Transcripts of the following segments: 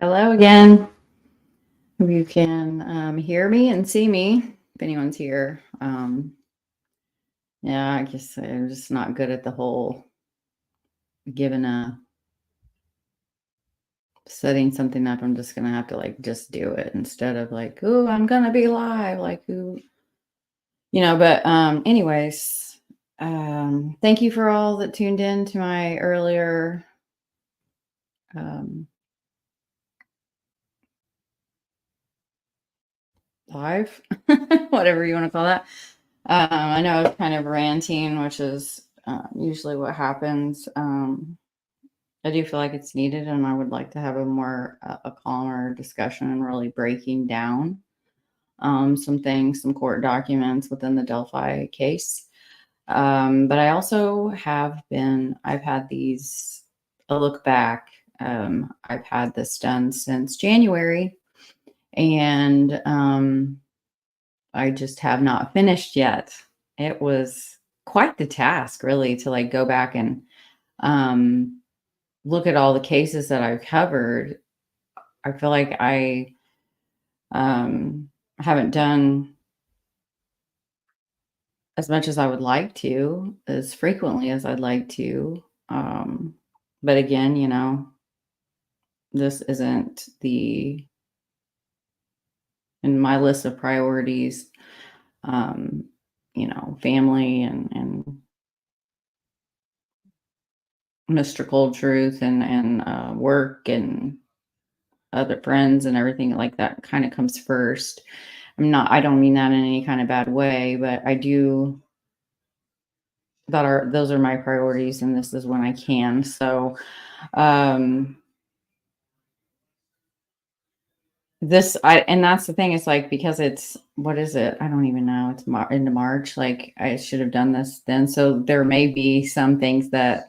Hello again. Hope you can hear me and see me if anyone's here. Yeah, I guess I'm just not good at the whole giving setting something up. I'm just gonna have to just do it instead of oh, I'm gonna be live, but anyways, thank you for all that tuned in to my earlier live, whatever you want to call that. I know I was kind of ranting, which is usually what happens. I do feel like it's needed, and I would like to have a calmer discussion and really breaking down some things, some court documents within the Delphi case. But I also I've had a look back. I've had this done since January, and I just have not finished yet. It was quite the task, really, to go back and look at all the cases that I've covered. I feel like I haven't done as much as I would like to, as frequently as I'd like to. But again, this isn't in my list of priorities, family and mystical truth and work and other friends and everything like that kind of comes first. I don't mean that in any kind of bad way, but those are my priorities, and this is when I can. So, and that's the thing. It's because what is it? I don't even know. It's into March. I should have done this then. So there may be some things that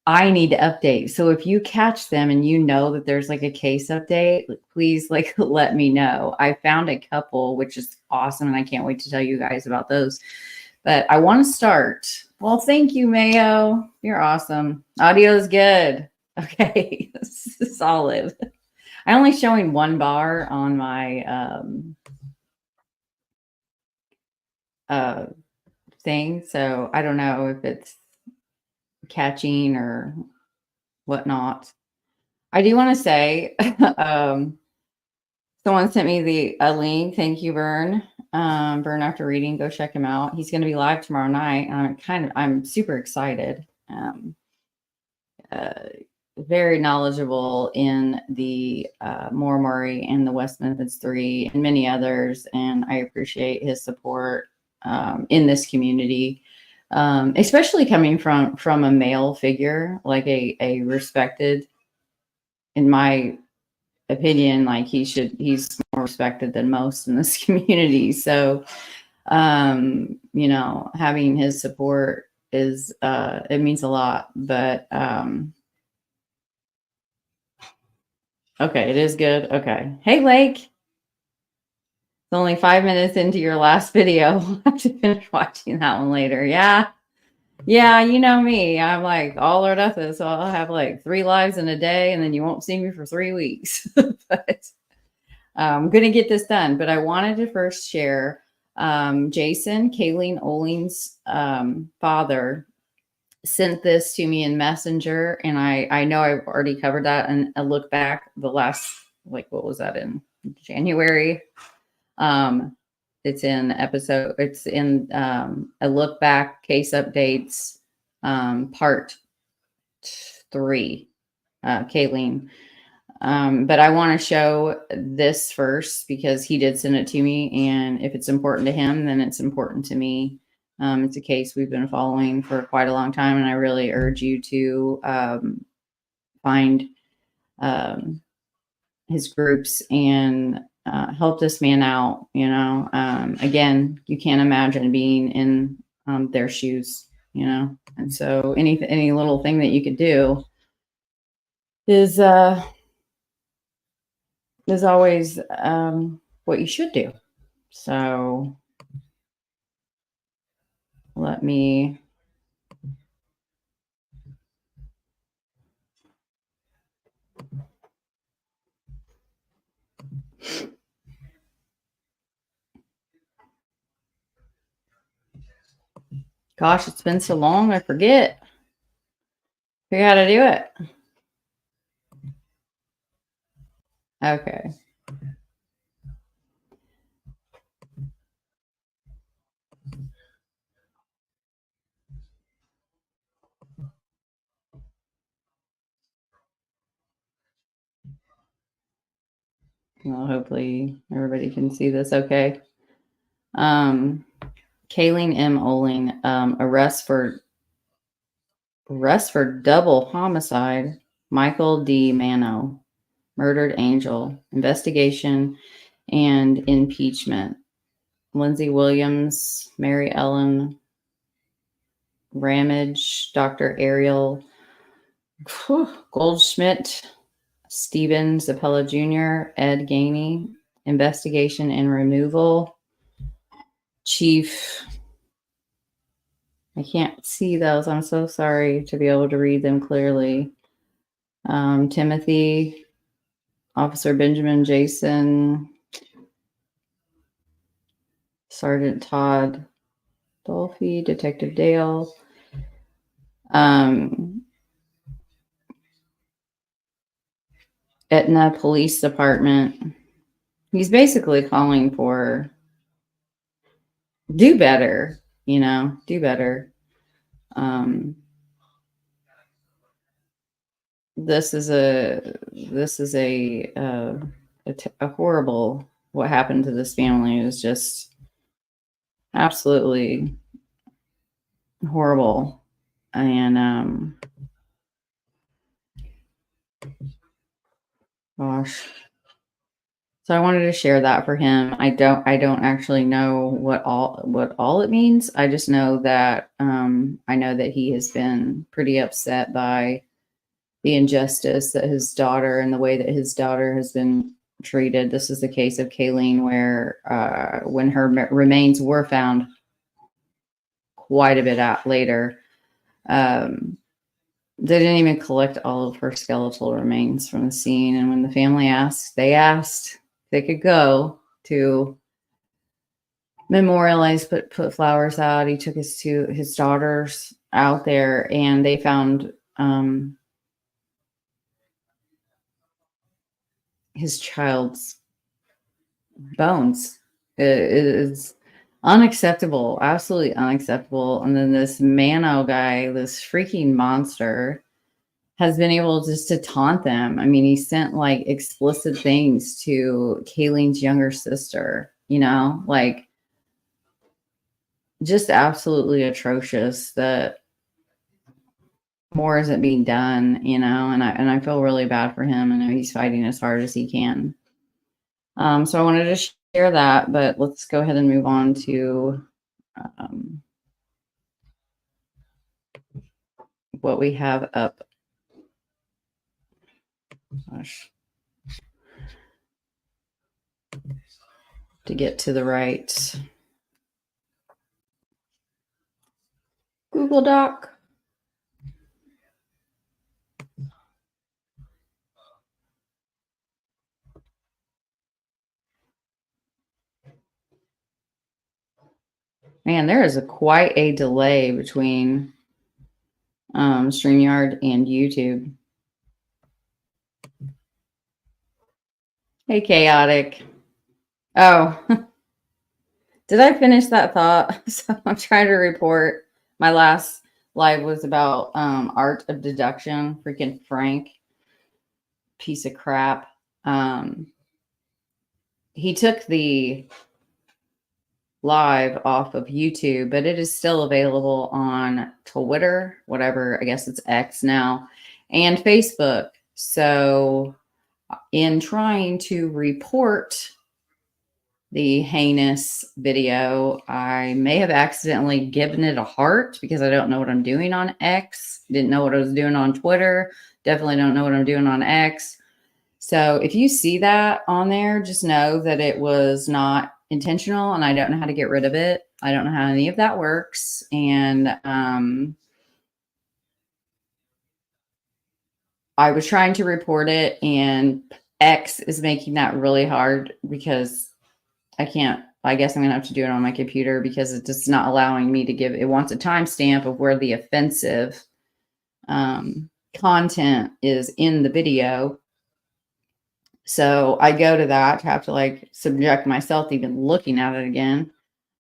I need to update. So if you catch them and you know that there's a case update, please let me know. I found a couple, which is awesome, and I can't wait to tell you guys about those. But I want to start. Well, thank you, Mayo. You're awesome. Audio is good. Okay, this is solid. I'm only showing one bar on my thing, so I don't know if it's catching or whatnot. I do want to say, someone sent me a link. Thank you, Vern. Vern After Reading, go check him out. He's going to be live tomorrow night. I'm super excited. Very knowledgeable in the Moore Murray and the West Memphis Three and many others, and I appreciate his support in this community, especially coming from a male figure, a respected, in my opinion, he's more respected than most in this community. So, having his support it means a lot. But okay, it is good. Okay. Hey, Lake. It's only 5 minutes into your last video. I'll have to finish watching that one later. Yeah. Yeah, you know me. I'm all or nothing. So I'll have 3 lives in a day, and then you won't see me for 3 weeks. But I'm going to get this done. But I wanted to first share Jason, Kayleen Oling's father, sent this to me in Messenger, and I know I've already covered that and a look back the last, what was that, in January? It's in a look back case updates, part 3, Kayleen. But I want to show this first because he did send it to me, and if it's important to him, then it's important to me. It's a case we've been following for quite a long time, and I really urge you to find his groups and help this man out. Again, you can't imagine being in their shoes, and so any little thing that you could do is always what you should do. So let me Gosh, it's been so long, I forget. Figure out how to do it. Okay. Well, hopefully everybody can see this okay. Kayleen M. Oling, arrest for double homicide. Michael D. Mano, murdered Angel, investigation and impeachment. Lindsay Williams, Mary Ellen Ramage, Dr. Ariel Goldschmidt, Stephen Zappella Jr., Ed Gainey, investigation and removal. Chief, I can't see those. I'm so sorry to be able to read them clearly. Timothy, Officer Benjamin Jason, Sergeant Todd Dolphy, Detective Dale. Etna Police Department. He's basically calling for do better, do better. This is a horrible, what happened to this family is just absolutely horrible. And gosh, so I wanted to share that for him. I don't actually know what all it means. I just know that I know that he has been pretty upset by the injustice that his daughter and the way that his daughter has been treated. This is the case of Kayleen, where when her remains were found quite a bit out later, they didn't even collect all of her skeletal remains from the scene. And when the family asked if they could go to memorialize, put flowers out. He took his daughters out there, and they found his child's bones. It is unacceptable, absolutely unacceptable. And then this Mano guy, this freaking monster, has been able just to taunt them. I mean, he sent like explicit things to Kayleen's younger sister, like just absolutely atrocious that more isn't being done, and I feel really bad for him. I know he's fighting as hard as he can. So I wanted to share that, but let's go ahead and move on to what we have up. Gosh. To get to the right Google Doc. Man, there is quite a delay between StreamYard and YouTube. Hey, Chaotic. Oh, did I finish that thought? So I'm trying to report. My last live was about art of deduction. Freaking Frank. Piece of crap. He took the live off of YouTube, but it is still available on Twitter, whatever, I guess it's X now, and Facebook. So in trying to report the heinous video, I may have accidentally given it a heart because I don't know what I'm doing on X. Didn't know what I was doing on Twitter. Definitely don't know what I'm doing on X. So if you see that on there, just know that it was not intentional and I don't know how to get rid of it. I don't know how any of that works. And I was trying to report it, and X is making that really hard because I can't I guess I'm gonna have to do it on my computer because it's just not allowing me to give. It wants a timestamp of where the offensive content is in the video. So I go to that to have to like subject myself to even looking at it again.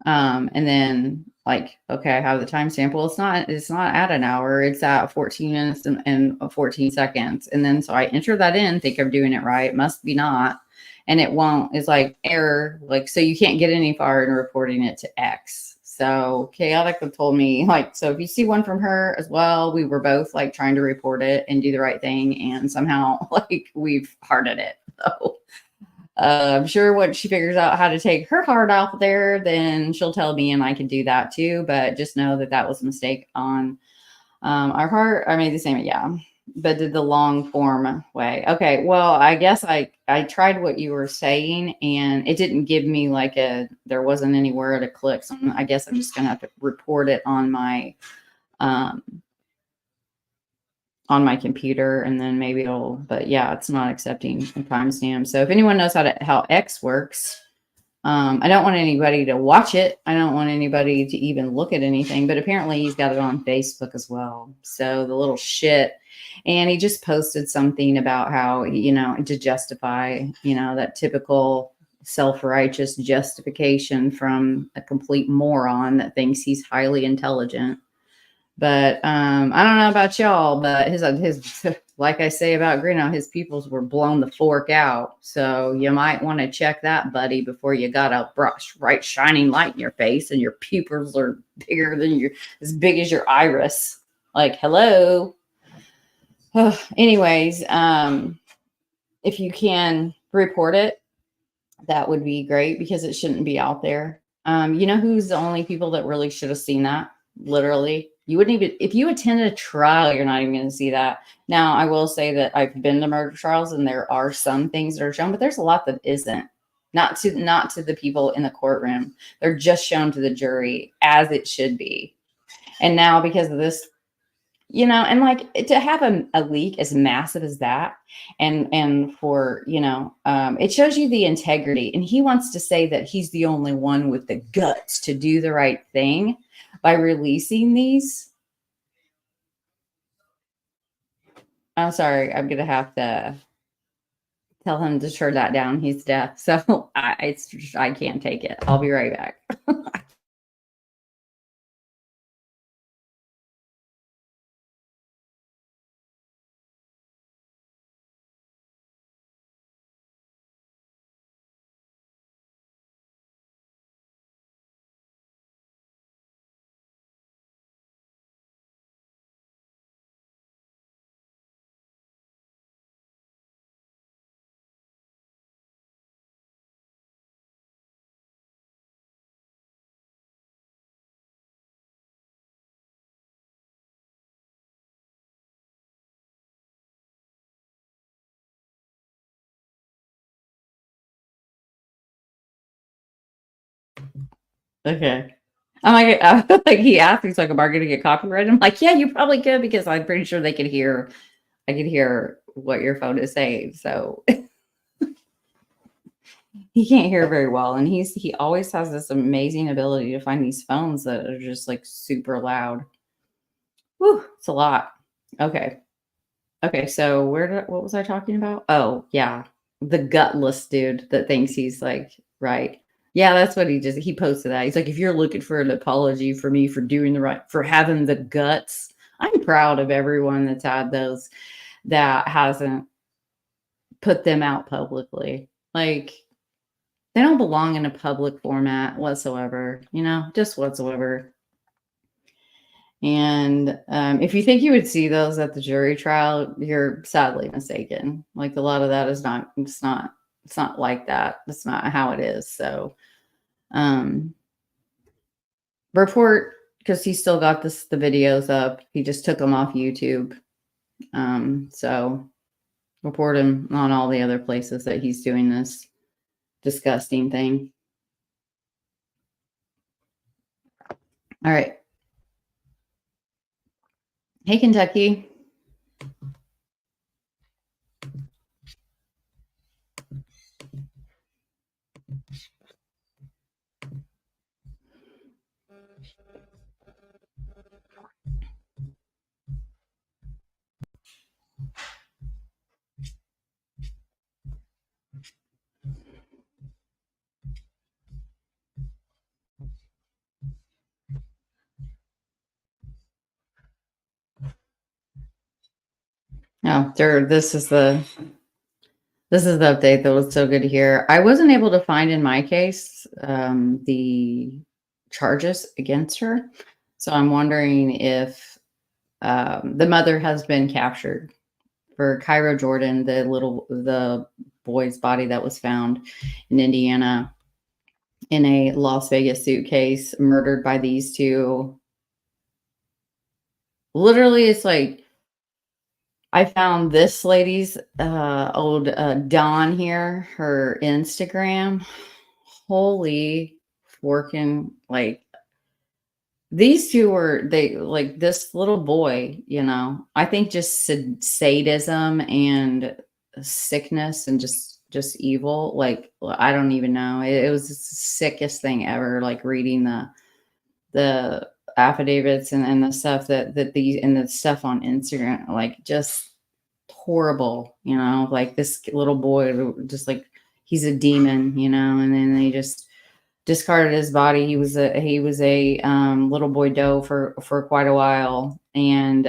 And then like, okay, I have the timestamp. Well, it's not at an hour, it's at 14 minutes and 14 seconds. And then so I enter that in, think I'm doing it right, must be not. And it won't, it's like error, like, so you can't get any farther in reporting it to X. So Chaotic told me, like, so if you see one from her as well, we were both like trying to report it and do the right thing. And somehow like we've hearted it. So I'm sure when she figures out how to take her heart out there, then she'll tell me and I can do that too. But just know that that was a mistake on our part. I made the same, yeah, but did the long form way. Okay, well, I guess I tried what you were saying and it didn't give me like there wasn't anywhere to click. So I guess I'm just gonna have to report it on my computer and then maybe it'll, but yeah, it's not accepting a timestamp. So if anyone knows how X works, I don't want anybody to watch it. I don't want anybody to even look at anything, but apparently he's got it on Facebook as well. So the little shit. And he just posted something about how, to justify, that typical self-righteous justification from a complete moron that thinks he's highly intelligent. But I don't know about y'all, but his like I say about Greeno, his pupils were blown the fork out. So you might want to check that, buddy, before you got a bright shining light in your face and your pupils are bigger than as big as your iris. Like, hello. Anyways, if you can report it, that would be great because it shouldn't be out there. You know who's the only people that really should have seen that? Literally, you wouldn't even, if you attended a trial, you're not even going to see that. Now, I will say that I've been to murder trials and there are some things that are shown, but there's a lot that isn't. Not to the people in the courtroom. They're just shown to the jury as it should be. And now because of this, and like to have a leak as massive as that and for, it shows you the integrity. And he wants to say that he's the only one with the guts to do the right thing by releasing these. I'm sorry, I'm going to have to tell him to turn that down. He's deaf. So I can't take it. I'll be right back. Okay. I'm like he asked, he's like, am I going to get copyrighted? I'm like, yeah, you probably could because I'm pretty sure I could hear what your phone is saying. So he can't hear very well. And he always has this amazing ability to find these phones that are just like super loud. Whew, it's a lot. Okay. Okay. So what was I talking about? Oh, yeah. The gutless dude that thinks he's like, right. Yeah, that's what he posted that. He's like, if you're looking for an apology for me for doing the right, for having the guts, I'm proud of everyone that's had those that hasn't put them out publicly. Like, they don't belong in a public format whatsoever, just whatsoever. And if you think you would see those at the jury trial, you're sadly mistaken. Like a lot of that is not, it's not like that. That's not how it is. So report, because he still got the videos up. He just took them off YouTube. So report him on all the other places that he's doing this disgusting thing. All right. Hey, Kentucky. No, this is the update that was so good to hear. I wasn't able to find in my case the charges against her. So I'm wondering if the mother has been captured for Cairo Jordan, the boy's body that was found in Indiana in a Las Vegas suitcase, murdered by these two. Literally, it's like I found this lady's old Dawn here, her Instagram. Holy working, like these two were they like this little boy, you know. I think just sadism and sickness and just evil. Like I don't even know. It was the sickest thing ever. Like reading the affidavits and the stuff that these and the stuff on Instagram, like just horrible, you know, like this little boy just like he's a demon, you know, and then they just discarded his body. He was a little boy doe for quite a while, and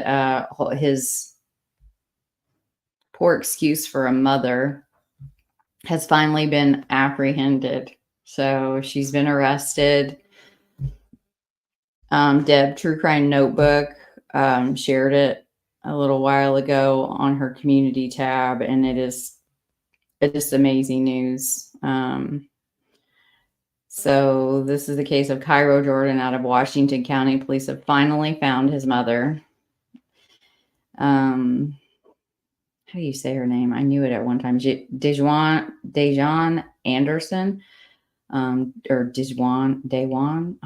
his poor excuse for a mother has finally been apprehended. So she's been arrested. Deb True Crime Notebook shared it a little while ago on her community tab, and it's just amazing news. So this is the case of Cairo Jordan out of Washington County. Police have finally found his mother. How do you say her name? I knew it at one time. Dejan Anderson, or Dejuan.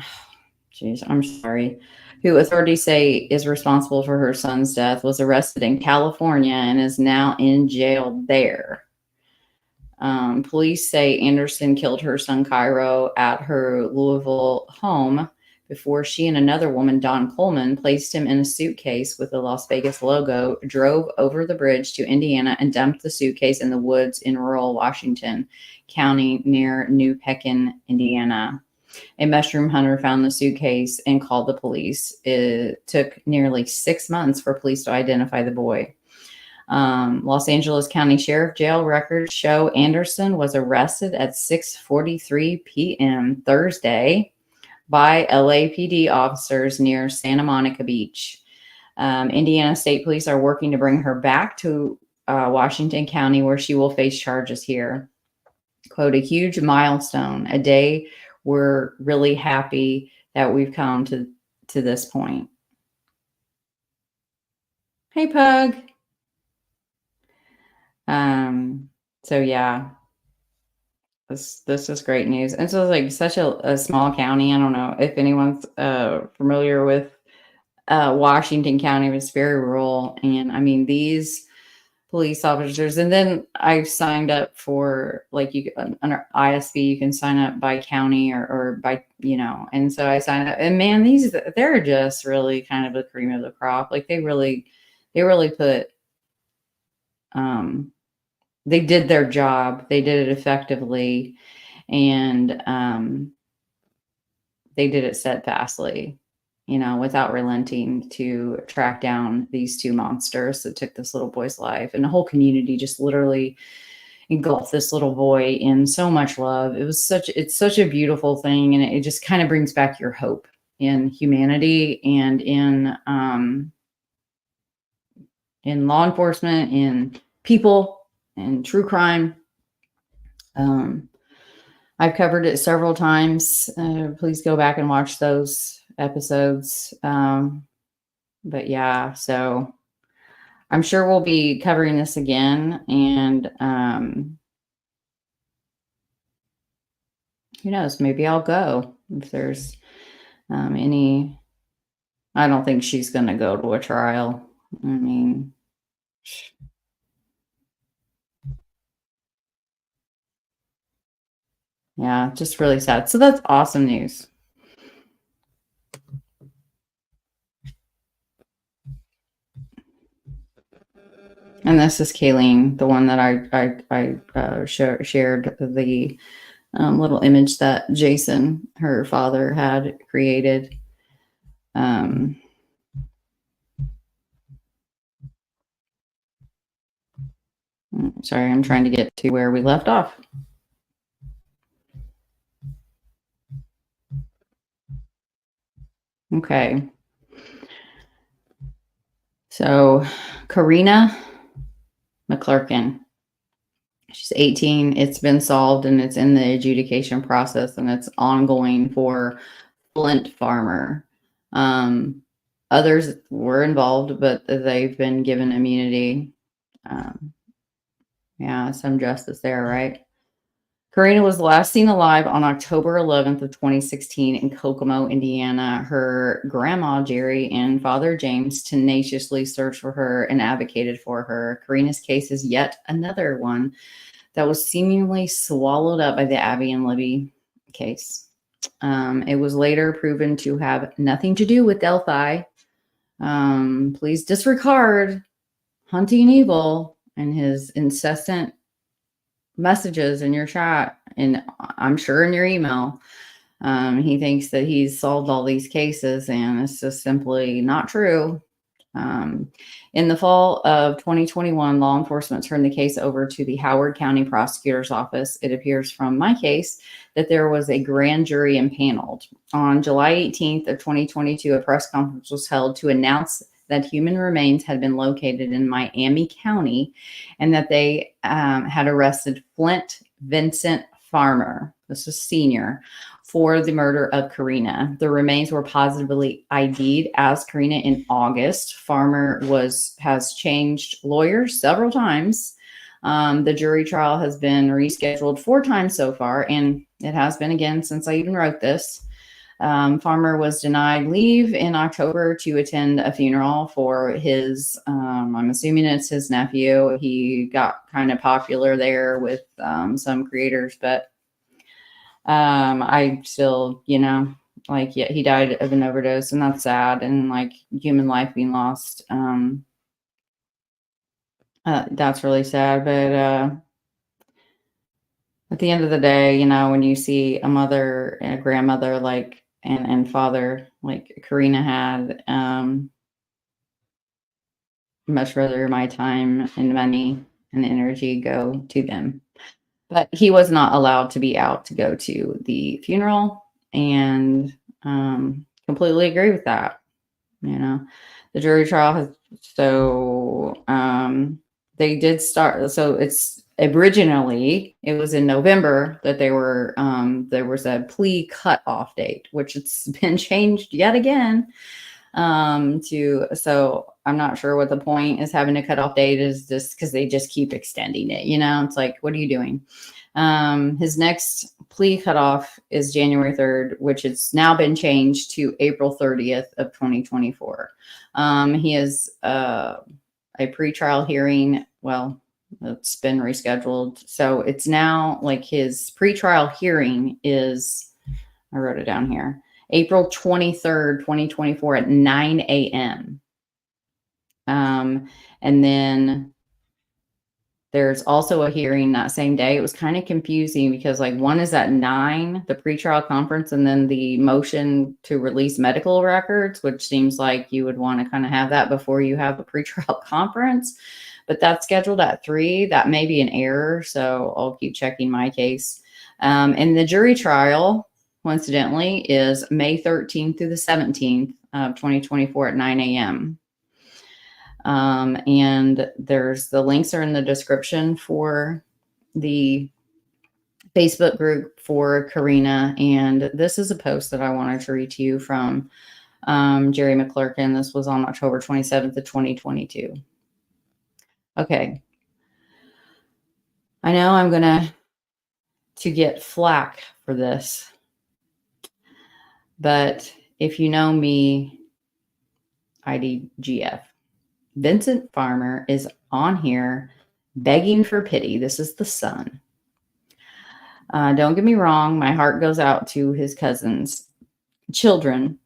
Jeez, I'm sorry. Who authorities say is responsible for her son's death, was arrested in California and is now in jail there. Police say Anderson killed her son Cairo at her Louisville home before she and another woman, Dawn Coleman, placed him in a suitcase with the Las Vegas logo, drove over the bridge to Indiana, and dumped the suitcase in the woods in rural Washington County near New Pekin, Indiana. A mushroom hunter found the suitcase and called the police. It took nearly 6 months for police to identify the boy. Los Angeles County Sheriff Jail records show Anderson was arrested at 6:43 p.m. Thursday by LAPD officers near Santa Monica Beach. Indiana State Police are working to bring her back to Washington County, where she will face charges here. Quote, a huge milestone, a day we're really happy that we've come to this point. Hey, Pug. So yeah, this is great news. And so it's like such a small county. I don't know if anyone's familiar with Washington County. It's very rural, and I mean these police officers. And then I signed up for like you under ISB, you can sign up by county or by, you know, and so I signed up, and man, they're just really kind of the cream of the crop. Like they really put they did their job. They did it effectively, and they did it steadfastly, you know, without relenting, to track down these two monsters that took this little boy's life. And the whole community just literally engulfed this little boy in so much love. It's such a beautiful thing, and it just kind of brings back your hope in humanity and in law enforcement, in people, and true crime. I've covered it several times. Please go back and watch those episodes. But yeah, so I'm sure we'll be covering this again. And who knows, maybe I'll go if there's any. I don't think she's going to go to a trial. I mean, yeah, just really sad. So that's awesome news. And this is Kayleen, the one that I shared the little image that Jason, her father, had created. Sorry, I'm trying to get to where we left off. Okay. So, Karena McClerkin. She's 18. It's been solved and it's in the adjudication process and it's ongoing for Flint Farmer. Others were involved, but they've been given immunity. Yeah, some justice there, right? Karena was last seen alive on October 11th of 2016 in Kokomo, Indiana. Her grandma, Jerry, and father, James, tenaciously searched for her and advocated for her. Karena's case is yet another one that was seemingly swallowed up by the Abby and Libby case. It was later proven to have nothing to do with Delphi. Please disregard Hunting Evil and his incessant messages in your chat, and I'm sure in your email. He thinks that he's solved all these cases, and it's just simply not true. In the fall of 2021, law enforcement turned the case over to the Howard County Prosecutor's Office. It appears from my case that there was a grand jury impaneled. On July 18th of 2022, a press conference was held to announce that human remains had been located in Miami County and that they had arrested Flint Vincent Farmer, this is senior, for the murder of Karena. The remains were positively ID'd as Karena in August. Farmer has changed lawyers several times. The jury trial has been rescheduled 4 times so far, and it has been again since I even wrote this. Farmer was denied leave in October to attend a funeral for his, I'm assuming it's his nephew. He got kind of popular there with some creators, but I still, like, yeah, he died of an overdose, and that's sad, and like human life being lost. That's really sad, but at the end of the day, when you see a mother and a grandmother like and father like Karena had, much rather my time and money and energy go to them. But he was not allowed to be out to go to the funeral, and completely agree with that. The jury trial has, so they did start, so it's originally, it was in November that they were, there was a plea cutoff date, which it's been changed yet again. So I'm not sure what the point is having a cutoff date is, just because they just keep extending it. It's like, what are you doing? His next plea cutoff is January 3rd, which has now been changed to April 30th of 2024. He has a pretrial hearing. Well, it's been rescheduled. So it's now like his pretrial hearing is, I wrote it down here, April 23rd, 2024 at 9 a.m. And then there's also a hearing that same day. It was kind of confusing because like one is at 9, the pretrial conference, and then the motion to release medical records, which seems like you would want to kind of have that before you have a pretrial conference. But that's scheduled at 3. That may be an error, so I'll keep checking my case. And the jury trial, coincidentally, is May 13th through the 17th of 2024 at 9 a.m. And there's the links are in the description for the Facebook group for Karena. And this is a post that I wanted to read to you from Jerry McClerkin. This was on October 27th of 2022. Okay. I know I'm going to get flack for this, but if you know me, IDGF, Vincent Farmer is on here begging for pity. This is the son. Don't get me wrong. My heart goes out to his cousins, children.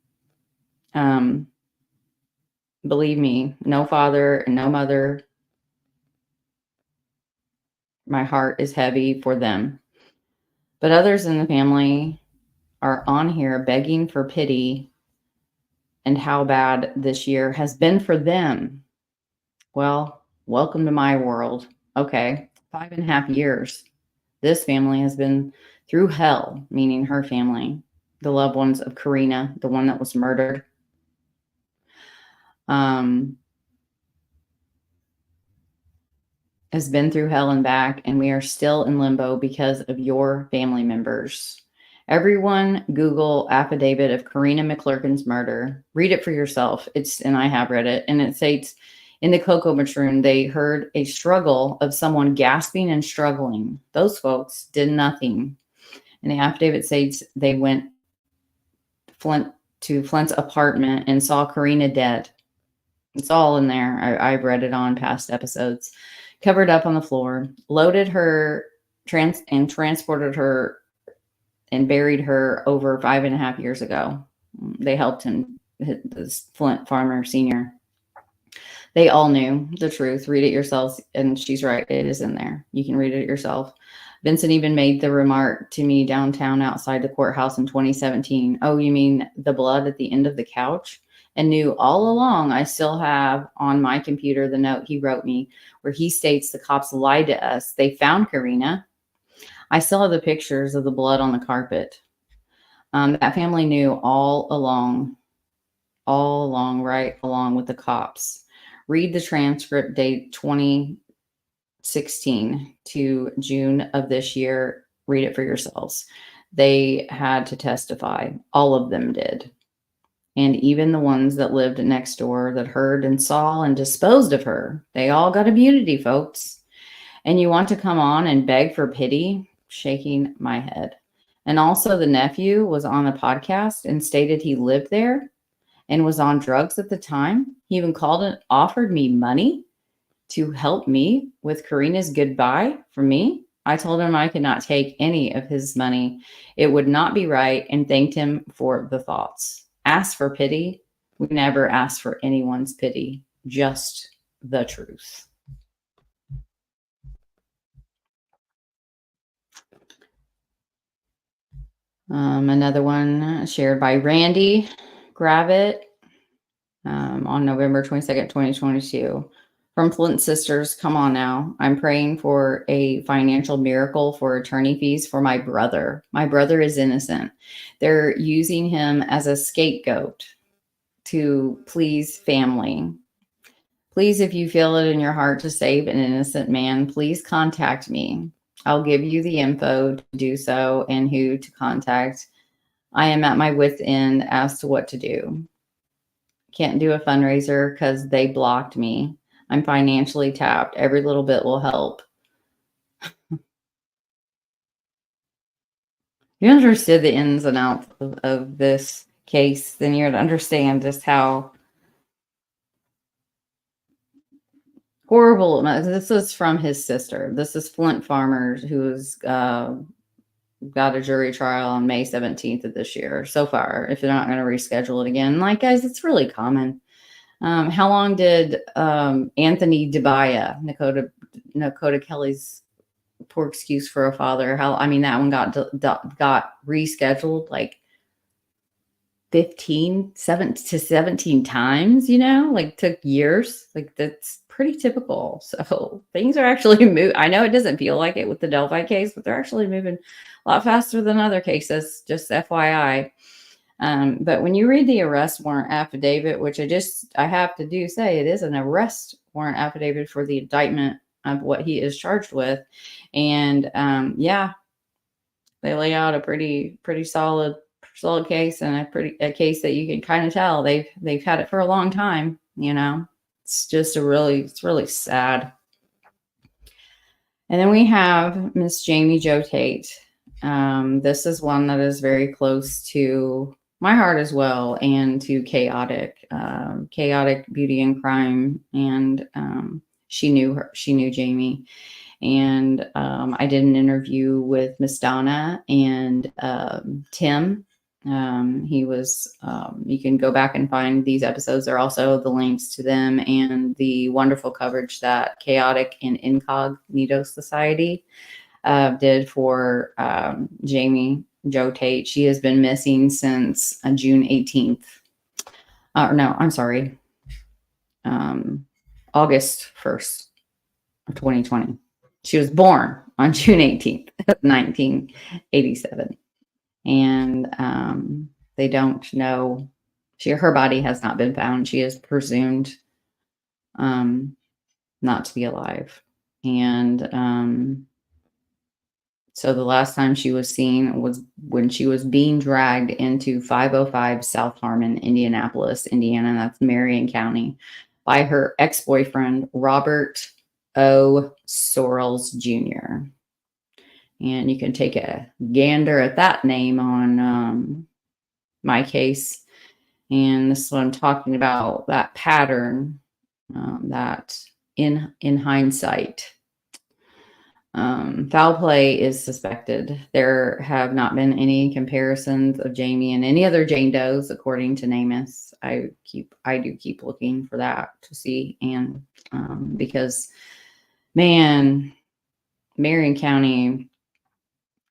Believe me, no father and no mother My heart is heavy for them. But others in the family are on here begging for pity and how bad this year has been for them. Well, welcome to my world. Okay, 5.5 years. This family has been through hell, meaning her family, the loved ones of Karena, the one that was murdered. Has been through hell and back, and we are still in limbo because of your family members. Everyone Google affidavit of Karena McClerkin's murder. Read it for yourself. And I have read it, and it states in the cocoa matroon, they heard a struggle of someone gasping and struggling. Those folks did nothing. And the affidavit states they went to Flint's apartment and saw Karena dead. It's all in there. I've read it on past episodes. Covered up on the floor, loaded her transported her and buried her over 5.5 years ago. They helped him, this Flint farmer senior. They all knew the truth. Read it yourselves. And she's right. It is in there. You can read it yourself. Vincent even made the remark to me downtown outside the courthouse in 2017. Oh, you mean the blood at the end of the couch? And knew all along I still have on my computer the note he wrote me where he states the cops lied to us. They found Karena. I still have the pictures of the blood on the carpet. That family knew all along, right along with the cops. Read the transcript date 2016 to June of this year. Read it for yourselves. They had to testify. All of them did. And even the ones that lived next door that heard and saw and disposed of her, they all got immunity, folks. And you want to come on and beg for pity? Shaking my head. And also the nephew was on a podcast and stated he lived there and was on drugs at the time. He even called and offered me money to help me with Karena's goodbye for me. I told him I could not take any of his money. It would not be right, and thanked him for the thoughts. Ask for pity. We never ask for anyone's pity, just the truth. Another one shared by Randy Gravitt on November 22nd, 2022. From Flint Sisters, come on now. I'm praying for a financial miracle for attorney fees for my brother. My brother is innocent. They're using him as a scapegoat to please family. Please, if you feel it in your heart to save an innocent man, please contact me. I'll give you the info to do so and who to contact. I am at my wit's end as to what to do. Can't do a fundraiser because they blocked me. I'm financially tapped. Every little bit will help. You understood the ins and outs of this case, then you'd understand just how horrible. This is from his sister. This is Flint Farmers, who's got a jury trial on May 17th of this year so far, if they're not going to reschedule it again. Like, guys, it's really common. How long did Anthony Debaya, Dakota Kelly's poor excuse for a father? That one got rescheduled like 17 times, took years. Like, that's pretty typical. So things are actually moving. I know it doesn't feel like it with the Delphi case, but they're actually moving a lot faster than other cases, just FYI. But when you read the arrest warrant affidavit, which I have to say it is an arrest warrant affidavit for the indictment of what he is charged with. And, they lay out a pretty solid case, and a case that you can kind of tell they've had it for a long time. It's just it's really sad. And then we have Miss Jamie Jo Tate. This is one that is very close to my heart as well, and to chaotic beauty and crime. And she knew Jamie. And I did an interview with Miss Donna and Tim He was, you can go back and find these episodes. There are also the links to them and the wonderful coverage that Chaotic and Incognito Society did for Jo Tate. She has been missing since June 18th. No, I'm sorry. August 1st of 2020. She was born on June 18th, 1987. And they don't know. Her body has not been found. She is presumed not to be alive. And so the last time she was seen was when she was being dragged into 505 South Harmon, Indianapolis, Indiana. That's Marion County, by her ex-boyfriend, Robert O. Sorrells Jr. And you can take a gander at that name on my case. And this is what I'm talking about, that pattern, that in hindsight, foul play is suspected. There have not been any comparisons of Jamie and any other Jane Does, according to NamUs. I do keep looking for that to see. And because, man, Marion County,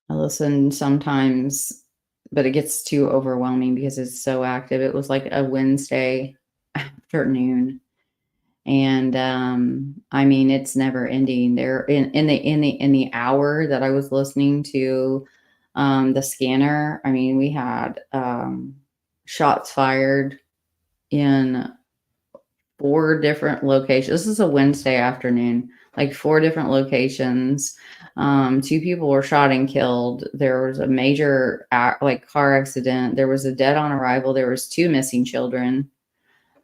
I listen sometimes, but it gets too overwhelming because it's so active. It was like a Wednesday afternoon. And I mean, it's never ending. There in the hour that I was listening to the scanner, I mean, we had shots fired in 4 different locations. This is a Wednesday afternoon, like 4 different locations. 2 people were shot and killed. There was a major car accident. There was a dead on arrival. There was 2 missing children.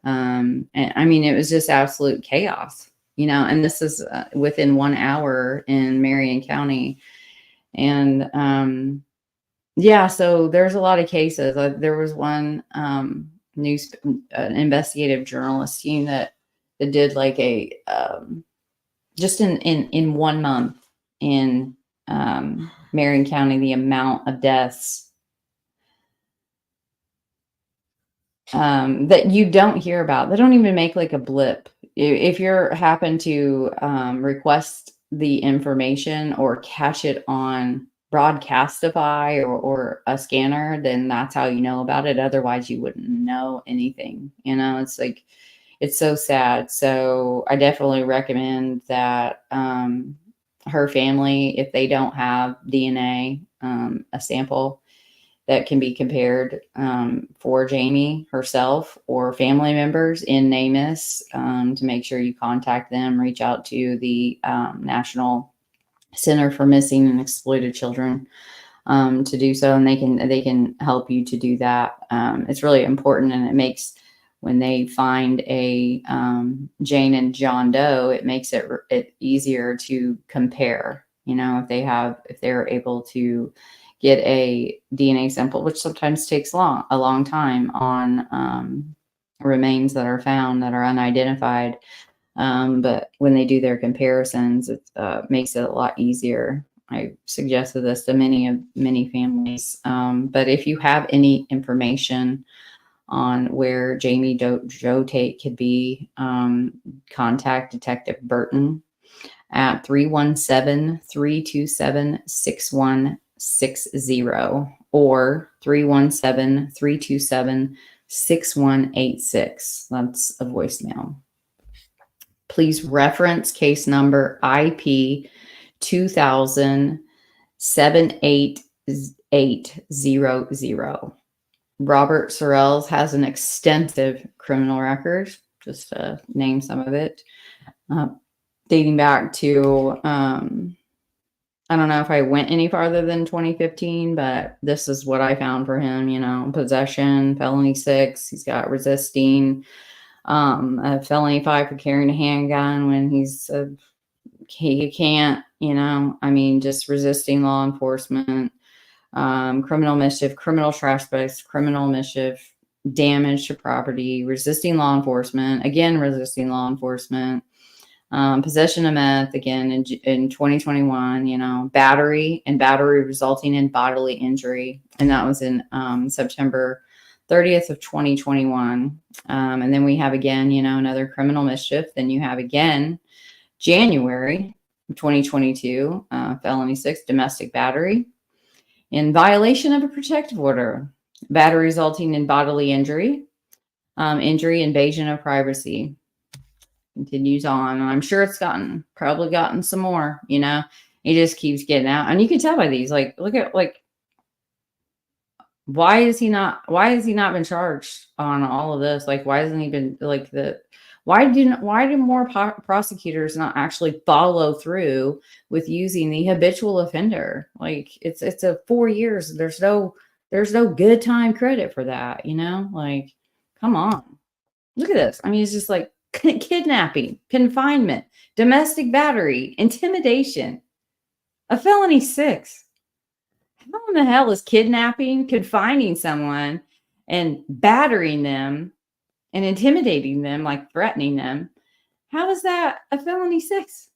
And I mean, it was just absolute chaos, and this is within 1 hour in Marion County. And yeah, so there's a lot of cases. There was one investigative journalist team that did like a just in 1 month in Marion County, the amount of deaths that you don't hear about. They don't even make like a blip. If you're happen to request the information or catch it on Broadcastify or a scanner, then that's how you know about it. Otherwise, you wouldn't know anything. It's like, it's so sad. So I definitely recommend that her family, if they don't have DNA, a sample that can be compared for Jamie herself or family members in NamUs, to make sure you contact them, reach out to the National Center for Missing and Exploited Children to do so, and they can help you to do that. It's really important, and it makes, when they find a Jane and John Doe, it makes it easier to compare. If they're able to get a DNA sample, which sometimes takes a long time on remains that are found that are unidentified. But when they do their comparisons, it makes it a lot easier. I suggested this to many families. But if you have any information on where Jamie Jo Tate could be, contact Detective Burton at 317-327-6160 or 317-327-6186. That's a voicemail. Please reference case number IP 2000-78800. Robert Sorrells has an extensive criminal record, just to name some of it, dating back to, I don't know if I went any farther than 2015, but this is what I found for him, possession, felony 6. He's got resisting, a felony 5 for carrying a handgun when he can't, just resisting law enforcement, criminal mischief, criminal trespass, criminal mischief, damage to property, resisting law enforcement, again, resisting law enforcement, Possession of meth again in 2021, you know, battery resulting in bodily injury. And that was in September 30th of 2021. And then we have again, you know, another criminal mischief. Then you have again, January 2022, felony 6, domestic battery in violation of a protective order, battery resulting in bodily injury, invasion of privacy. Continues on, and I'm sure it's probably gotten some more, you know. He just keeps getting out, and you can tell by these, like, look at, like, why has he not been charged on all of this? Like, why hasn't he been, like, why do more prosecutors not actually follow through with using the habitual offender? Like, it's a 4 years. There's no good time credit for that, you know. Like, come on, look at this. I mean, it's just like kidnapping, confinement, domestic battery, intimidation, a felony 6. How in the hell is kidnapping, confining someone, and battering them and intimidating them, like threatening them? How is that a felony 6?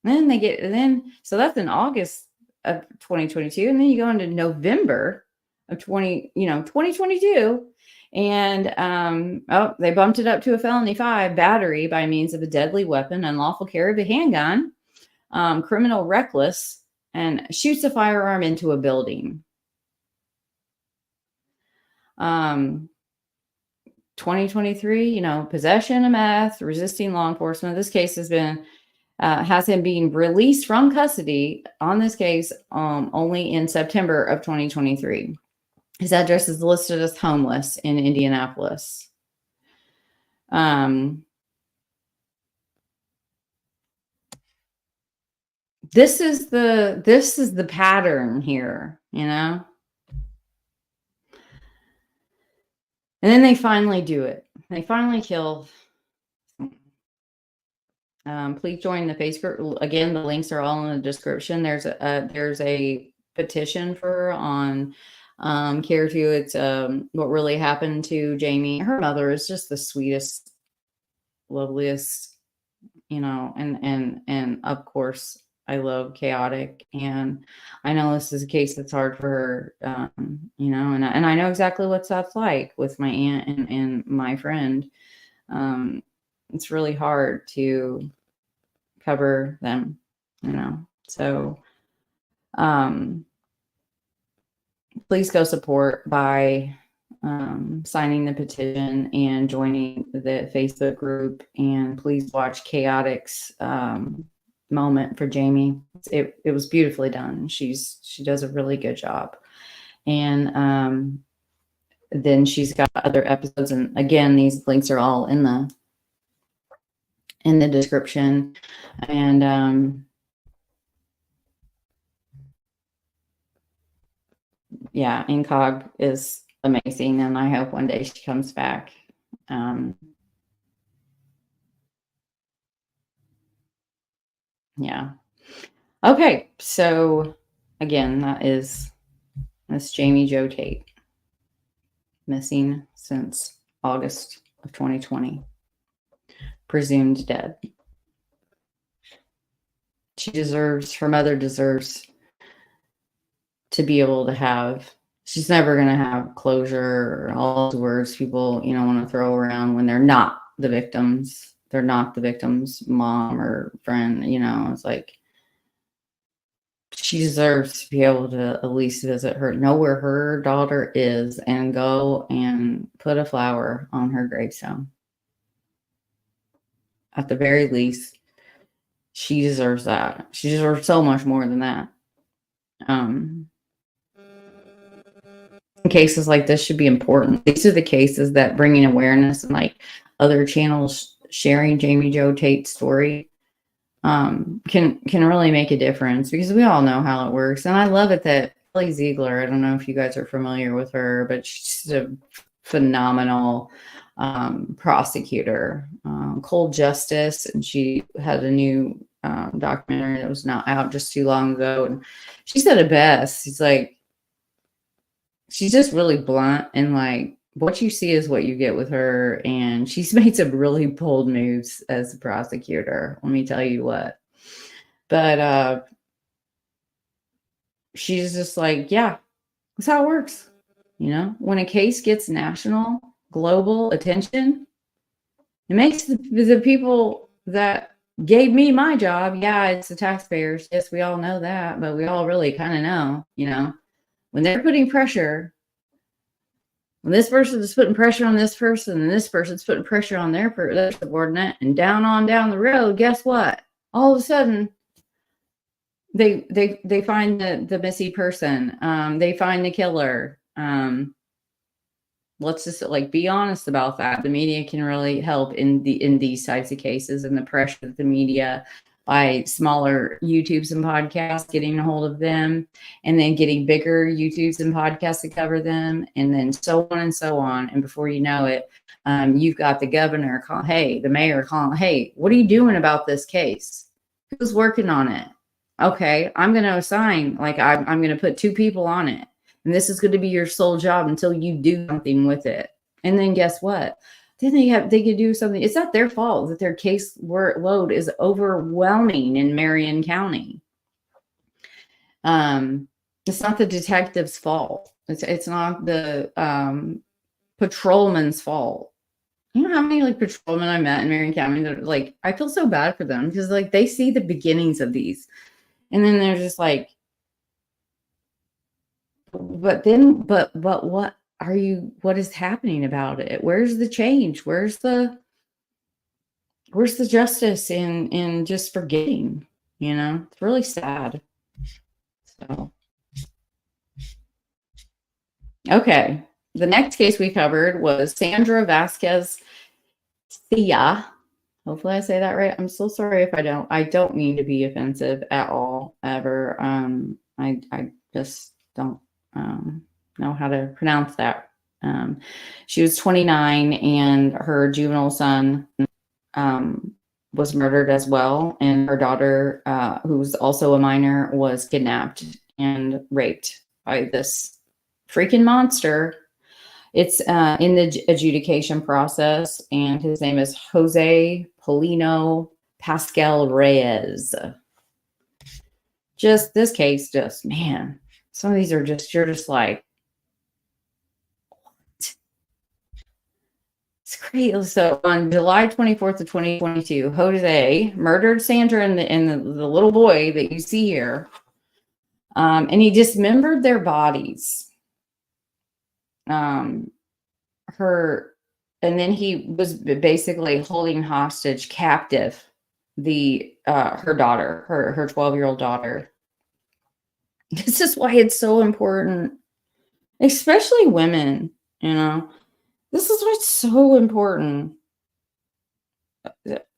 So that's in August of 2022, and then you go into November of 2022. And they bumped it up to a felony 5, battery by means of a deadly weapon, unlawful carry of a handgun, criminal reckless, and shoots a firearm into a building. 2023, you know, possession of meth, resisting law enforcement. This case has him being released from custody on this case only in September of 2023. His address is listed as homeless in Indianapolis. This is the pattern here, you know. And then they finally do it. They finally kill. Please join the Facebook. Again, the links are all in the description. There's a petition for her on Care To. It's what really happened to Jamie. Her mother is just the sweetest, loveliest, you know, and of course I love chaotic, and I know this is a case that's hard for her, you know, and I know exactly what that's like with my aunt and my friend. It's really hard to cover them, you know. So please go support by signing the petition and joining the Facebook group, and please watch Chaotic's moment for Jamie. It was beautifully done. She does a really good job. And then she's got other episodes, and again, these links are all in the description. And yeah, Incog is amazing, and I hope one day she comes back. Yeah. Okay, so again, that's Jamie Jo Tate, missing since August of 2020, presumed dead. Her mother deserves to be able to have, she's never going to have closure, or all those words people, you know, want to throw around when they're not the victims. They're not the victim's mom or friend, you know. It's like, she deserves to be able to at least visit her, know where her daughter is, and go and put a flower on her gravestone. At the very least, she deserves that. She deserves so much more than that. Cases like this should be important. These are the cases that bringing awareness, and like other channels sharing Jamie Jo Tate's story can really make a difference, because we all know how it works. And I love it that Kelly Ziegler, I don't know if you guys are familiar with her, but she's a phenomenal prosecutor, Cold Justice, and she had a new documentary that was not out just too long ago, and she said it best. She's like, she's just really blunt and like what you see is what you get with her, and she's made some really bold moves as a prosecutor. Let me tell you what. But she's just like, yeah, that's how it works. You know, when a case gets national, global attention, it makes the people that gave me my job, yeah, it's the taxpayers. Yes, we all know that, but we all really kind of know, you know, when they're putting pressure, when this person is putting pressure on this person and this person's putting pressure on their subordinate, and down the road, guess what? All of a sudden, they find the missing person. They find the killer. Let's just like be honest about that. The media can really help in these types of cases, and the pressure that the media by smaller YouTubes and podcasts getting a hold of them, and then getting bigger YouTubes and podcasts to cover them, and then so on and so on. And before you know it, you've got the governor calling, hey, the mayor calling, hey, what are you doing about this case? Who's working on it? Okay, I'm going to assign, like I'm going to put 2 people on it. And this is going to be your sole job until you do something with it. And then guess what? Then they could do something. It's not their fault that their case workload is overwhelming in Marion County. It's not the detective's fault. It's not the patrolman's fault. You know how many like patrolmen I met in Marion County that like, I feel so bad for them because like they see the beginnings of these, and then they're just like, but what are you, what is happening about it? Where's the change? Where's the justice in just forgetting? You know, it's really sad. So, okay. The next case we covered was Sandra Vasquez Thea. Hopefully I say that right. I'm so sorry if I don't. I don't mean to be offensive at all, ever. I just don't know how to pronounce that. She was 29, and her juvenile son was murdered as well, and her daughter, who's also a minor, was kidnapped and raped by this freaking monster. It's in the adjudication process, and his name is Jose Polino Pascal Reyes. Just this case, just man, some of these are just, you're just like, what? It's crazy. So on July 24th of 2022, Jose murdered Sandra and the little boy that you see here, and he dismembered their bodies. And then he was basically holding hostage, captive, her daughter, her 12-year-old daughter. This is why it's so important, especially women, you know. This is why it's so important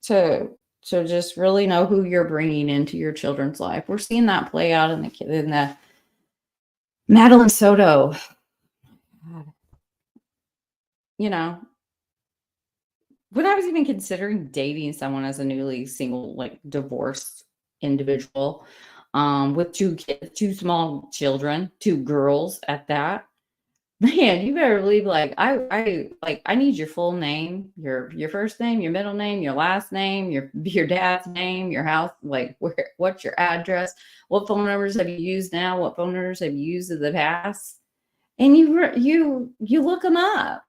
to just really know who you're bringing into your children's life. We're seeing that play out in the Madeline Soto. You know, when I was even considering dating someone as a newly single, like divorced individual, with 2 kids, 2 small children, 2 girls at that, man, you better believe like I need your full name, your first name, your middle name, your last name, your dad's name, your house, like what's your address, what phone numbers have you used now, what phone numbers have you used in the past, and you look them up.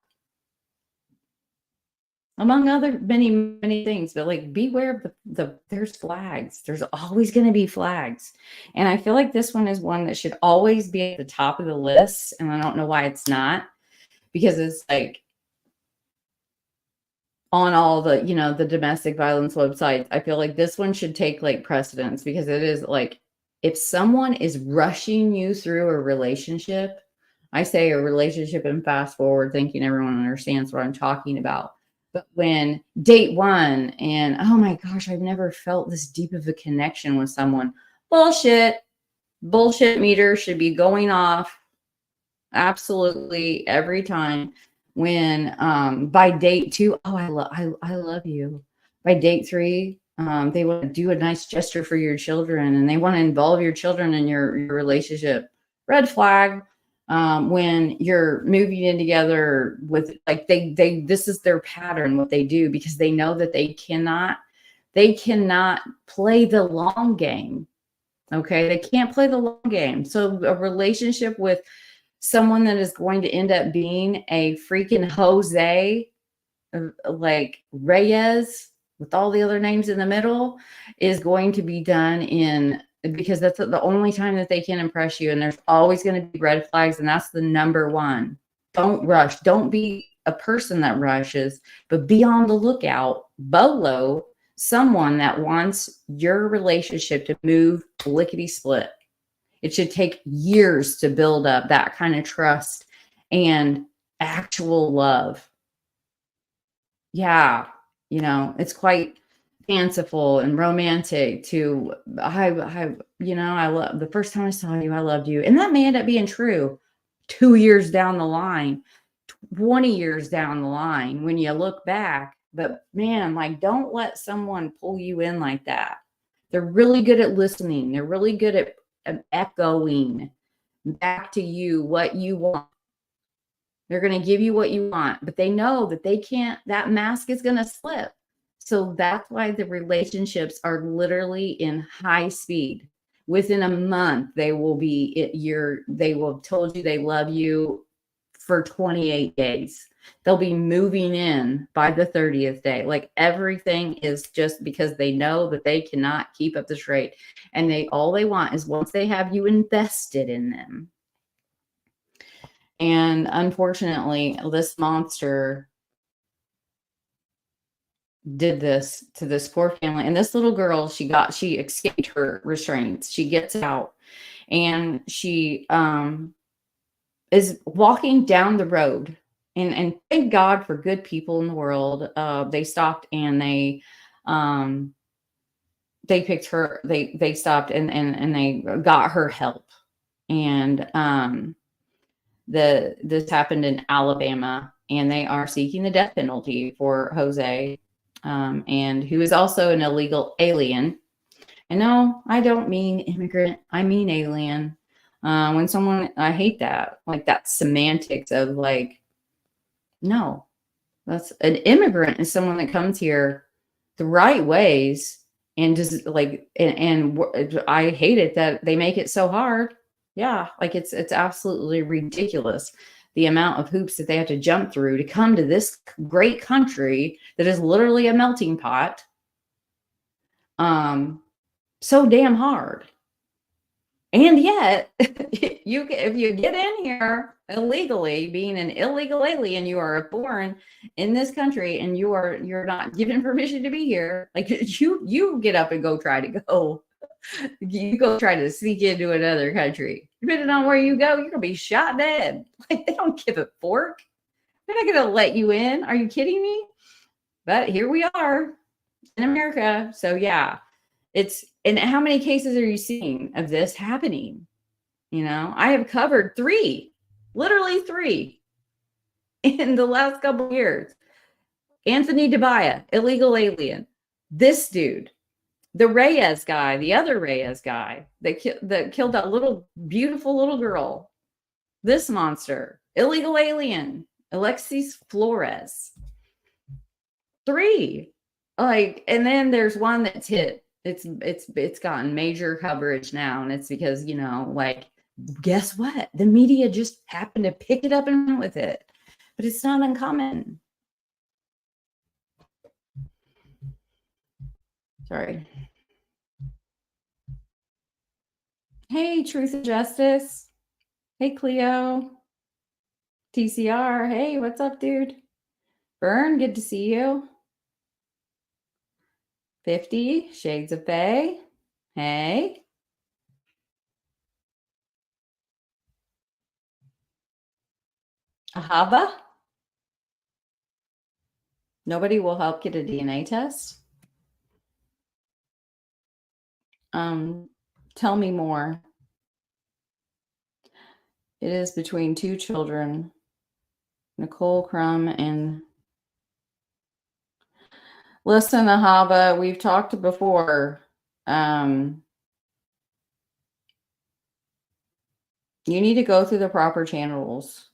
Among other many things, but like beware of there's flags. There's always going to be flags. And I feel like this one is one that should always be at the top of the list. And I don't know why it's not, because it's like on all the, you know, the domestic violence websites. I feel like this one should take like precedence, because it is like, if someone is rushing you through a relationship, I say a relationship and fast forward, thinking everyone understands what I'm talking about. But when date 1 and, oh my gosh, I've never felt this deep of a connection with someone. Bullshit meter should be going off absolutely every time. When by date 2, oh, I love you. By date 3, they want to do a nice gesture for your children, and they want to involve your children in your relationship. Red flag. when you're moving in together with, like, this is their pattern, what they do, because they know that they cannot play the long game. Okay. They can't play the long game. So a relationship with someone that is going to end up being a freaking Jose, like Reyes, with all the other names in the middle, is going to be done in, because that's the only time that they can impress you. And there's always going to be red flags. And that's the number one. Don't rush. Don't be a person that rushes, but be on the lookout. Bolo, someone that wants your relationship to move lickety split. It should take years to build up that kind of trust and actual love. Yeah, it's quite fanciful and romantic to, I love, the first time I saw you, I loved you. And that may end up being true 2 years down the line, 20 years down the line when you look back. But man, like, don't let someone pull you in like that. They're really good at listening. They're really good at echoing back to you what you want. They're going to give you what you want, but they know that they can't, that mask is going to slip. So that's why the relationships are literally in high speed. Within a month, they will have told you they love you for 28 days. They'll be moving in by the 30th day. Like, everything is just because they know that they cannot keep up this rate. And all they want is, once they have you invested in them. And unfortunately, this monster did this to this poor family. And this little girl, she escaped her restraints. She gets out, and she is walking down the road. And thank God for good people in the world. They stopped, and they picked her. They stopped, and they got her help. And this happened in Alabama, and they are seeking the death penalty for Jose, and who is also an illegal alien. And no, I don't mean immigrant. I mean alien. When someone, I hate that, like, that semantics of, like, no, that's an immigrant is someone that comes here the right ways and just, like, and I hate it that they make it so hard. Yeah, like, it's absolutely ridiculous, the amount of hoops that they have to jump through to come to this great country that is literally a melting pot. So damn hard. And yet, if you get in here illegally, being an illegal alien, you are born in this country, and you're not given permission to be here. Like, you get up and go try to go. You go try to sneak into another country. Depending on where you go, you're gonna be shot dead. Like, they don't give a fork. They're not gonna let you in. Are you kidding me? But here we are in America. So yeah, and how many cases are you seeing of this happening? I have covered literally three in the last couple of years. Anthony Dabaya, illegal alien. This dude, the Reyes guy, the other Reyes guy that killed that little beautiful little girl. This monster, illegal alien, Alexis Flores. 3. Like, and then there's one that's hit. It's gotten major coverage now, and it's because, like, guess what? The media just happened to pick it up and run with it. But it's not uncommon. Sorry. Hey, Truth and Justice. Hey, Cleo. TCR. Hey, what's up, dude? Vern, good to see you. 50 Shades of Faye. Hey. Ahava. Nobody will help get a DNA test. Tell me more. It is between 2 children, Nicole Crum and... Listen, Ahava, we've talked before. You need to go through the proper channels.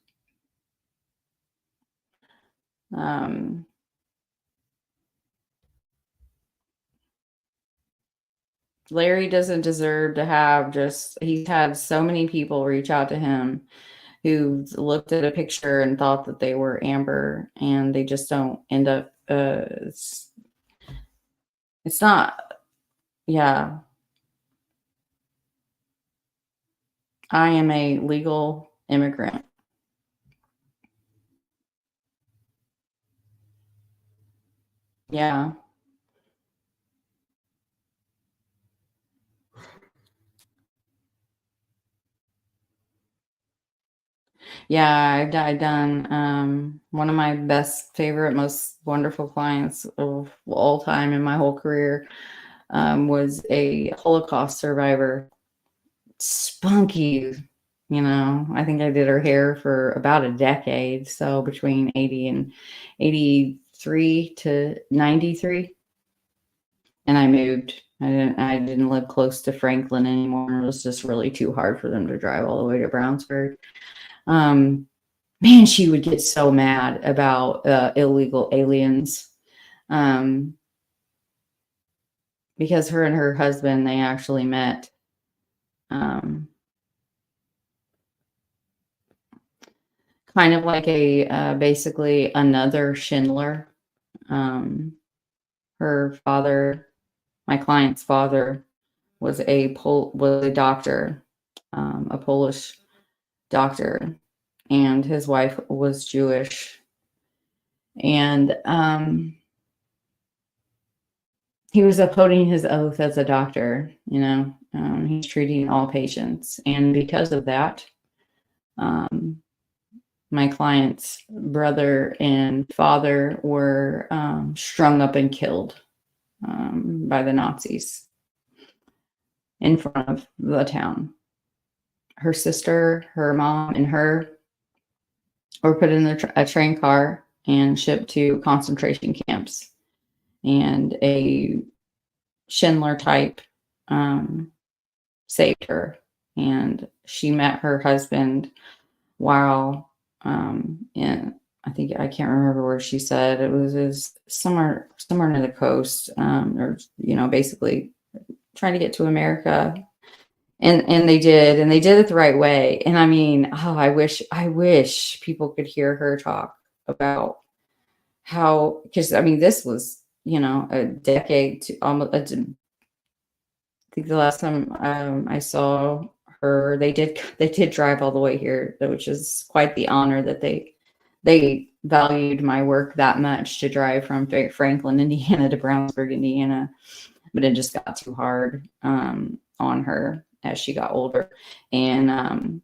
Larry doesn't deserve to have he's had so many people reach out to him who looked at a picture and thought that they were Amber, and they just don't end up, it's not, yeah. I am a legal immigrant. Yeah. Yeah, I've done one of my best favorite, most wonderful clients of all time in my whole career was a Holocaust survivor. Spunky, I think I did her hair for about a decade, so between 80 and 83 to 93. And I moved. I didn't live close to Franklin anymore. It was just really too hard for them to drive all the way to Brownsburg. Man, she would get so mad about illegal aliens, because her and her husband, they actually met. Kind of like basically another Schindler. Her father, my client's father, was a doctor, a Polish doctor, and his wife was Jewish. And he was upholding his oath as a doctor, he's treating all patients. And because of that, my client's brother and father were strung up and killed by the Nazis in front of the town. Her sister, her mom, and her were put in a train car and shipped to concentration camps. And a Schindler type saved her. And she met her husband while I think, I can't remember where she said it was somewhere near the coast, or basically trying to get to America, and they did it the right way. And I mean, I wish people could hear her talk about how, because I mean, this was a decade to almost. I think the last time I saw her, they did drive all the way here, which is quite the honor that they valued my work that much to drive from Franklin, Indiana to Brownsburg, Indiana. But it just got too hard on her as she got older. And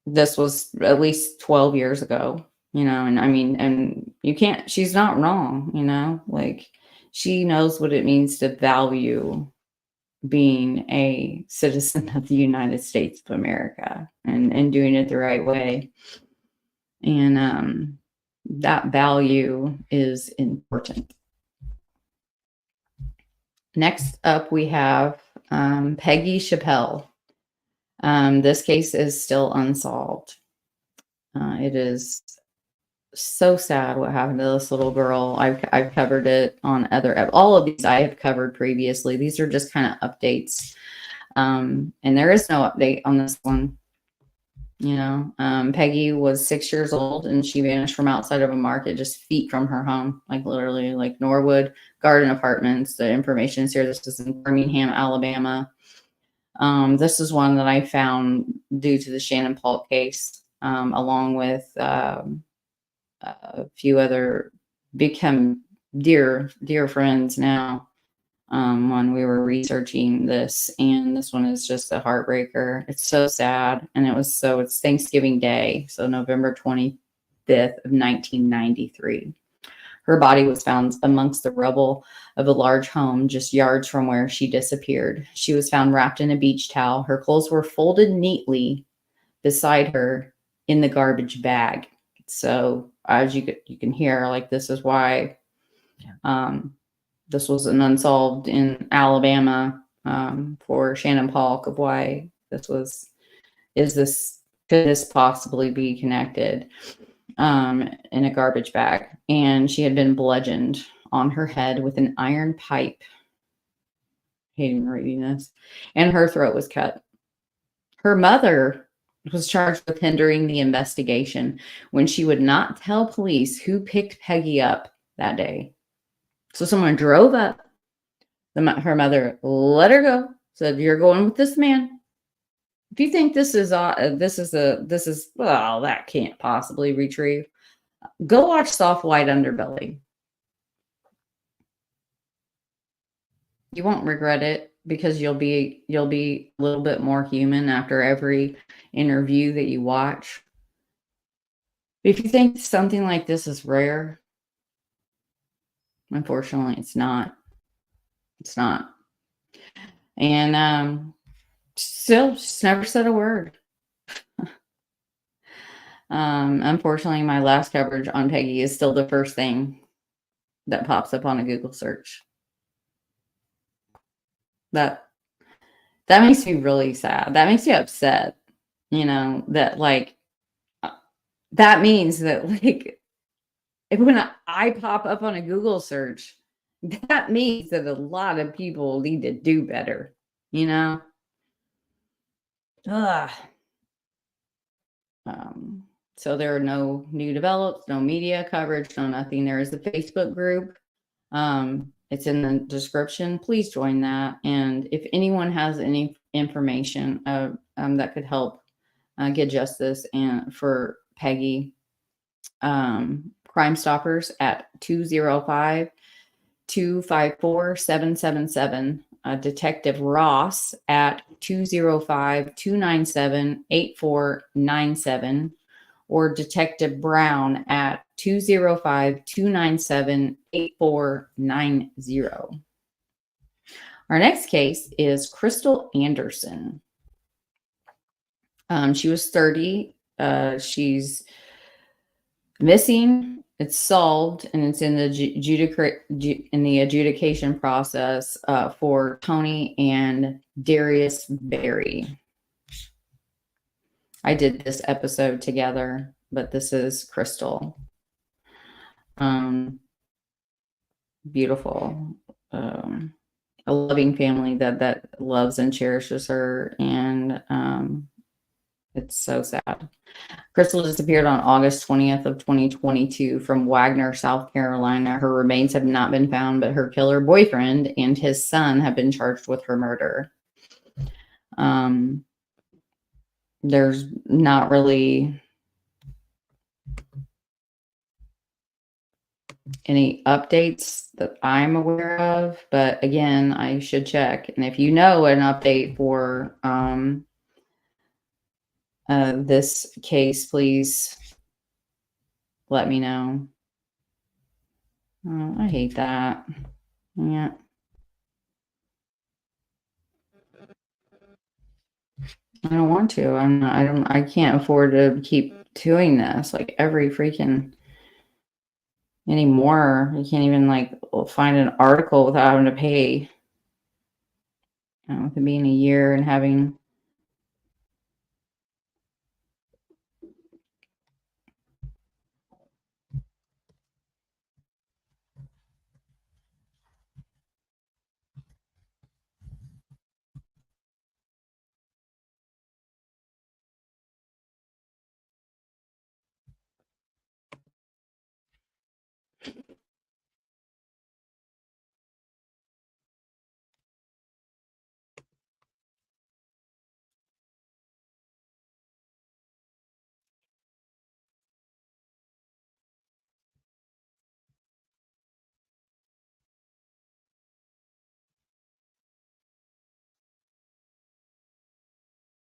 this was at least 12 years ago, and I mean, and she's not wrong, like, she knows what it means to value being a citizen of the United States of America and doing it the right way. And that value is important. Next up, we have Peggy Chappell. This case is still unsolved. It is so sad what happened to this little girl. I've covered it on all of these I have covered previously. These are just kind of updates. And there is no update on this one. Peggy was 6 years old and she vanished from outside of a market just feet from her home, like literally, like Norwood Garden Apartments. The information is here. This is in Birmingham, Alabama. This is one that I found due to the Shannon Polk case, along with a few other become dear friends now, when we were researching this. And this one is just a heartbreaker. It's so sad. And it's Thanksgiving Day, so November 25th of 1993. Her body was found amongst the rubble of a large home just yards from where she disappeared. She was found wrapped in a beach towel. Her clothes were folded neatly beside her in the garbage bag. So as you can hear, like, this is why this was an unsolved in Alabama, for Shannon Polk, of why this was could this possibly be connected, in a garbage bag? And she had been bludgeoned on her head with an iron pipe. Hating reading this. And her throat was cut. Her mother was charged with hindering the investigation when she would not tell police who picked Peggy up that day. So someone drove up. Her mother let her go. Said, "You're going with this man. If you think this is well, that can't possibly retrieve. Go watch Soft White Underbelly. You won't regret it, because you'll be a little bit more human after every interview that you watch. If you think something like this is rare, unfortunately, it's not. It's not. And still, just never said a word. Unfortunately, my last coverage on Peggy is still the first thing that pops up on a Google search. That makes me really sad. That makes me upset. That that means that if when I pop up on a Google search, that means that a lot of people need to do better. Ugh. So there are no new develops, no media coverage, no nothing. There is a Facebook group. It's in the description. Please join that. And if anyone has any information that could help get justice and for Peggy, Crime Stoppers at 205-254-777. Detective Ross at 205-297-8497, or Detective Brown at 205-297-8490. Our next case is Krystal Anderson. She was 30. She's missing. It's solved, and it's in the adjudication process for Tony and Darius Berry. I did this episode together, but this is Krystal. Beautiful. A loving family that loves and cherishes her, and it's so sad. Krystal disappeared on August 20th of 2022 from Wagner, South Carolina. Her remains have not been found, but her killer boyfriend and his son have been charged with her murder. There's not really any updates that I'm aware of, but again, I should check. And if you know an update for this case, please let me know. Oh, I hate that. Yeah. I don't want to. I can't afford to keep doing this like every freaking anymore. You can't even find an article without having to pay. With it being a year and having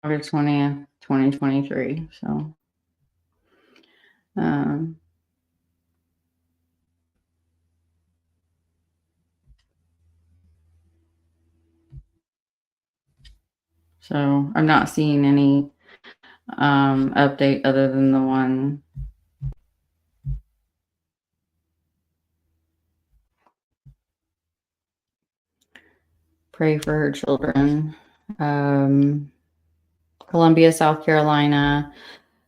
August 20th, 2023. So I'm not seeing any update other than the one. Pray for her children. Columbia, South Carolina.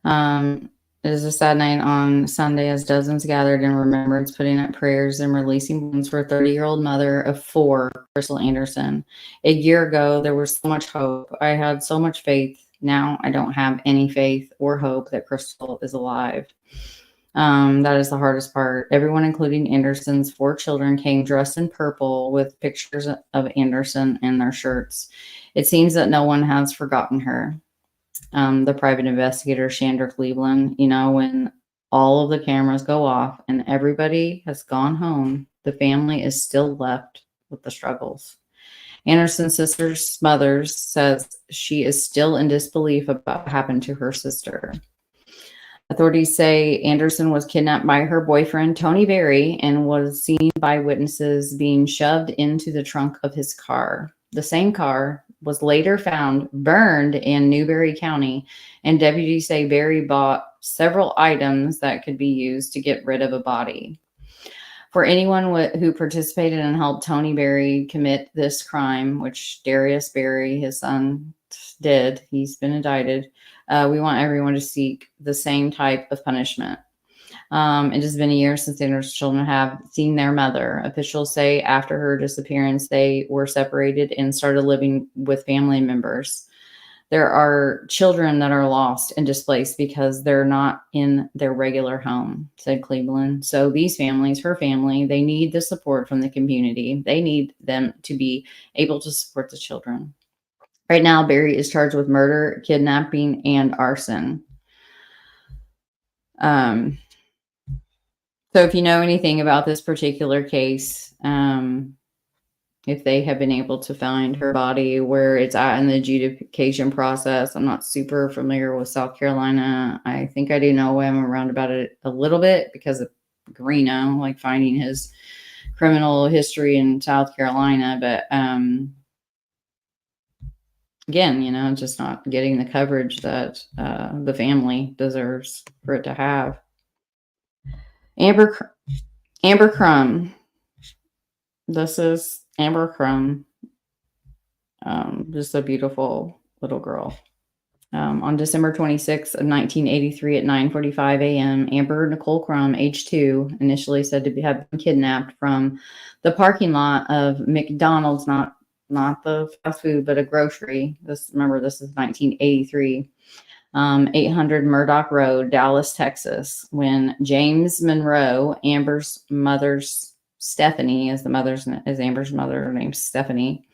It is a sad night on Sunday as dozens gathered in remembrance, putting up prayers and releasing balloons for 30-year-old mother of 4, Krystal Anderson. A year ago, there was so much hope. I had so much faith. Now I don't have any faith or hope that Krystal is alive. That is the hardest part. Everyone, including Anderson's 4 children, came dressed in purple with pictures of Anderson in their shirts. It seems that no one has forgotten her. The private investigator, Chandra Cleveland, when all of the cameras go off and everybody has gone home, the family is still left with the struggles. Anderson's sister's Smothers says she is still in disbelief about what happened to her sister. Authorities say Anderson was kidnapped by her boyfriend, Tony Berry, and was seen by witnesses being shoved into the trunk of his car. The same car was later found burned in Newberry County, and deputies say Berry bought several items that could be used to get rid of a body. For anyone who participated and helped Tony Berry commit this crime, which Darius Berry, his son, did, he's been indicted, we want everyone to seek the same type of punishment. It has been a year since Anderson's children have seen their mother. Officials say after her disappearance, they were separated and started living with family members. There are children that are lost and displaced because they're not in their regular home, said Cleveland. So these families, her family, they need the support from the community. They need them to be able to support the children. Right now, Berry is charged with murder, kidnapping, and arson. So if you know anything about this particular case, if they have been able to find her body, where it's at in the adjudication process, I'm not super familiar with South Carolina. I think I do know I'm around about it a little bit because of Greeno, like finding his criminal history in South Carolina. But again, just not getting the coverage that the family deserves for it to have. Amber Crum. This is Amber Crum. Just a beautiful little girl. On December 26th of 1983 at 9:45 a.m., Amber Nicole Crum, age 2, initially said to have been kidnapped from the parking lot of McDonald's, not the fast food, but a grocery. Remember, this is 1983. 800 Murdoch Road, Dallas, Texas, when James Monroe, Amber's mother's Stephanie, is Amber's mother, her name's Stephanie.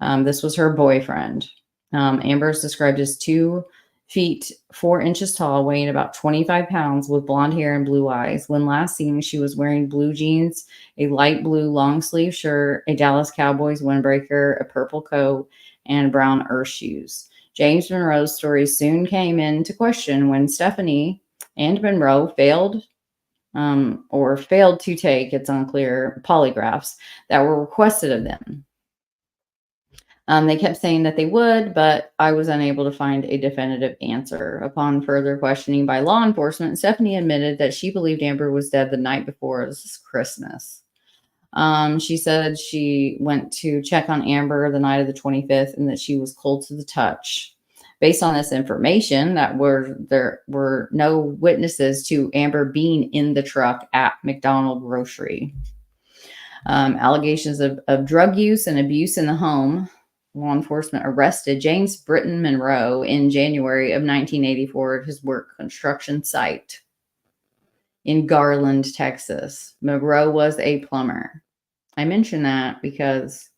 This was her boyfriend. Amber is described as 2 feet 4 inches tall, weighing about 25 pounds, with blonde hair and blue eyes. When last seen, she was wearing blue jeans, a light blue long sleeve shirt, a Dallas Cowboys windbreaker, a purple coat, and brown earth shoes. James Monroe's story soon came into question when Stephanie and Monroe failed to take, it's unclear, polygraphs that were requested of them. They kept saying that they would, but I was unable to find a definitive answer. Upon further questioning by law enforcement, Stephanie admitted that she believed Amber was dead the night before. This is Christmas. She said she went to check on Amber the night of the 25th and that she was cold to the touch. Based on this information, there were no witnesses to Amber being in the truck at McDonald Grocery. Allegations of drug use and abuse in the home. Law enforcement arrested James Britton Monroe in January of 1984 at his work construction site in Garland, Texas. Monroe was a plumber. I mention that because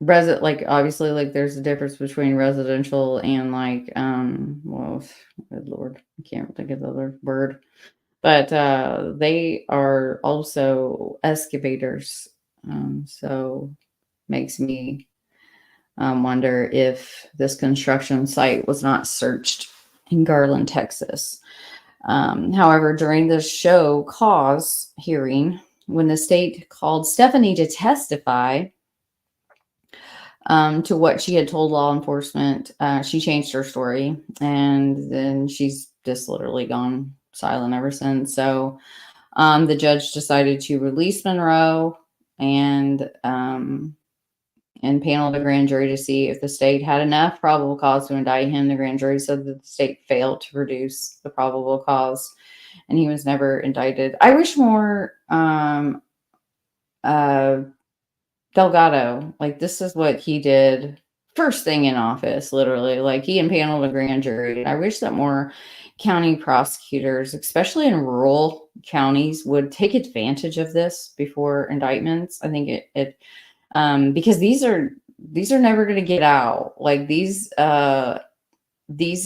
obviously there's a difference between residential and good Lord, I can't think of the other word. But they are also excavators. So makes me wonder if this construction site was not searched in Garland, Texas. However, during the show cause hearing, when the state called Stephanie to testify to what she had told law enforcement, she changed her story, and then she's just literally gone silent ever since. So the judge decided to release Monroe and paneled a grand jury to see if the state had enough probable cause to indict him. The grand jury said that the state failed to produce the probable cause, and he was never indicted. I wish more Delgado, like, this is what he did first thing in office, literally. Like, he impaneled a grand jury. I wish that more county prosecutors, especially in rural counties, would take advantage of this before indictments. I think it because these are never going to get out. Like, these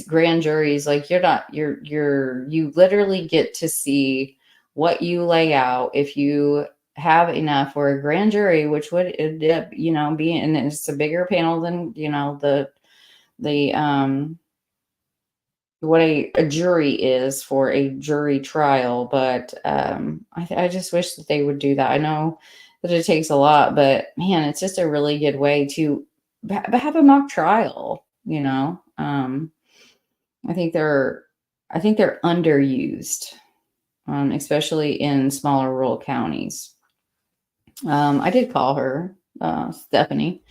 grand juries, like, you literally get to see what you lay out if you have enough for a grand jury, which would end up, being, and it's a bigger panel than, the what a jury is for a jury trial. But I just wish that they would do that. I know that it takes a lot, but man, it's just a really good way to have a mock trial. I think they're underused, especially in smaller rural counties. I did call her, Stephanie,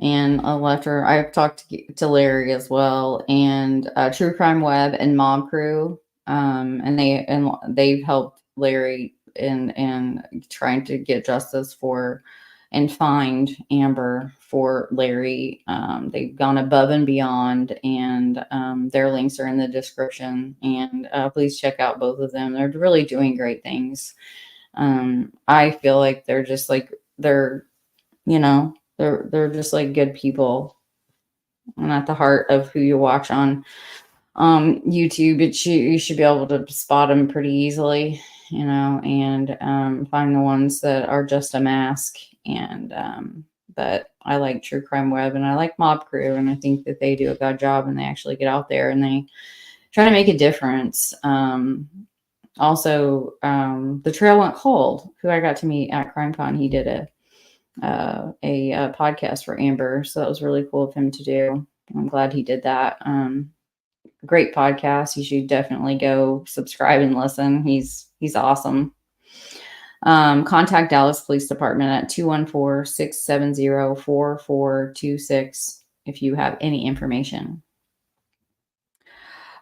and I left her. I've talked to Larry as well, and True Crime Web and Mob Crew, and they've helped Larry in trying to get justice for and find Amber for Larry. They've gone above and beyond, and their links are in the description. And please check out both of them. They're really doing great things. I feel like they're just like they're just like good people, and at the heart of who you watch on YouTube. You should be able to spot them pretty easily, and find the ones that are just a mask. And but I like True Crime Web, and I like Mob Crew, and I think that they do a good job, and they actually get out there and they try to make a difference. Also, The Trail Went Cold, who I got to meet at CrimeCon, he did a podcast for Amber, so that was really cool of him to do. I'm glad he did that. Great podcast. You should definitely go subscribe and listen. He's awesome. Contact Dallas Police Department at 214-670-4426 if you have any information.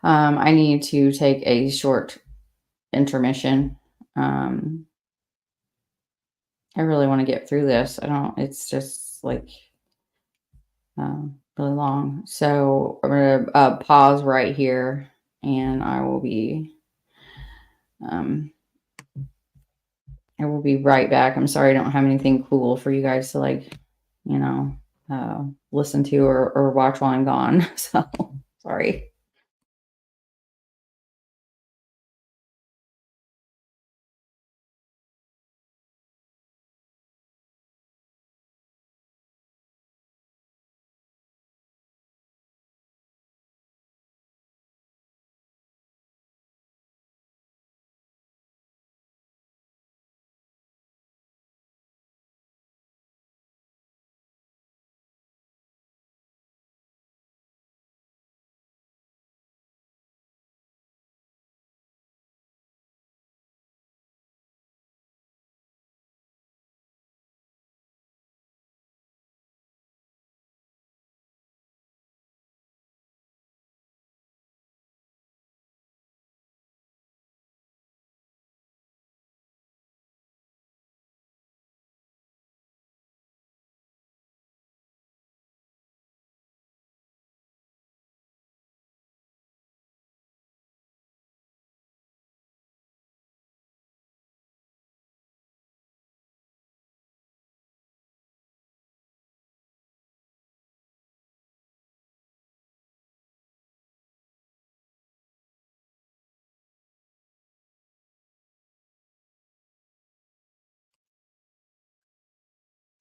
I need to take a short intermission. I really want to get through this. It's just like really long. So I'm going to pause right here, and I will be right back. I'm sorry I don't have anything cool for you guys to listen to or watch while I'm gone. So sorry.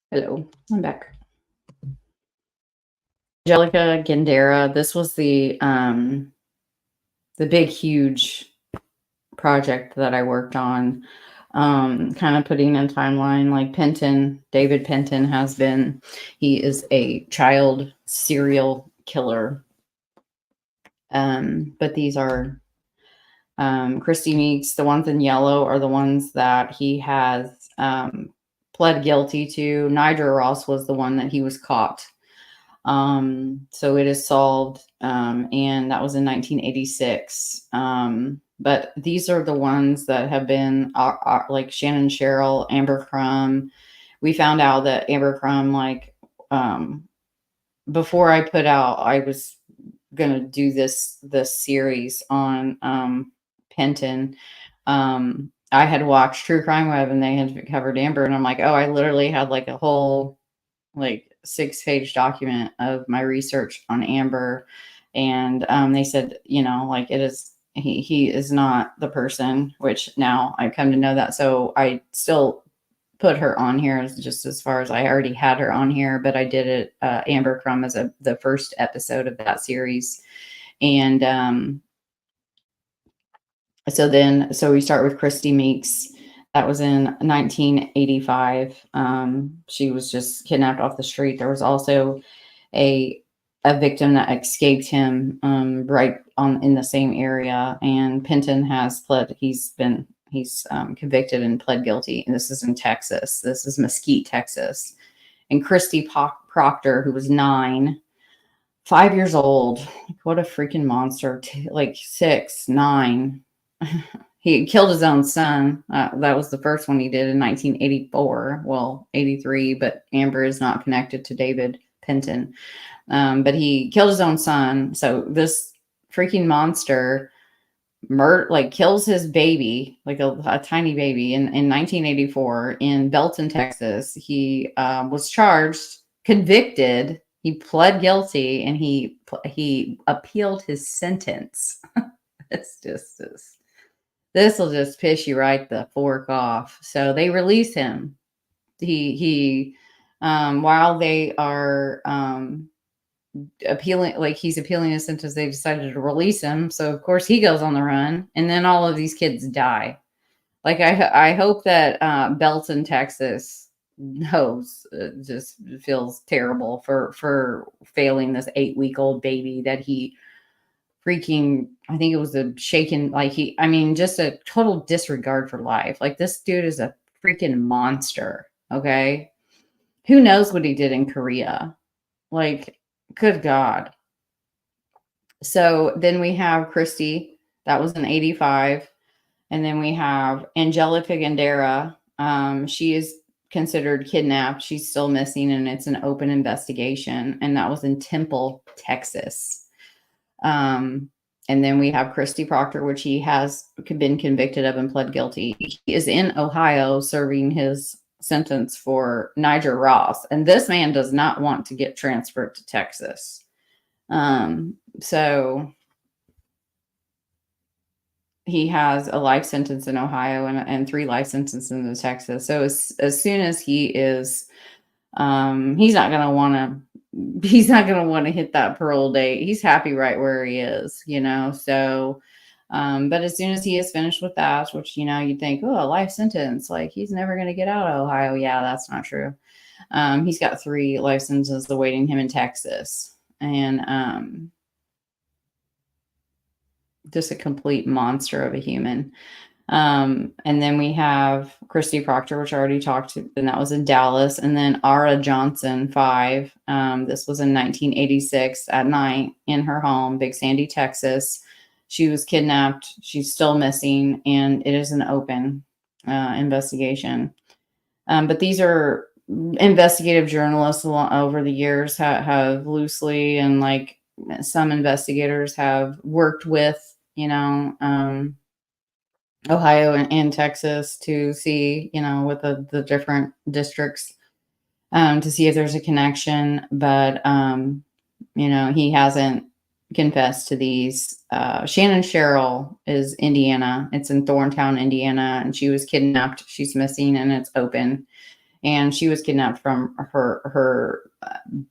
Hello, I'm back. Angelica Gandara. This was the big, huge project that I worked on. Kind of putting in timeline, like David Penton he is a child serial killer. But these are Christy Meeks. The ones in yellow are the ones that he has pled guilty to. Nigel Ross was the one that he was caught. So it is solved, and that was in 1986. But these are the ones that have been like Shannon Sherrill, Amber Crum. We found out that Amber Crum, like, before I put out, I was gonna do this series on Penton. I had watched True Crime Web and they had covered Amber, and I'm like, oh, I literally had like a whole like 6-page document of my research on Amber. And they said, you know, like, it is, he is not the person, which now I come to know that. So I still put her on here just as far as I already had her on here, but I did it, Amber Crum as the first episode of that series. And so we start with Christy Meeks. That was in 1985. She was just kidnapped off the street. There was also a victim that escaped him right on in the same area. And Penton has pled. He's convicted and pled guilty. And this is in Texas. This is Mesquite, Texas. And Christy Proctor, who was 5 years old. What a freaking monster! Like 6, 9. He killed his own son. That was the first one he did in 1984. Well, 83, but Amber is not connected to David Penton. But he killed his own son. So this freaking monster kills his baby, like a tiny baby, in 1984 in Belton, Texas. He was charged, convicted. He pled guilty, and he appealed his sentence. It's just this will just piss you right the fork off. So they release him. He while they are appealing, like he's appealing his sentence, they decided to release him. So of course he goes on the run, and then all of these kids die. Like I hope that Belton, Texas knows, just feels terrible for failing this 8-week-old baby that he freaking, I think it was a shaken, like just a total disregard for life. Like, this dude is a freaking monster. Okay. Who knows what he did in Korea? Like, good God. So then we have Christy, that was in 85. And then we have Angelica Gandara. She is considered kidnapped. She's still missing, and it's an open investigation. And that was in Temple, Texas. And then we have Christy Proctor, which he has been convicted of and pled guilty. He is in Ohio serving his sentence for Nigel Ross. And this man does not want to get transferred to Texas. So he has a life sentence in Ohio and 3 life sentences in Texas. So as soon as he is, he's not going to want to hit that parole date. He's happy right where he is, you know? So, but as soon as he is finished with that, which, you know, you'd think, oh, a life sentence, like he's never going to get out of Ohio. Yeah, that's not true. He's got 3 life sentences awaiting him in Texas, and, just a complete monster of a human. And then we have Christy Proctor, which I already talked to, and that was in Dallas. And then Ara Johnson, 5. This was in 1986 at night in her home, Big Sandy, Texas. She was kidnapped. She's still missing, and it is an open investigation. But these are investigative journalists over the years have loosely, and like some investigators have worked with, you know, Ohio and Texas to see, you know, with the different districts, to see if there's a connection. But, you know, he hasn't confessed to these. Shannon Sherrill is Indiana. It's in Thorntown, Indiana, and she was kidnapped. She's missing, and it's open. And she was kidnapped from her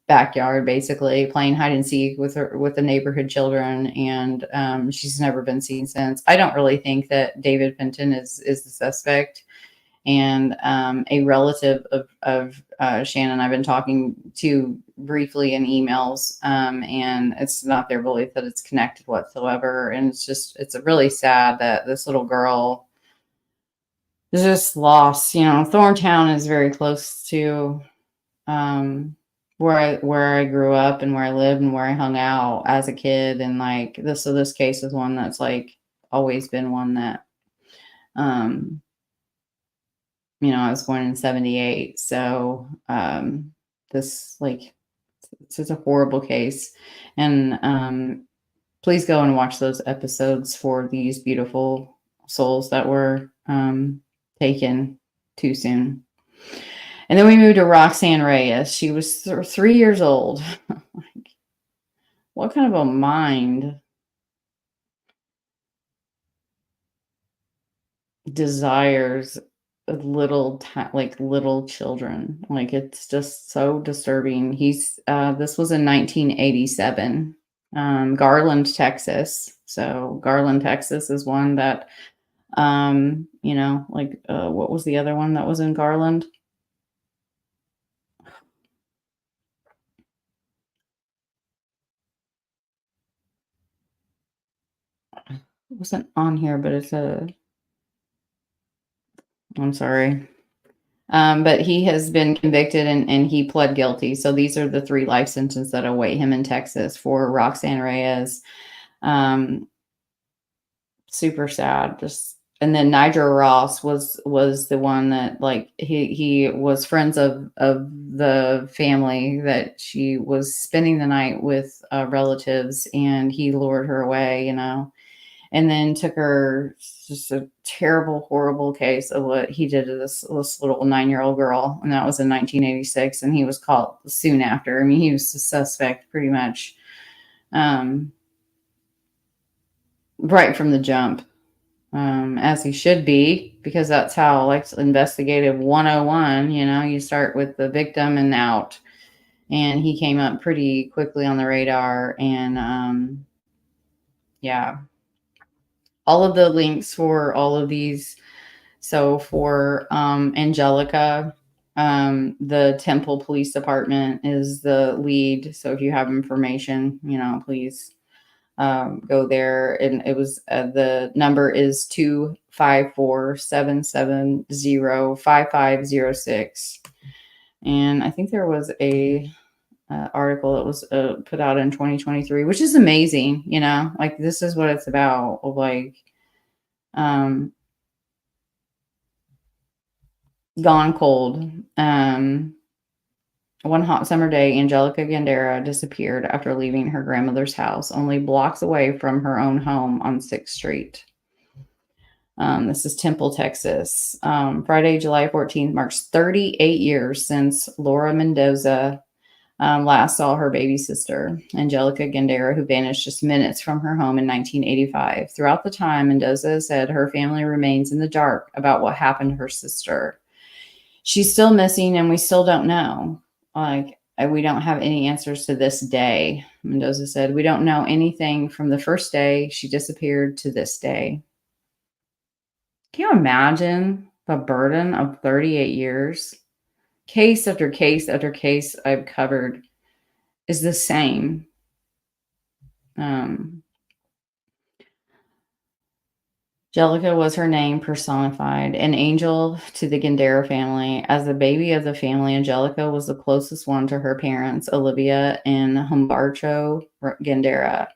backyard, basically playing hide and seek with the neighborhood children. And she's never been seen since. I don't really think that David Penton is the suspect. And a relative of Shannon I've been talking to briefly in emails, and it's not their belief that it's connected whatsoever. And it's really sad that this little girl just lost. Thorntown is very close to where I grew up and where I lived and where I hung out as a kid, and like this case is one that's like always been one that um I was born in 78, so this like it's a horrible case, and please go and watch those episodes for these beautiful souls that were taken too soon. And then we moved to Roxanne Reyes. She was 3 years old. Like, what kind of a mind desires little children? Like, it's just so disturbing. This was in 1987, Garland, Texas. So Garland, Texas is one that, what was the other one that was in Garland? It wasn't on here, but I'm sorry. But he has been convicted and he pled guilty. So these are the 3 life sentences that await him in Texas for Roxanne Reyes. Super sad. And then Nigel Ross was the one that, like, he was friends of the family that she was spending the night with relatives, and he lured her away, and then took her. Just a terrible, horrible case of what he did to this little 9-year-old girl, and that was in 1986, and he was caught soon after. I mean, he was the suspect pretty much right from the jump, as he should be, because that's how, like, investigative 101, you start with the victim and out, and he came up pretty quickly on the radar. And yeah, all of the links for all of these. So for Angelica, the Temple Police Department is the lead. So if you have information, please go there. And it was the number is 254-770-5506. And I think there was a article that was put out in 2023, which is amazing. Like, this is what it's about. Like, gone cold. One hot summer day, Angelica Gandara disappeared after leaving her grandmother's house, only blocks away from her own home on 6th Street. This is Temple, Texas. Friday, July 14th, marks 38 years since Laura Mendoza last saw her baby sister, Angelica Gandara, who vanished just minutes from her home in 1985. Throughout the time, Mendoza said her family remains in the dark about what happened to her sister. She's still missing, and we still don't know. Like, we don't have any answers to this day. Mendoza said, we don't know anything from the first day she disappeared to this day. Can you imagine the burden of 38 years? Case after case after case I've covered is the same. Angelica was her name personified, an angel to the Gandara family. As the baby of the family, Angelica was the closest one to her parents, Olivia and Humberto Gandara,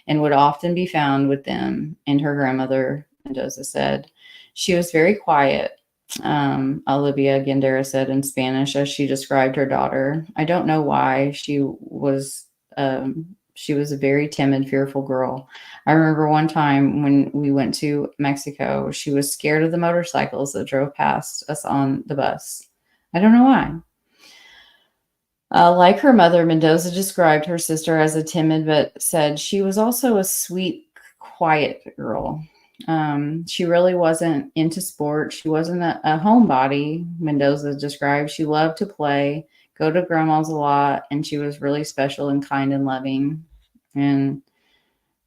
and would often be found with them and her grandmother, Mendoza said. She was very quiet, Olivia Gandara said in Spanish as she described her daughter. I don't know why. She was a very timid, fearful girl. I remember one time when we went to Mexico, she was scared of the motorcycles that drove past us on the bus. I don't know why. Like her mother, Mendoza described her sister as a timid, but said she was also a sweet, quiet girl. She really wasn't into sports. She wasn't a homebody, Mendoza described. She loved to play, go to grandma's a lot, and she was really special and kind and loving. And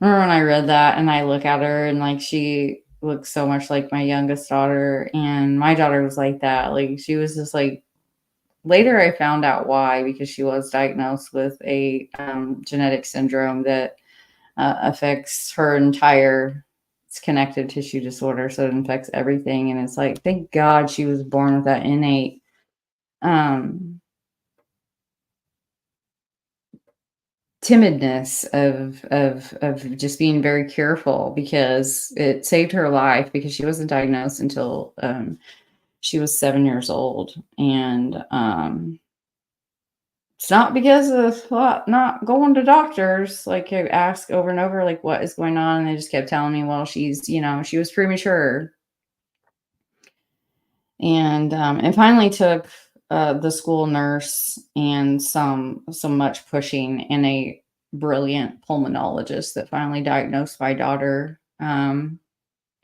remember when I read that and I look at her and, like, she looks so much like my youngest daughter, and my daughter was like that. Like, she was just like, later I found out why, because she was diagnosed with a genetic syndrome that affects her entire it's connective tissue disorder, so it infects everything. And it's like, thank God she was born with that innate timidness of just being very careful, because it saved her life, because she wasn't diagnosed until she was 7 years old. And it's not because of not going to doctors. Like, I asked over and over, like, what is going on? And they just kept telling me, well, she's, she was premature. And finally took the school nurse and some much pushing, and a brilliant pulmonologist that finally diagnosed my daughter, and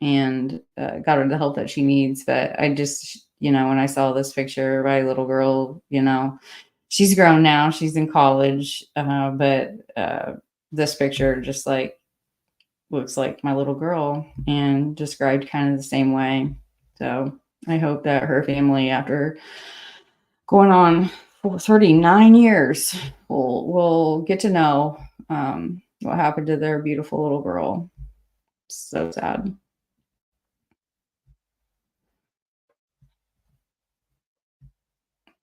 got her the help that she needs. But I just, when I saw this picture of my little girl, she's grown now, she's in college, but this picture just like looks like my little girl, and described kind of the same way. So I hope that her family, after going on for 39 years, will get to know what happened to their beautiful little girl. So sad.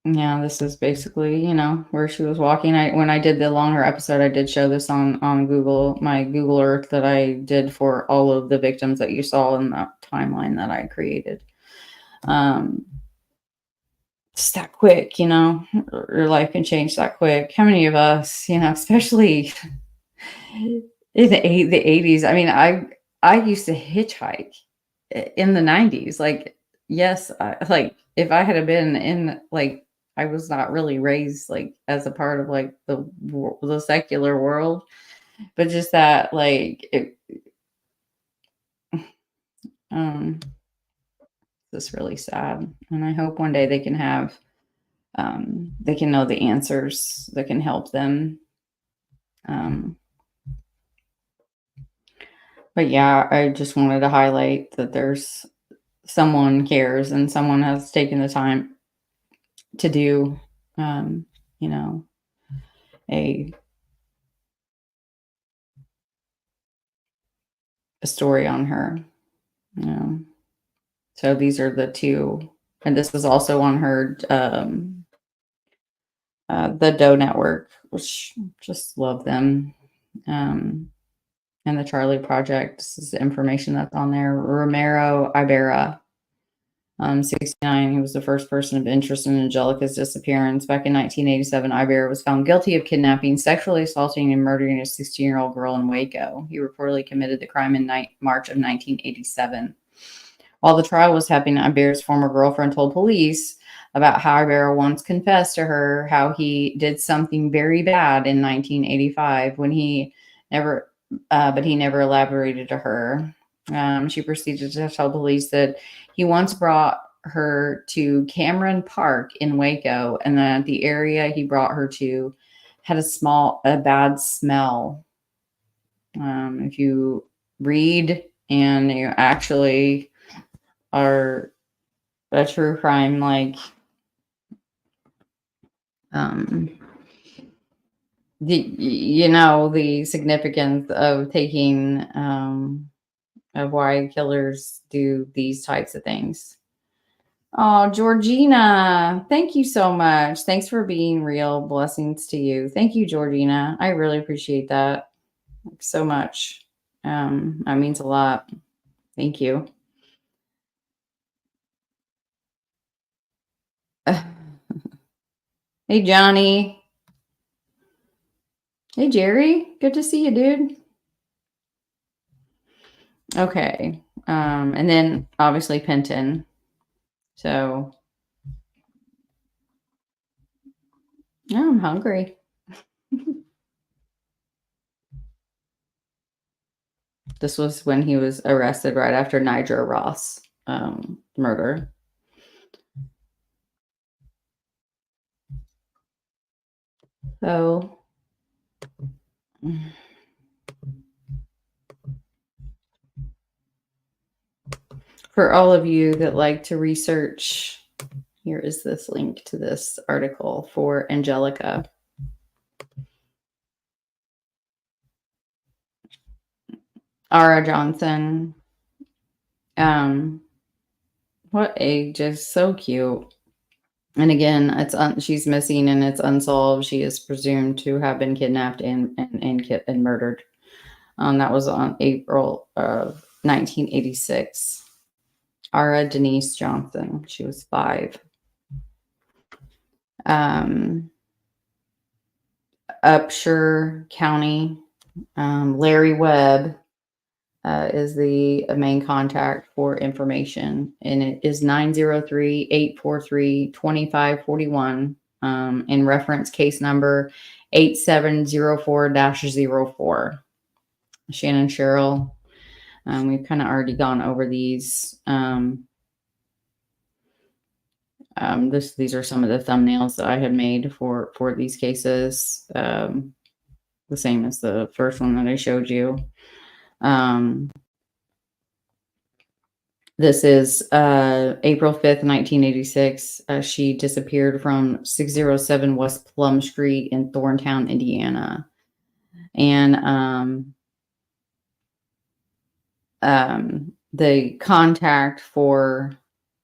Yeah, this is basically, where she was walking. When I did the longer episode, I did show this on Google, my Google Earth that I did for all of the victims that you saw in that timeline that I created. Just that quick, your life can change that quick. How many of us, especially in the 80s? I mean, I used to hitchhike in the 90s. Like, yes, like if I had been in, like, I was not really raised like as a part of like the secular world, but just that, like, it's really sad. And I hope one day they can have, they can know the answers that can help them. But yeah, I just wanted to highlight that there's someone cares, and someone has taken the time to do, you know, a story on her. So these are the two, and this is also on her, the Doe Network, which just love them. And the Charlie Project. This is the information that's on there. Romero Ibarra, 69. He was the first person of interest in Angelica's disappearance. Back in 1987, Ibarra was found guilty of kidnapping, sexually assaulting, and murdering a 16-year-old girl in Waco. He reportedly committed the crime in March of 1987. While the trial was happening, Ibarra's former girlfriend told police about how Ibarra once confessed to her how he did something very bad in 1985 when he never, but he never elaborated to her. She proceeded to tell police that he once brought her to Cameron Park in Waco, and that the area he brought her to had a bad smell. If you read and you actually are a true crime, like, the significance of taking, of why killers do these types of things. Oh, Georgina, thank you so much. Thanks for being real. Blessings to you. Thank you, Georgina. I really appreciate that so much. That means a lot. Thank you. Hey, Johnny. Hey, Jerry. Good to see you, dude. Okay. And then obviously Penton. So, yeah, I'm hungry. This was when he was arrested right after Nigel Ross murder. So, for all of you that like to research, here is this link to this article for Angelica. Ara Johnson, What age is so cute. And again, she's missing and it's unsolved. She is presumed to have been kidnapped and murdered. That was on April of 1986. Ara Denise Johnson. She was 5. Upshur County. Larry Webb is the main contact for information, and it is 903-843-2541 in reference case number 8704-04. Shannon Sherrill. We've kind of already gone over these. These are some of the thumbnails that I had made for these cases. The same as the first one that I showed you. This is April 5th, 1986. She disappeared from 607 West Plum Street in Thorntown, Indiana. And the contact for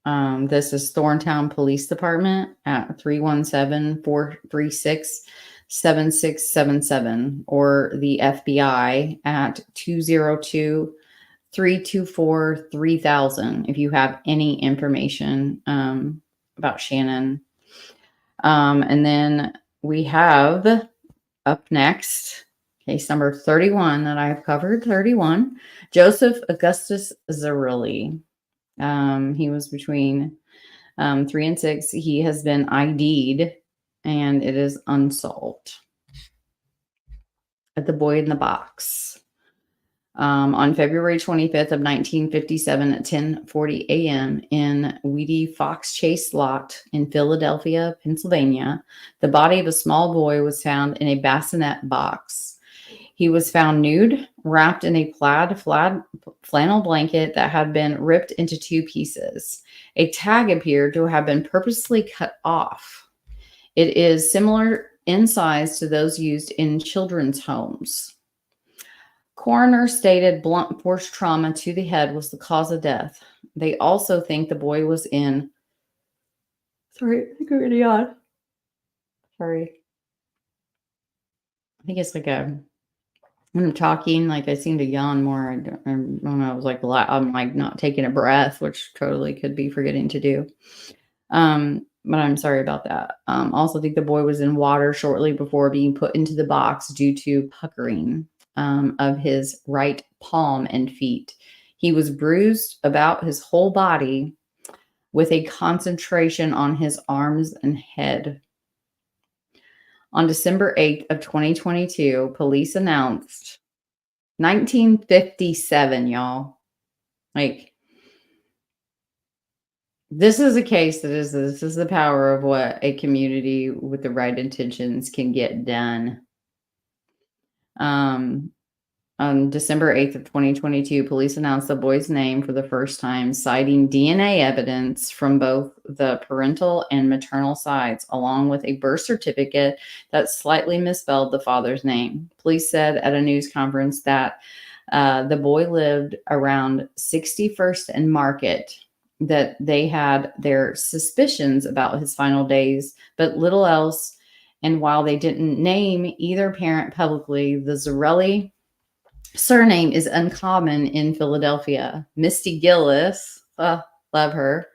this is Thorntown Police Department at 317-436-7677, or the FBI at 202-324-3000 if you have any information about Shannon. And then we have up next case number 31 that I've covered. 31, Joseph Augustus Zerilli. He was between 3 and 6. He has been ID'd and it is unsolved. At the Boy in the Box. On February 25th of 1957 at 10:40 a.m. in Weedy Fox Chase Lot in Philadelphia, Pennsylvania, the body of a small boy was found in a bassinet box. He was found nude, wrapped in a plaid flannel blanket that had been ripped into 2 pieces. A tag appeared to have been purposely cut off. It is similar in size to those used in children's homes. Coroner stated blunt force trauma to the head was the cause of death. They also think the boy was in... Sorry, I think I'm going to yawn. Sorry. I think it's like when I'm talking, like I seem to yawn more. I don't know. I was like, I'm like not taking a breath, which totally could be forgetting to do. But I'm sorry about that. Also think the boy was in water shortly before being put into the box due to puckering of his right palm and feet. He was bruised about his whole body with a concentration on his arms and head. On December 8th of 2022, police announced 1957, y'all. Like, this is a case this is the power of what a community with the right intentions can get done. On December 8th of 2022, police announced the boy's name for the first time, citing DNA evidence from both the parental and maternal sides, along with a birth certificate that slightly misspelled the father's name. Police said at a news conference that the boy lived around 61st and Market, that they had their suspicions about his final days, but little else. And while they didn't name either parent publicly, the Zerilli surname is uncommon in Philadelphia. Misty Gillis, love her,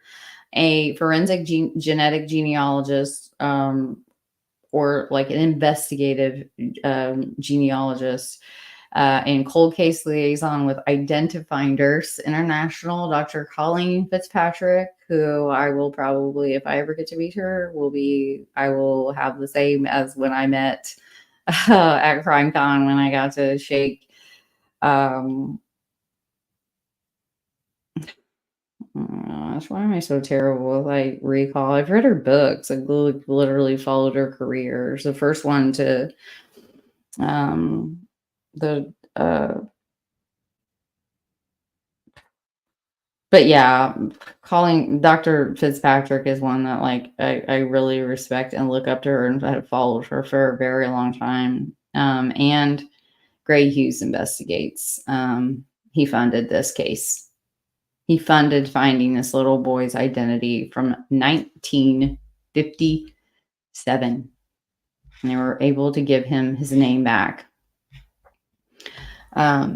a forensic genetic genealogist, or like an investigative genealogist, and cold case liaison with Identifinders International, Dr. Colleen Fitzpatrick, who I will probably, if I ever get to meet her, I will have the same as when I met at CrimeCon when I got to shake. Gosh, why am I so terrible with like recall? I've read her books. I literally followed her career. The first one to but yeah, calling Dr. Fitzpatrick is one that like I really respect and look up to her, and have followed her for a very long time. And Gray Hughes Investigates. He funded this case. He funded finding this little boy's identity from 1957. And they were able to give him his name back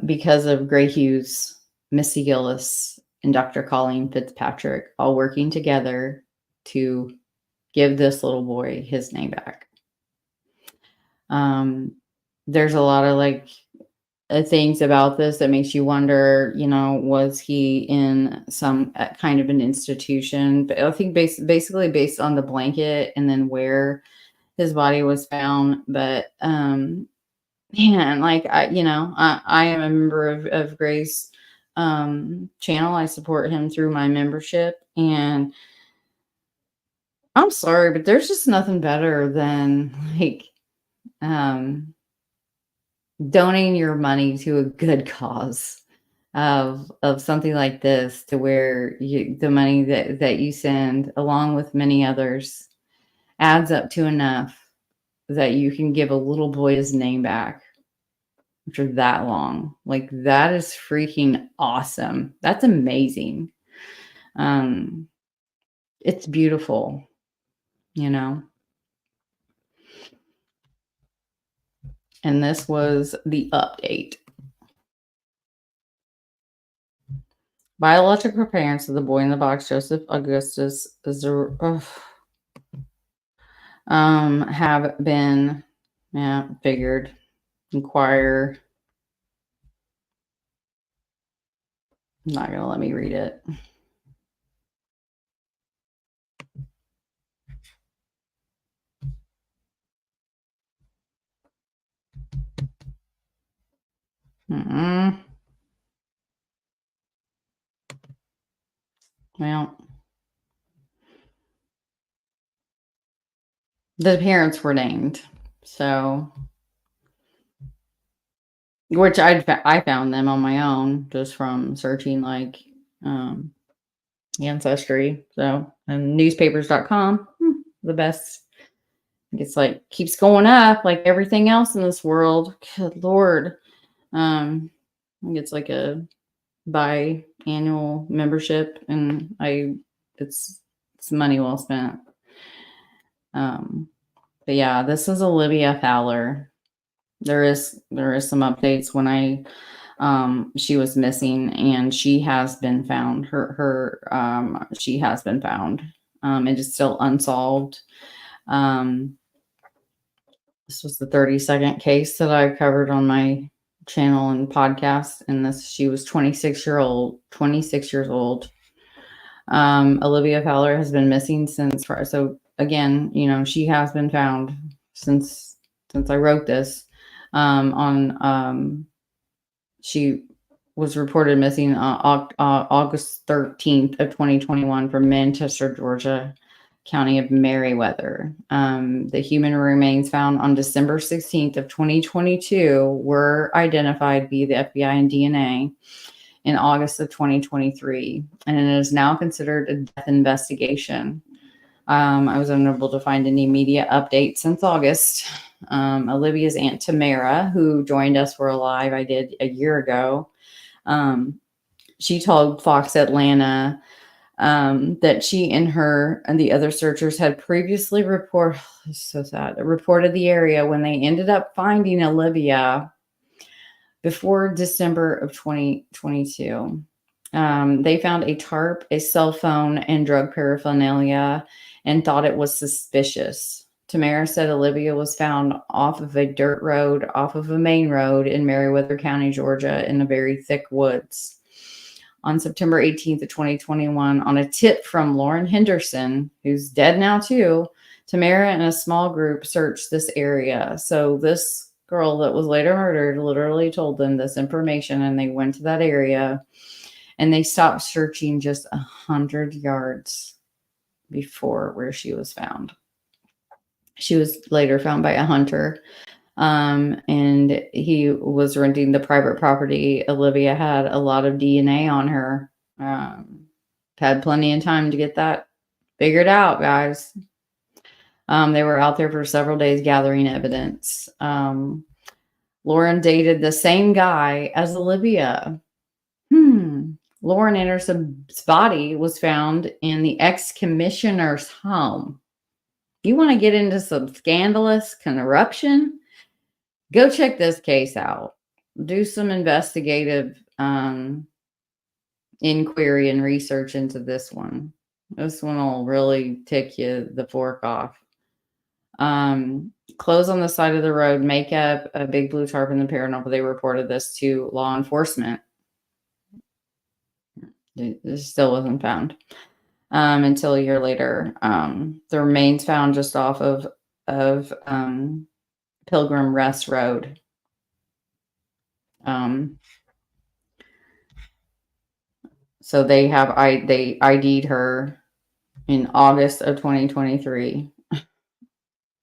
because of Gray Hughes, Missy Gillis, and Dr. Colleen Fitzpatrick all working together to give this little boy his name back. There's a lot of things about this that makes you wonder, was he in some kind of an institution? But I think basically based on the blanket and then where his body was found. But man, I am a member of Gray's channel. I support him through my membership, and I'm sorry, but there's just nothing better than donating your money to a good cause of something like this, to where the money that you send, along with many others, adds up to enough that you can give a little boy his name back after that long. That is freaking awesome. That's amazing. It's beautiful, and this was the update. Biological parents of the boy in the box, Joseph Augustus, have been figured. Inquire. Not gonna let me read it. Well, the parents were named, so, which I found them on my own just from searching ancestry. So, and newspapers.com, the best. It's keeps going up like everything else in this world. Good Lord. I think it's a biannual membership, and it's money well spent. But yeah, this is Olivia Fowler. There is some updates when she was missing, and she has been found. She has been found. It is still unsolved. This was the 32nd case that I covered on my channel and podcast, and she was 26 years old. Olivia Fowler has been missing since, so again, she has been found since I wrote this. She was reported missing August 13th of 2021 from Manchester, Georgia, county of Meriwether. The human remains found on December 16th of 2022 were identified via the FBI and DNA in August of 2023, and it is now considered a death investigation. I was unable to find any media updates since August. Olivia's Aunt Tamara, who joined us for a live I did a year ago, she told Fox Atlanta that she and her and the other searchers had previously reported the area when they ended up finding Olivia before December of 2022. They found a tarp, a cell phone, and drug paraphernalia, and thought it was suspicious. Tamara said Olivia was found off of a dirt road, off of a main road in Meriwether County, Georgia, in a very thick woods. On September 18th of 2021, on a tip from Lauren Henderson, who's dead now too, Tamara and a small group searched this area. So this girl that was later murdered literally told them this information, and they went to that area, and they stopped searching just 100 yards before where she was found. She was later found by a hunter, and he was renting the private property. Olivia had a lot of DNA on her. Had plenty of time to get that figured out, guys. They were out there for several days gathering evidence. Lauren dated the same guy as Olivia. Lauren Anderson's body was found in the ex-commissioner's home. You want to get into some scandalous corruption? Go check this case out. Do some investigative inquiry and research into this one. This one will really tick you the fork off. Clothes on the side of the road, makeup, a big blue tarp in the paranormal. They reported this to law enforcement. It still wasn't found until a year later. The remains found just off of Pilgrim Rest Road. So they ID'd her in August of 2023,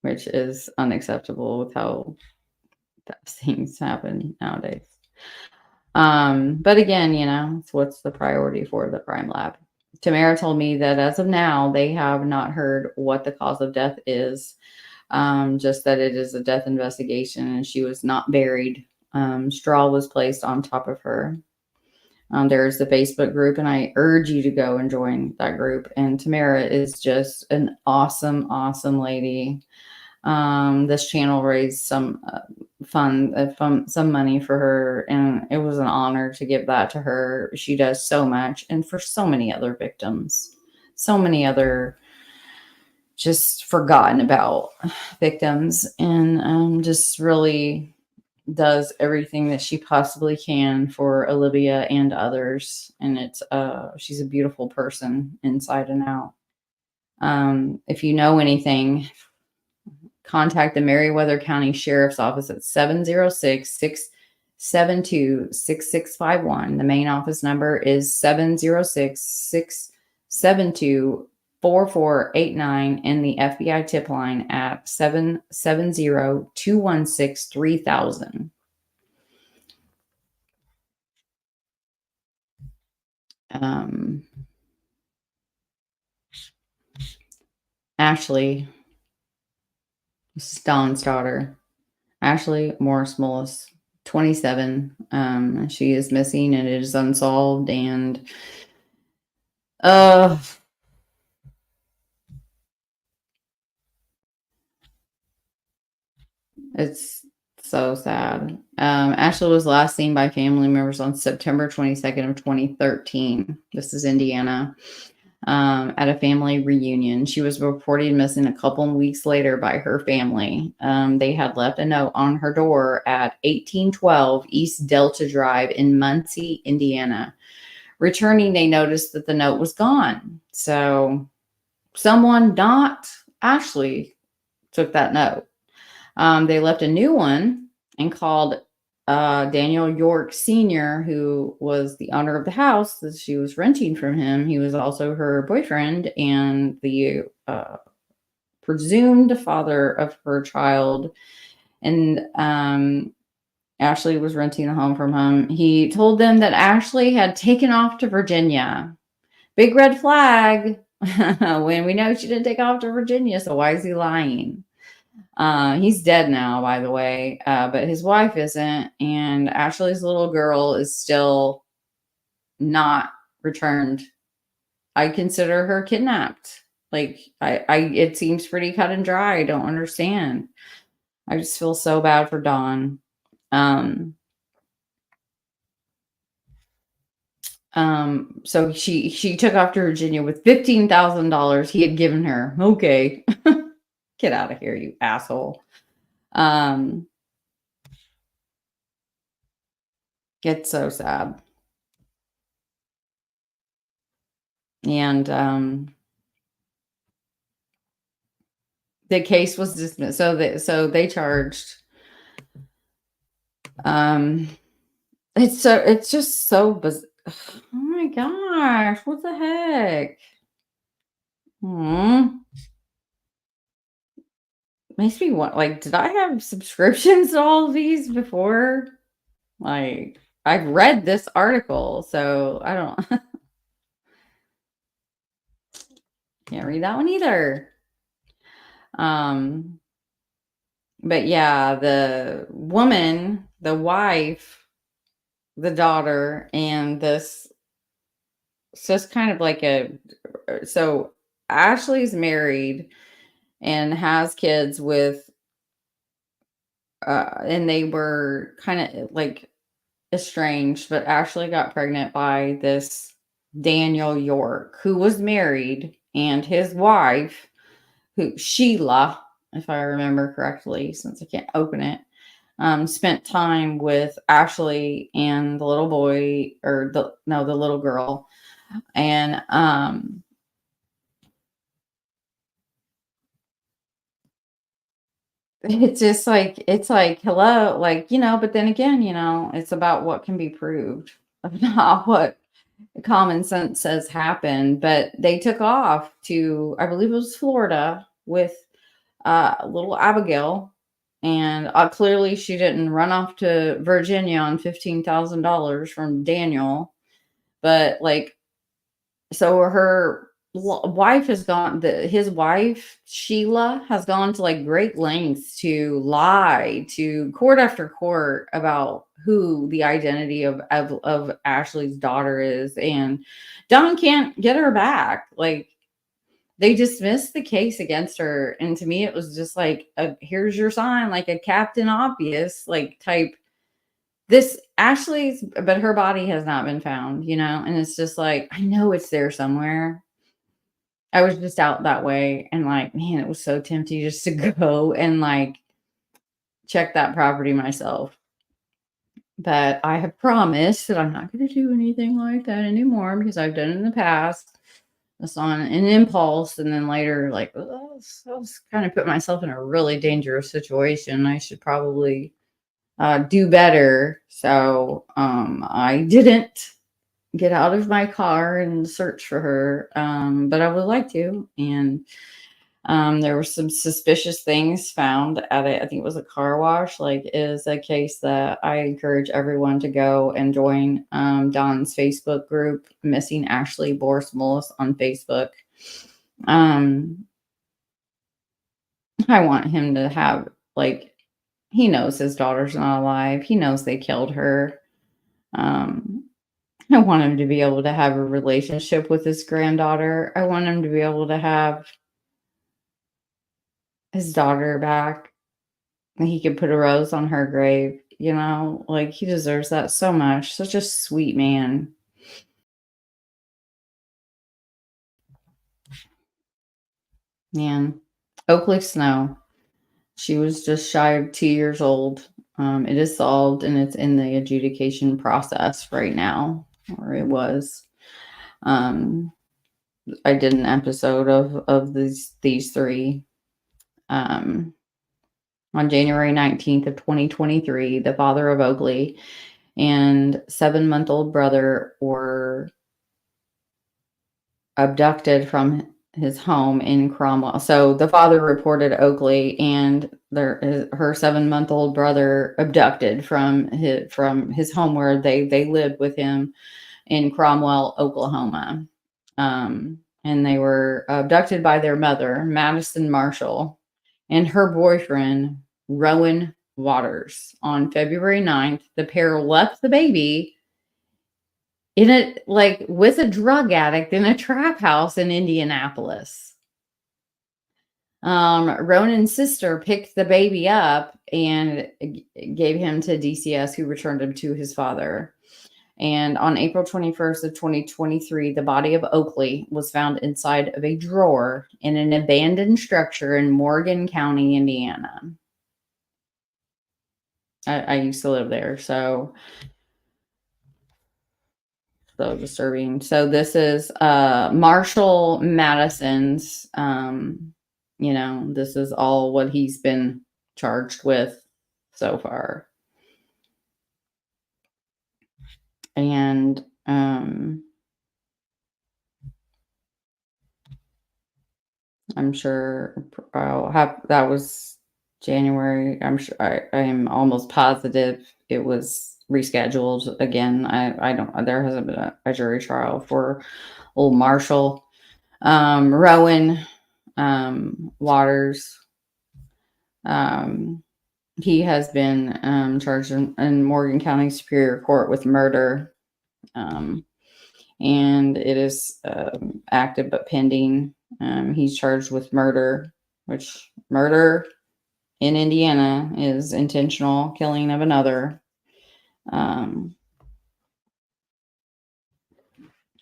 which is unacceptable with how things happen nowadays. But again, it's what's the priority for the crime lab. Tamara told me that as of now, they have not heard what the cause of death is, just that it is a death investigation and she was not buried. Straw was placed on top of her. There's the Facebook group, and I urge you to go and join that group. And Tamara is just an awesome, awesome lady. This channel raised some some money for her, and it was an honor to give that to her. She does so much, and for so many other victims, so many other just forgotten about victims, and just really does everything that she possibly can for Olivia and others. And it's she's a beautiful person inside and out. If you know anything, contact the Meriwether County Sheriff's Office at 706-672-6651. The main office number is 706-672-4489, and the FBI tip line at 770-216-3000. Ashley, this is Dawn's daughter, Ashley Morris Mullis, 27. She is missing and it is unsolved, and it's so sad. Ashley was last seen by family members on September 22nd of 2013. This is Indiana. At a family reunion. She was reported missing a couple of weeks later by her family. They had left a note on her door at 1812 East Delta Drive in Muncie, Indiana. Returning, they noticed that the note was gone. So someone, not Ashley, took that note. They left a new one and called Daniel York Sr., who was the owner of the house that she was renting from him. He was also her boyfriend and the presumed father of her child. And Ashley was renting the home from him. He told them that Ashley had taken off to Virginia. Big red flag when we know she didn't take off to Virginia. So why is he lying? He's dead now, by the way, but his wife isn't, and Ashley's little girl is still not returned. I consider her kidnapped. Like, it seems pretty cut and dry. I don't understand. I just feel so bad for Dawn. So she took off to Virginia with $15,000 he had given her. Okay. Get out of here, you asshole. It's so sad. And the case was dismissed. So they charged. It's just so bizarre. Oh my gosh, what the heck? Makes me want, like, did I have subscriptions to all of these before? Like, I've read this article, so I don't can't read that one either. But yeah, the woman, the wife, the daughter, and this So it's kind of like so Ashley's married and has kids with, and they were kind of like estranged, but Ashley got pregnant by this Daniel York, who was married, and his wife, who Sheila, if I remember correctly, since I can't open it, spent time with Ashley and the little boy, or the little girl. And it's just like, it's like, hello, like, but then again, it's about what can be proved, not what common sense says happened. But they took off to, I believe it was Florida, with little Abigail. And clearly she didn't run off to Virginia on $15,000 from Daniel. But like, so her wife has gone, his wife Sheila has gone to like great lengths to lie to court after court about who the identity of Ashley's daughter is, and Don can't get her back. Like, they dismissed the case against her, and to me it was just like here's your sign, like a Captain Obvious like type. This Ashley's, but her body has not been found, and it's just like, I know it's there somewhere. I was just out that way, and like, man, it was so tempting just to go and like check that property myself. But I have promised that I'm not going to do anything like that anymore, because I've done it in the past. It's on an impulse, and then later, like, oh, I was kind of put myself in a really dangerous situation. I should probably do better. So I didn't get out of my car and search for her, but I would like to. And there were some suspicious things found at it. I think it was a car wash. Like, it is a case that I encourage everyone to go and join Don's Facebook group, Missing Ashley Borsmos on Facebook. I want him to have, like, he knows his daughter's not alive. He knows they killed her. I want him to be able to have a relationship with his granddaughter. I want him to be able to have his daughter back. And he could put a rose on her grave, like, he deserves that so much. Such a sweet man. Man. Oakley Snow. She was just shy of 2 years old. It is solved, and it's in the adjudication process right now, or it was. I did an episode of these three. On January 19th of 2023, the father of Oakley and 7-month-old brother were abducted from his home in Cromwell. So the father reported Oakley and her 7-month-old brother abducted from his home where they lived with him in Cromwell, Oklahoma. And they were abducted by their mother, Madison Marshall, and her boyfriend, Rowan Waters. On February 9th, the pair left the baby with a drug addict in a trap house in Indianapolis. Ronan's sister picked the baby up and gave him to DCS, who returned him to his father. And on April 21st of 2023, the body of Oakley was found inside of a drawer in an abandoned structure in Morgan County, Indiana. I used to live there, so disturbing. So this is Marshall Madison's, this is all what he's been charged with so far. And I'm sure I'll have, that was January. I'm sure, I am almost positive it was rescheduled again. I don't, there hasn't been a jury trial for old Marshall. Rowan Waters, he has been charged in Morgan County Superior Court with murder. and it is active but pending. He's charged with murder, which murder in Indiana is intentional killing of another.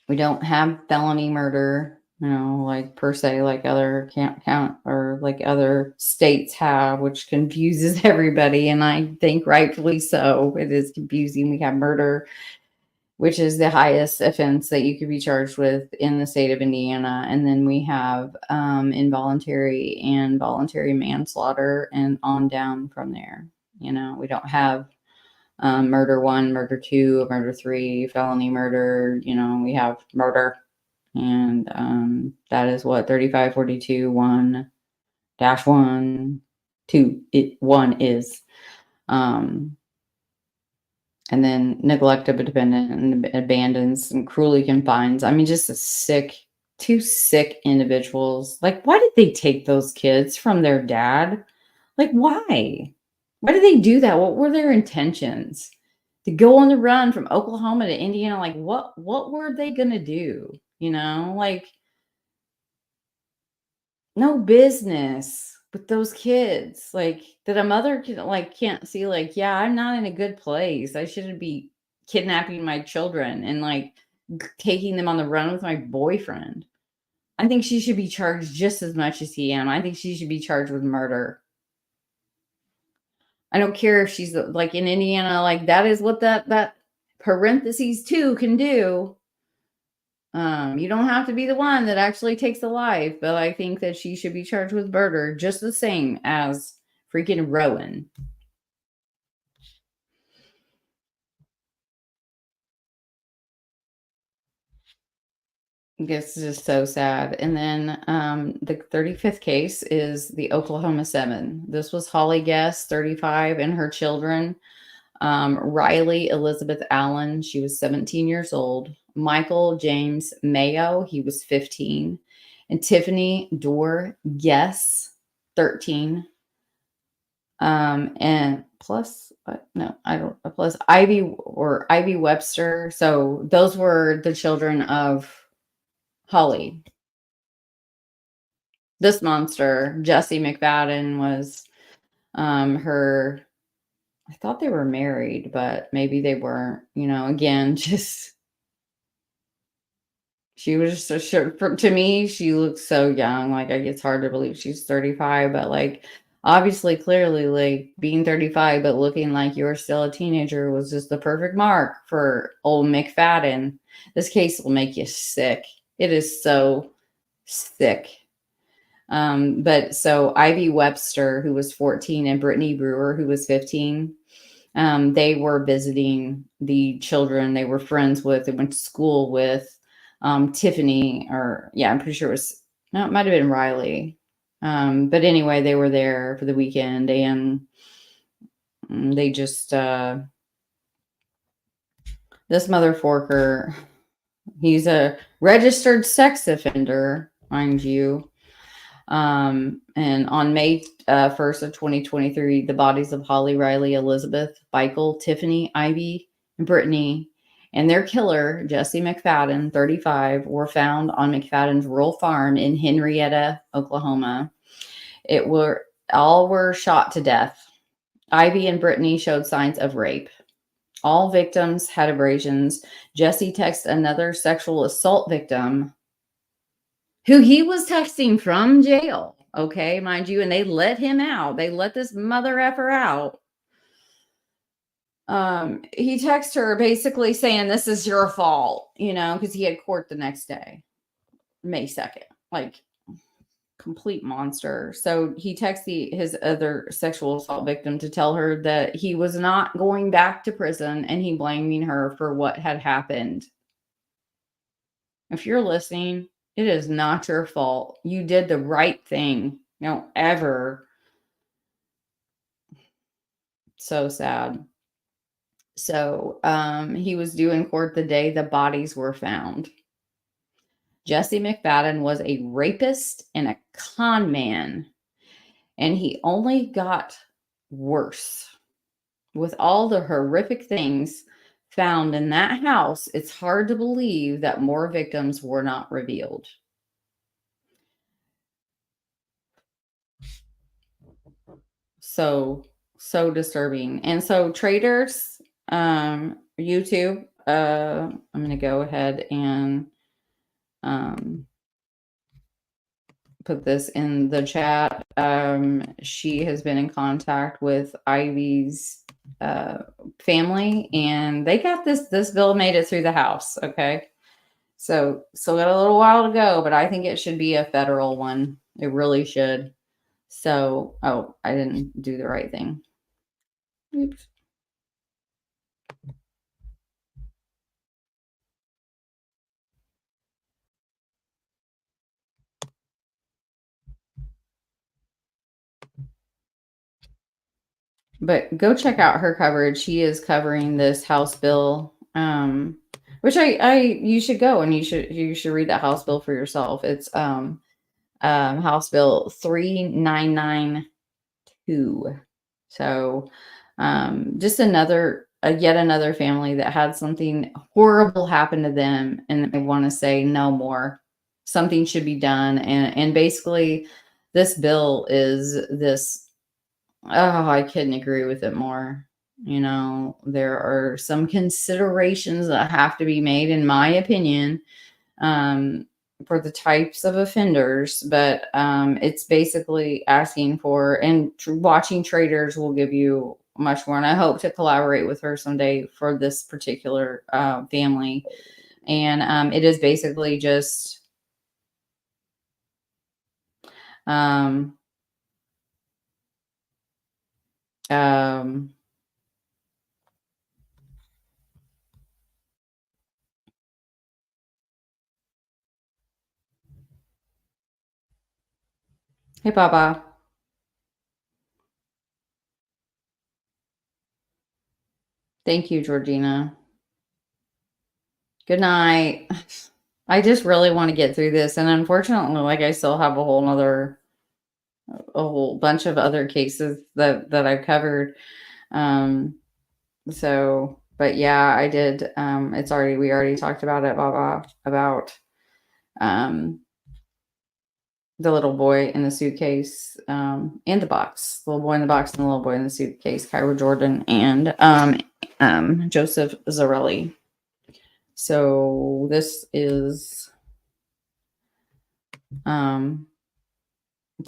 We don't have felony murder, like per se, like other count or like other states have, which confuses everybody. And I think rightfully so. It is confusing. We have murder, which is the highest offense that you could be charged with in the state of Indiana. And then we have involuntary and voluntary manslaughter and on down from there. We don't have murder 1, murder 2, murder 3, felony murder. We have murder. And that is what 3542 1-1 1 is. And then neglect of a dependent and abandons and cruelly confines. I mean, just two sick individuals. Like, why did they take those kids from their dad? Like, why? Why did they do that? What were their intentions? To go on the run from Oklahoma to Indiana? Like, what were they gonna do? Like, no business with those kids. Like, that a mother can't see, like, yeah, I'm not in a good place. I shouldn't be kidnapping my children and like taking them on the run with my boyfriend. I think she should be charged just as much as he am. I think she should be charged with murder. I don't care if she's like in Indiana, like that is what that parentheses 2 can do. You don't have to be the one that actually takes the life, but I think that she should be charged with murder just the same as freaking Rowan. This is just so sad. And then the 35th case is the Oklahoma 7. This was Holly Guest, 35, and her children. Riley Elizabeth Allen, she was 17 years old. Michael James Mayo, he was 15. And Tiffany Dorr Guess, 13. And plus, no, I don't, plus Ivy Webster. So those were the children of Holly. This monster, Jesse McFadden, was her. I thought they were married, but maybe they weren't. Again, just she was just so short. To me, she looks so young. Like, it's hard to believe she's 35, but like, obviously, clearly, like being 35 but looking like you're still a teenager was just the perfect mark for old McFadden. This case will make you sick. It is so sick. But so Ivy Webster, who was 14, and Brittany Brewer, who was 15, they were visiting the children they were friends with and went to school with. Tiffany, I'm pretty sure it might have been Riley. But anyway, they were there for the weekend, and they just, this mother forker, he's a registered sex offender, mind you. And on May 1st of 2023, the bodies of Holly, Riley, Elizabeth, Michael, Tiffany, Ivy, and Brittany, and their killer, Jesse McFadden, 35, were found on McFadden's rural farm in Henrietta, Oklahoma. All were shot to death. Ivy and Brittany showed signs of rape. All victims had abrasions. Jesse texted another sexual assault victim who he was texting from jail, okay, mind you, and they let him out. They let this mother effer out. He texted her basically saying, this is your fault, because he had court the next day, May 2nd, like complete monster. So he texted his other sexual assault victim to tell her that he was not going back to prison, and he blaming her for what had happened. If you're listening, it is not your fault. You did the right thing. Don't ever. So sad. So he was due in court the day the bodies were found. Jesse McFadden was a rapist and a con man, and he only got worse with all the horrific things found in that house, it's hard to believe that more victims were not revealed. So disturbing. And so traders, YouTube, I'm gonna go ahead and put this in the chat. She has been in contact with Ivy's family, and they got this bill made it through the House. Okay, so still got a little while to go, but I think it should be a federal one. It really should. So, oh, I didn't do the right thing. Oops. But go check out her coverage. She is covering this House bill, which you should go and you should read that House bill for yourself. It's House Bill 3992. So just yet another family that had something horrible happen to them, and they want to say no more. Something should be done, and basically, this bill is this. Oh, I couldn't agree with it more. There are some considerations that have to be made, in my opinion, for the types of offenders, but it's basically asking for, and watching traders will give you much more. And I hope to collaborate with her someday for this particular family. And it is basically just hey, Baba. Thank you, Georgina. Good night. I just really want to get through this. And unfortunately, like, I still have a whole bunch of other cases that I've covered. But yeah, I did. We already talked about it, Baba, about the little boy in the suitcase, and the box, the little boy in the box and the little boy in the suitcase, Kyra Jordan and Joseph Zarelli. So this is, so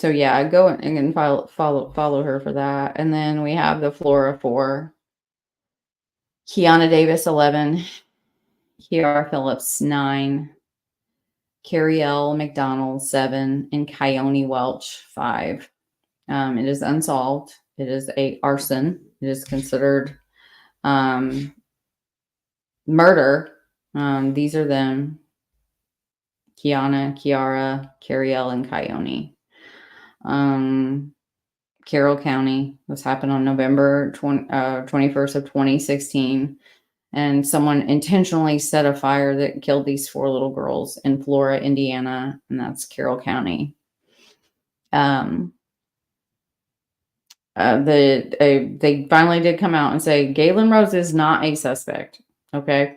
yeah, go and follow her for that. And then we have the Flora 4, Kiana Davis 11, Kiara Phillips 9, Carrie L. McDonald 7, and Kyone Welch 5. It is unsolved. It is a arson. It is considered murder. These are them: Kiana, Kiara, Carrie L, and Kyone. Carroll County. This happened on November 21st of 2016. And someone intentionally set a fire that killed these 4 little girls in Flora, Indiana, and that's Carroll County. They finally did come out and say Galen Rose is not a suspect. Okay,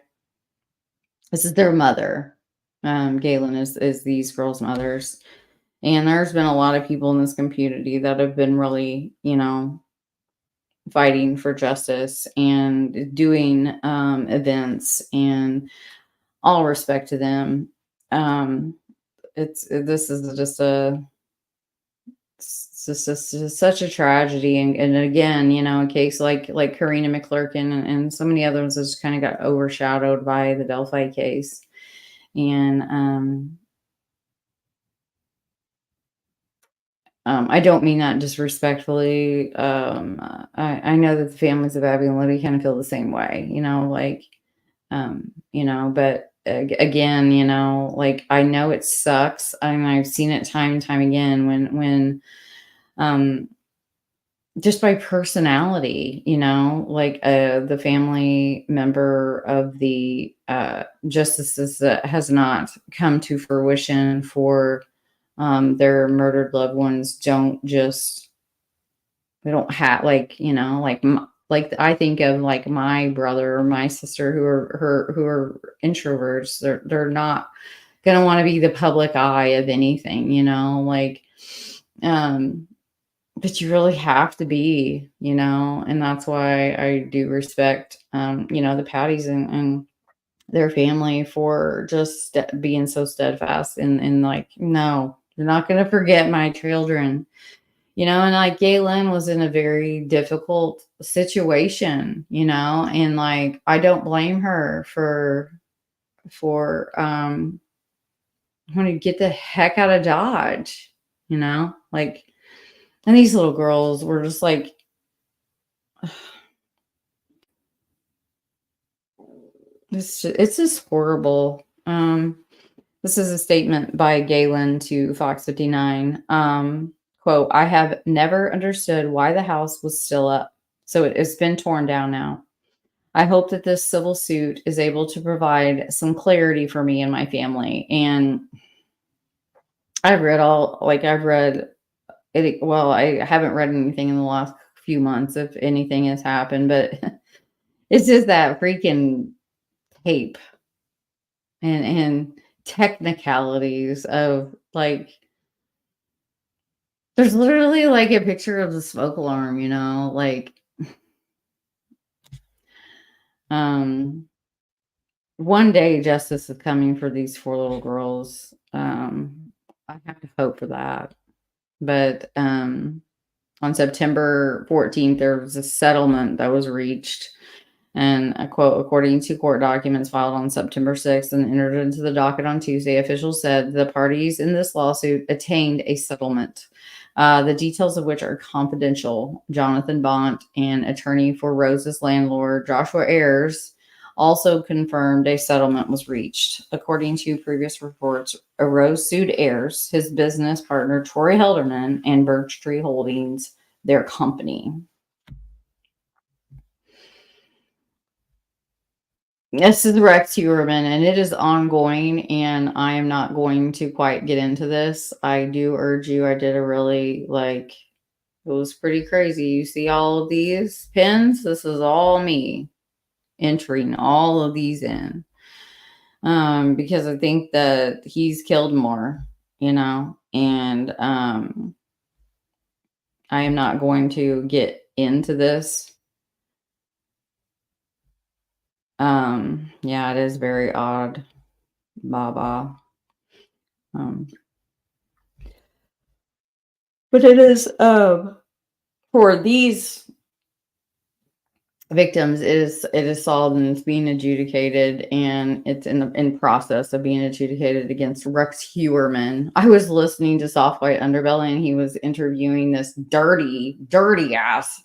this is their mother. Galen is these girls' mothers, and there's been a lot of people in this community that have been really, fighting for justice and doing events, and all respect to them. This is just such a tragedy, and again, a case like Karena McClerkin and so many others has kind of got overshadowed by the Delphi case. And I don't mean that disrespectfully. I know that the families of Abby and Libby kind of feel the same way, but again, I know it sucks. I've seen it time and time again when just by personality, the family member of the justices that has not come to fruition for their murdered loved ones they don't have, like I think of like my brother or my sister who are introverts. They're not gonna want to be the public eye of anything, like um but you really have to be, and that's why I do respect the Patties and their family for just being so steadfast and like, no, you're not gonna forget my children. And like Galen was in a very difficult situation, and like I don't blame her for wanting to get the heck out of Dodge, like, and these little girls were just like, it's just horrible. This is a statement by Galen to Fox 59. Quote, I have never understood why the house was still up. So it's been torn down now. I hope that this civil suit is able to provide some clarity for me and my family. And I've read it. Well, I haven't read anything in the last few months, if anything has happened, but it's just that freaking tape and technicalities of like, there's literally like a picture of the smoke alarm, like, um, one day justice is coming for these 4 little girls. I have to hope for that. But on September 14th, there was a settlement that was reached. And I quote, according to court documents filed on September 6th and entered into the docket on Tuesday, officials said the parties in this lawsuit attained a settlement, the details of which are confidential. Jonathan Bont, an attorney for Rose's landlord, Joshua Ayers, also confirmed a settlement was reached. According to previous reports, Rose sued Ayers, his business partner, Troy Helderman, and Birch Tree Holdings, their company. This is Rex Huerman, and it is ongoing, and I am not going to quite get into this. I do urge you. I did a really, it was pretty crazy. You see all of these pins? This is all me entering all of these in. Because I think that he's killed more, and I am not going to get into this. Yeah, it is very odd. Baba. But it is for these victims, it is solved and it's being adjudicated, and it's in process of being adjudicated against Rex Huerman. I was listening to Soft White Underbelly, and he was interviewing this dirty ass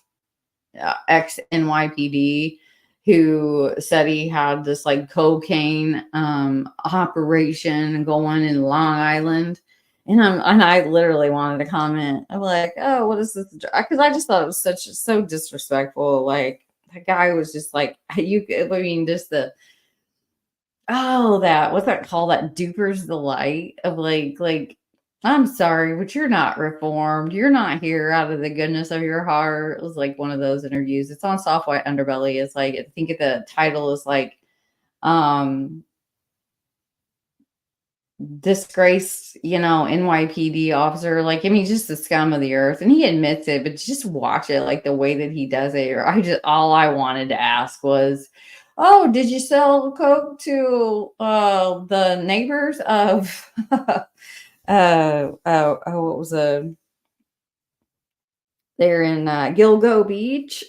ex NYPD who said he had this like cocaine operation going in Long Island. And I literally wanted to comment. I'm like, oh, what is this? Because I just thought it was so disrespectful. Like, the guy was just like, just what's that called? That duper's delight of like, I'm sorry, but you're not reformed. You're not here out of the goodness of your heart. It was like one of those interviews. It's on Soft White Underbelly. It's like, I think the title is like, disgraced, NYPD officer. Like, I mean, just the scum of the earth. And he admits it, but just watch it, like the way that he does it. Or all I wanted to ask was, oh, did you sell coke to the neighbors of what was they're in Gilgo Beach?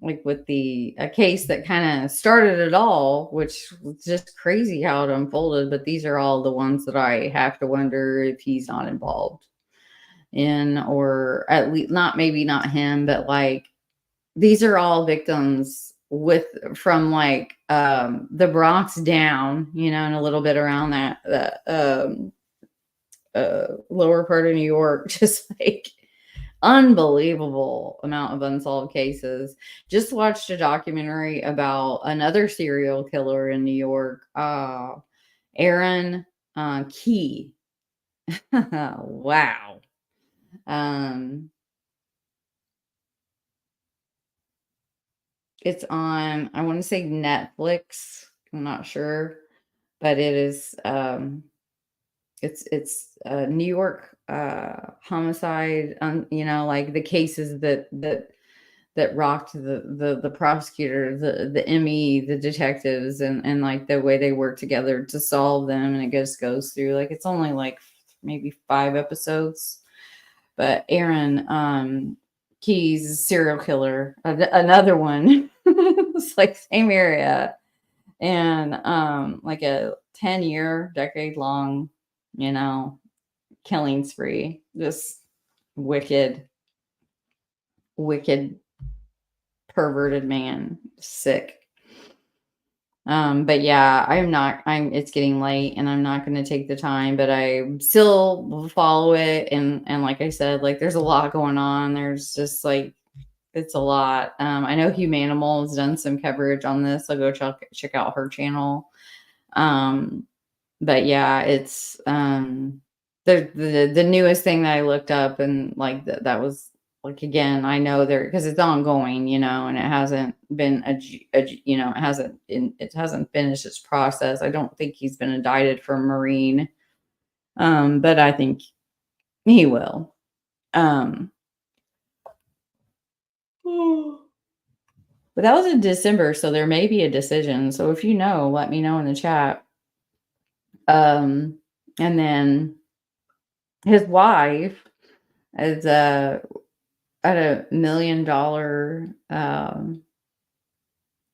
Like with a case that kind of started it all, which was just crazy how it unfolded. But these are all the ones that I have to wonder if he's not involved in, or at least maybe not him, but like, these are all victims from like the Bronx down, and a little bit around that lower part of New York, just like unbelievable amount of unsolved cases. Just watched a documentary about another serial killer in New York, Aaron Key. Wow. It's on, I want to say Netflix. I'm not sure, but it is it's New York homicide, you know, like the cases that rocked the prosecutor, the ME, the detectives, and like the way they work together to solve them. And it just goes through, like, it's only like maybe 5 episodes. But Aaron Keyes, serial killer, another one. It's like same area, and like a 10-year, decade long, you know, killing spree. Just wicked, wicked, perverted man. Sick. But yeah, it's getting late and I'm not going to take the time, but I still will follow it. And like I said, like there's a lot going on. There's just like, it's a lot. I know Humanimal has done some coverage on this. So go check out her channel. But yeah, it's, the newest thing that I looked up, and like that was like, again, I know there, because it's ongoing, you know, and it hasn't been you know, it hasn't finished its process. I don't think he's been indicted for Marine, but I think he will. But that was in December, so there may be a decision. So if you know, let me know in the chat. And then his wife is at a $1 million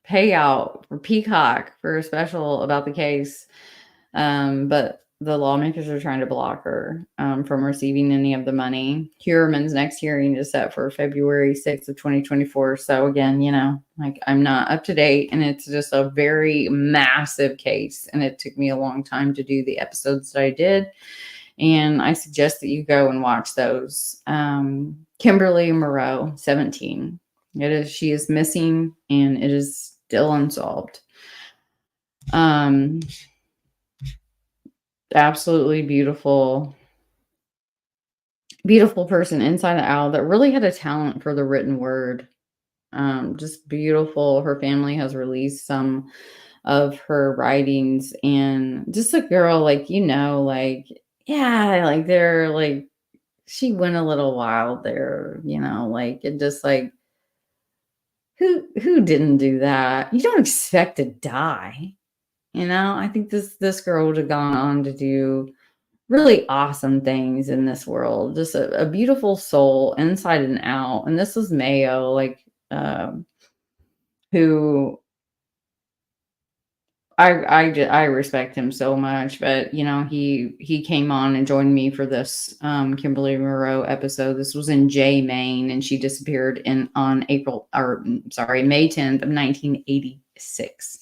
payout for Peacock for a special about the case. But the lawmakers are trying to block her from receiving any of the money. Heuermann's next hearing is set for February 6th of 2024. So again, you know, like I'm not up to date, and it's just a very massive case. And it took me a long time to do the episodes that I did. And I suggest that you go and watch those. Kimberly Moreau, 17. She is missing, and it is still unsolved. Absolutely beautiful person inside and out that really had a talent for the written word. Just beautiful. Her family has released some of her writings, and just a girl, like, you know, like, yeah, like they're like, she went a little wild there, you know, like, it just like, who didn't do that? You don't expect to die. You know, I think this girl would have gone on to do really awesome things in this world. Just a beautiful soul inside and out. And this was Mayo, like, who I respect him so much. But you know, he came on and joined me for this Kimberly Moreau episode. This was in Maine, and she disappeared on May 10th of 1986.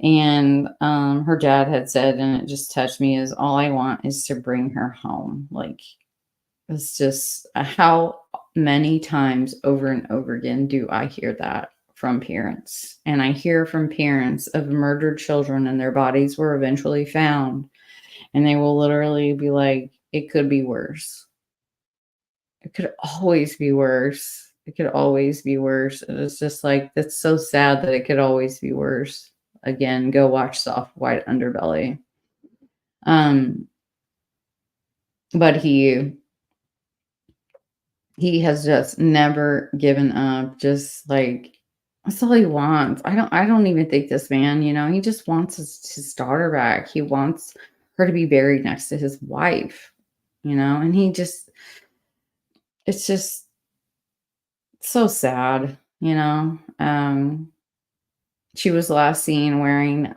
And her dad had said, and it just touched me, is all I want is to bring her home. Like, it's just, how many times over and over again do I hear that from parents? And I hear from parents of murdered children, and their bodies were eventually found, and they will literally be like, it could be worse. It could always be worse. It could always be worse. And it's just like, that's so sad that it could always be worse. Again, go watch Soft White Underbelly. But he has just never given up. Just like, that's all he wants. I don't even think this man, you know, he just wants his daughter back. He wants her to be buried next to his wife, you know, and it's just so sad, you know. She was last seen wearing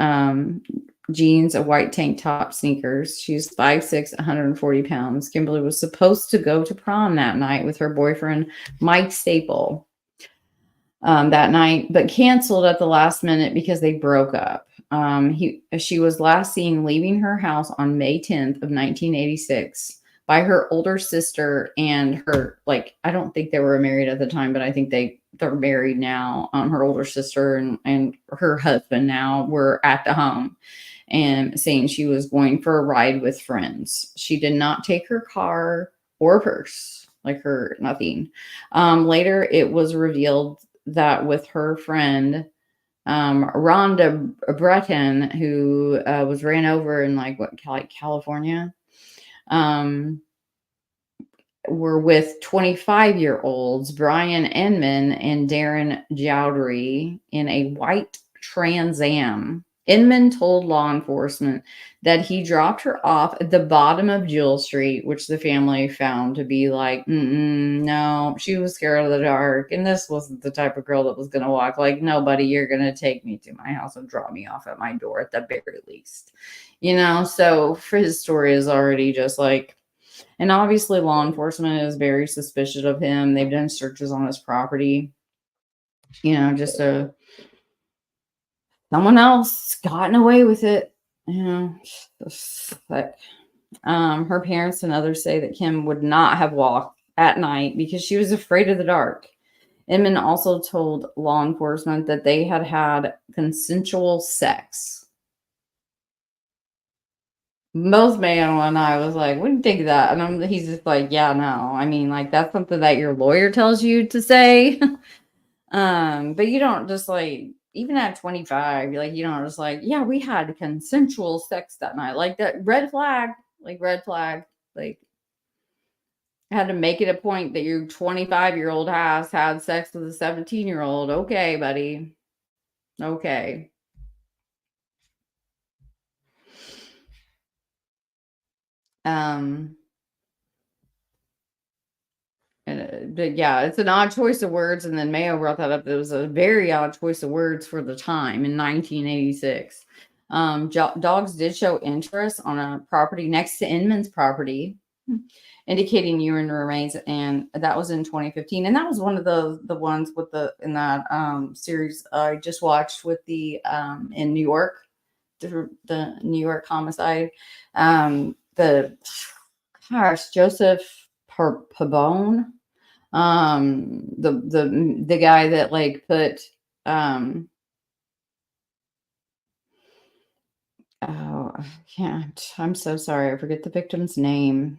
jeans, a white tank top, sneakers. She's 5'6", 140 pounds. Kimberly was supposed to go to prom that night with her boyfriend, Mike Staple, that night, but canceled at the last minute because they broke up. She was last seen leaving her house on May 10th of 1986 by her older sister and her, like, I don't think they were married at the time, but I think they're married now. Her older sister and her husband now were at the home, and saying she was going for a ride with friends. She did not take her car or purse, like her nothing. Later, it was revealed that with her friend, Rhonda Breton, who was ran over in like California, um, were with 25-year-olds Brian Inman and Darren Jowdery in a white Trans Am. Inman told law enforcement that he dropped her off at the bottom of Jewel Street, which the family found to be like, no, she was scared of the dark. And this wasn't the type of girl that was going to walk like, no, buddy, you're going to take me to my house and drop me off at my door at the very least. So for his story is already just like, and obviously law enforcement is very suspicious of him. They've done searches on his property, just so someone else gotten away with it. But her parents and others say that Kim would not have walked at night because she was afraid of the dark. Inman also told law enforcement that they had had consensual sex. Both Mayo and I was like, what do you think of that? And he's just like, yeah, no. I mean, like, that's something that your lawyer tells you to say. But you don't just like, even at 25, you're like, you don't just like, yeah, we had consensual sex that night. Like that red flag. Like, I had to make it a point that your 25-year-old has had sex with a 17-year-old. Okay, buddy. Okay. But yeah, it's an odd choice of words. And then Mayo brought that up. It was a very odd choice of words for the time in 1986. Dogs did show interest on a property next to Inman's property, indicating urine remains, and that was in 2015. And that was one of the ones with in that series I just watched with the in New York, the New York homicide. Joseph Pabone, the guy that like put oh, I can't. I'm so sorry. I forget the victim's name.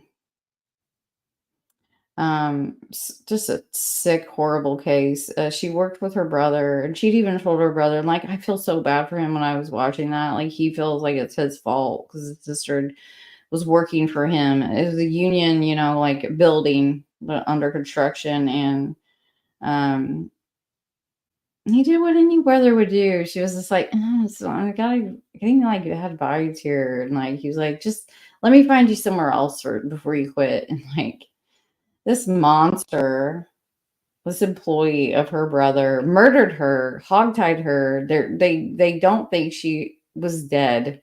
Just a sick, horrible case. She worked with her brother, and she'd even told her brother, like, I feel so bad for him when I was watching that. Like, he feels like it's his fault because his sister was working for him. It was a union, like building under construction, and he did what any brother would do. She was just like, so I getting like bad vibes here, and like he was like, just let me find you somewhere else before you quit. And like this monster, this employee of her brother, murdered her, hogtied her. They don't think she was dead.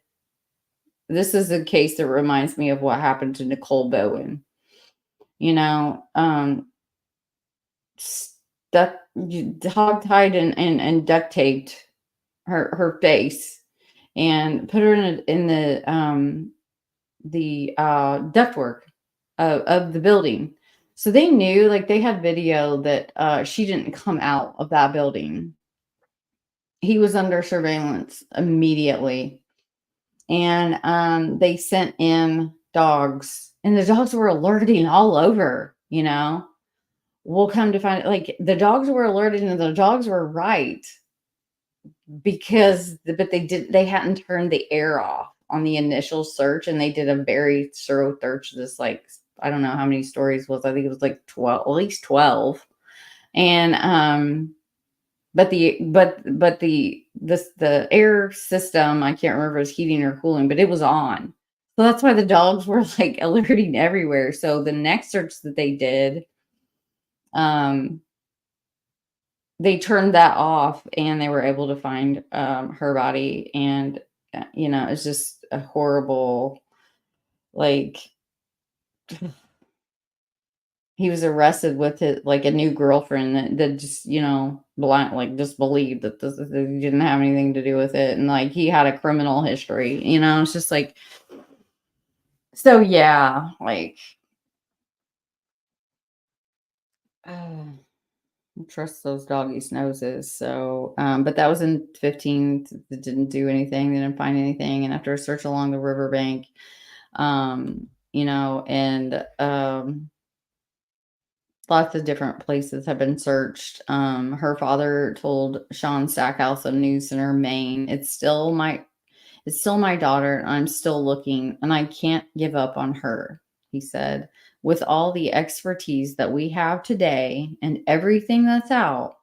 This is a case that reminds me of what happened to Nicole Bowen. Stuck, hogtied and duct taped her face and put her in the ductwork of the building. So they knew, like, they had video that she didn't come out of that building. He was under surveillance immediately. And they sent in dogs, and the dogs were alerting all over, We'll come to find like the dogs were alerted, and the dogs were right but they hadn't turned the air off on the initial search, and they did a very thorough search. This, like, I don't know how many stories was. I think it was like 12, at least 12. And but the air system, I can't remember if it was heating or cooling, but it was on. So that's why the dogs were like alerting everywhere. So the next search that they did, they turned that off, and they were able to find her body. And it's just a horrible, like, he was arrested with a new girlfriend that just, blind, like, just believed that he didn't have anything to do with it. And like, he had a criminal history, it's just like, so yeah, like, trust those doggies' noses. So, but that was in 15. It didn't do anything. They didn't find anything. And after a search along the riverbank, and lots of different places have been searched. Her father told Sean Stackhouse of News Center, Maine, it's still my daughter. I'm still looking, and I can't give up on her, he said. With all the expertise that we have today and everything that's out,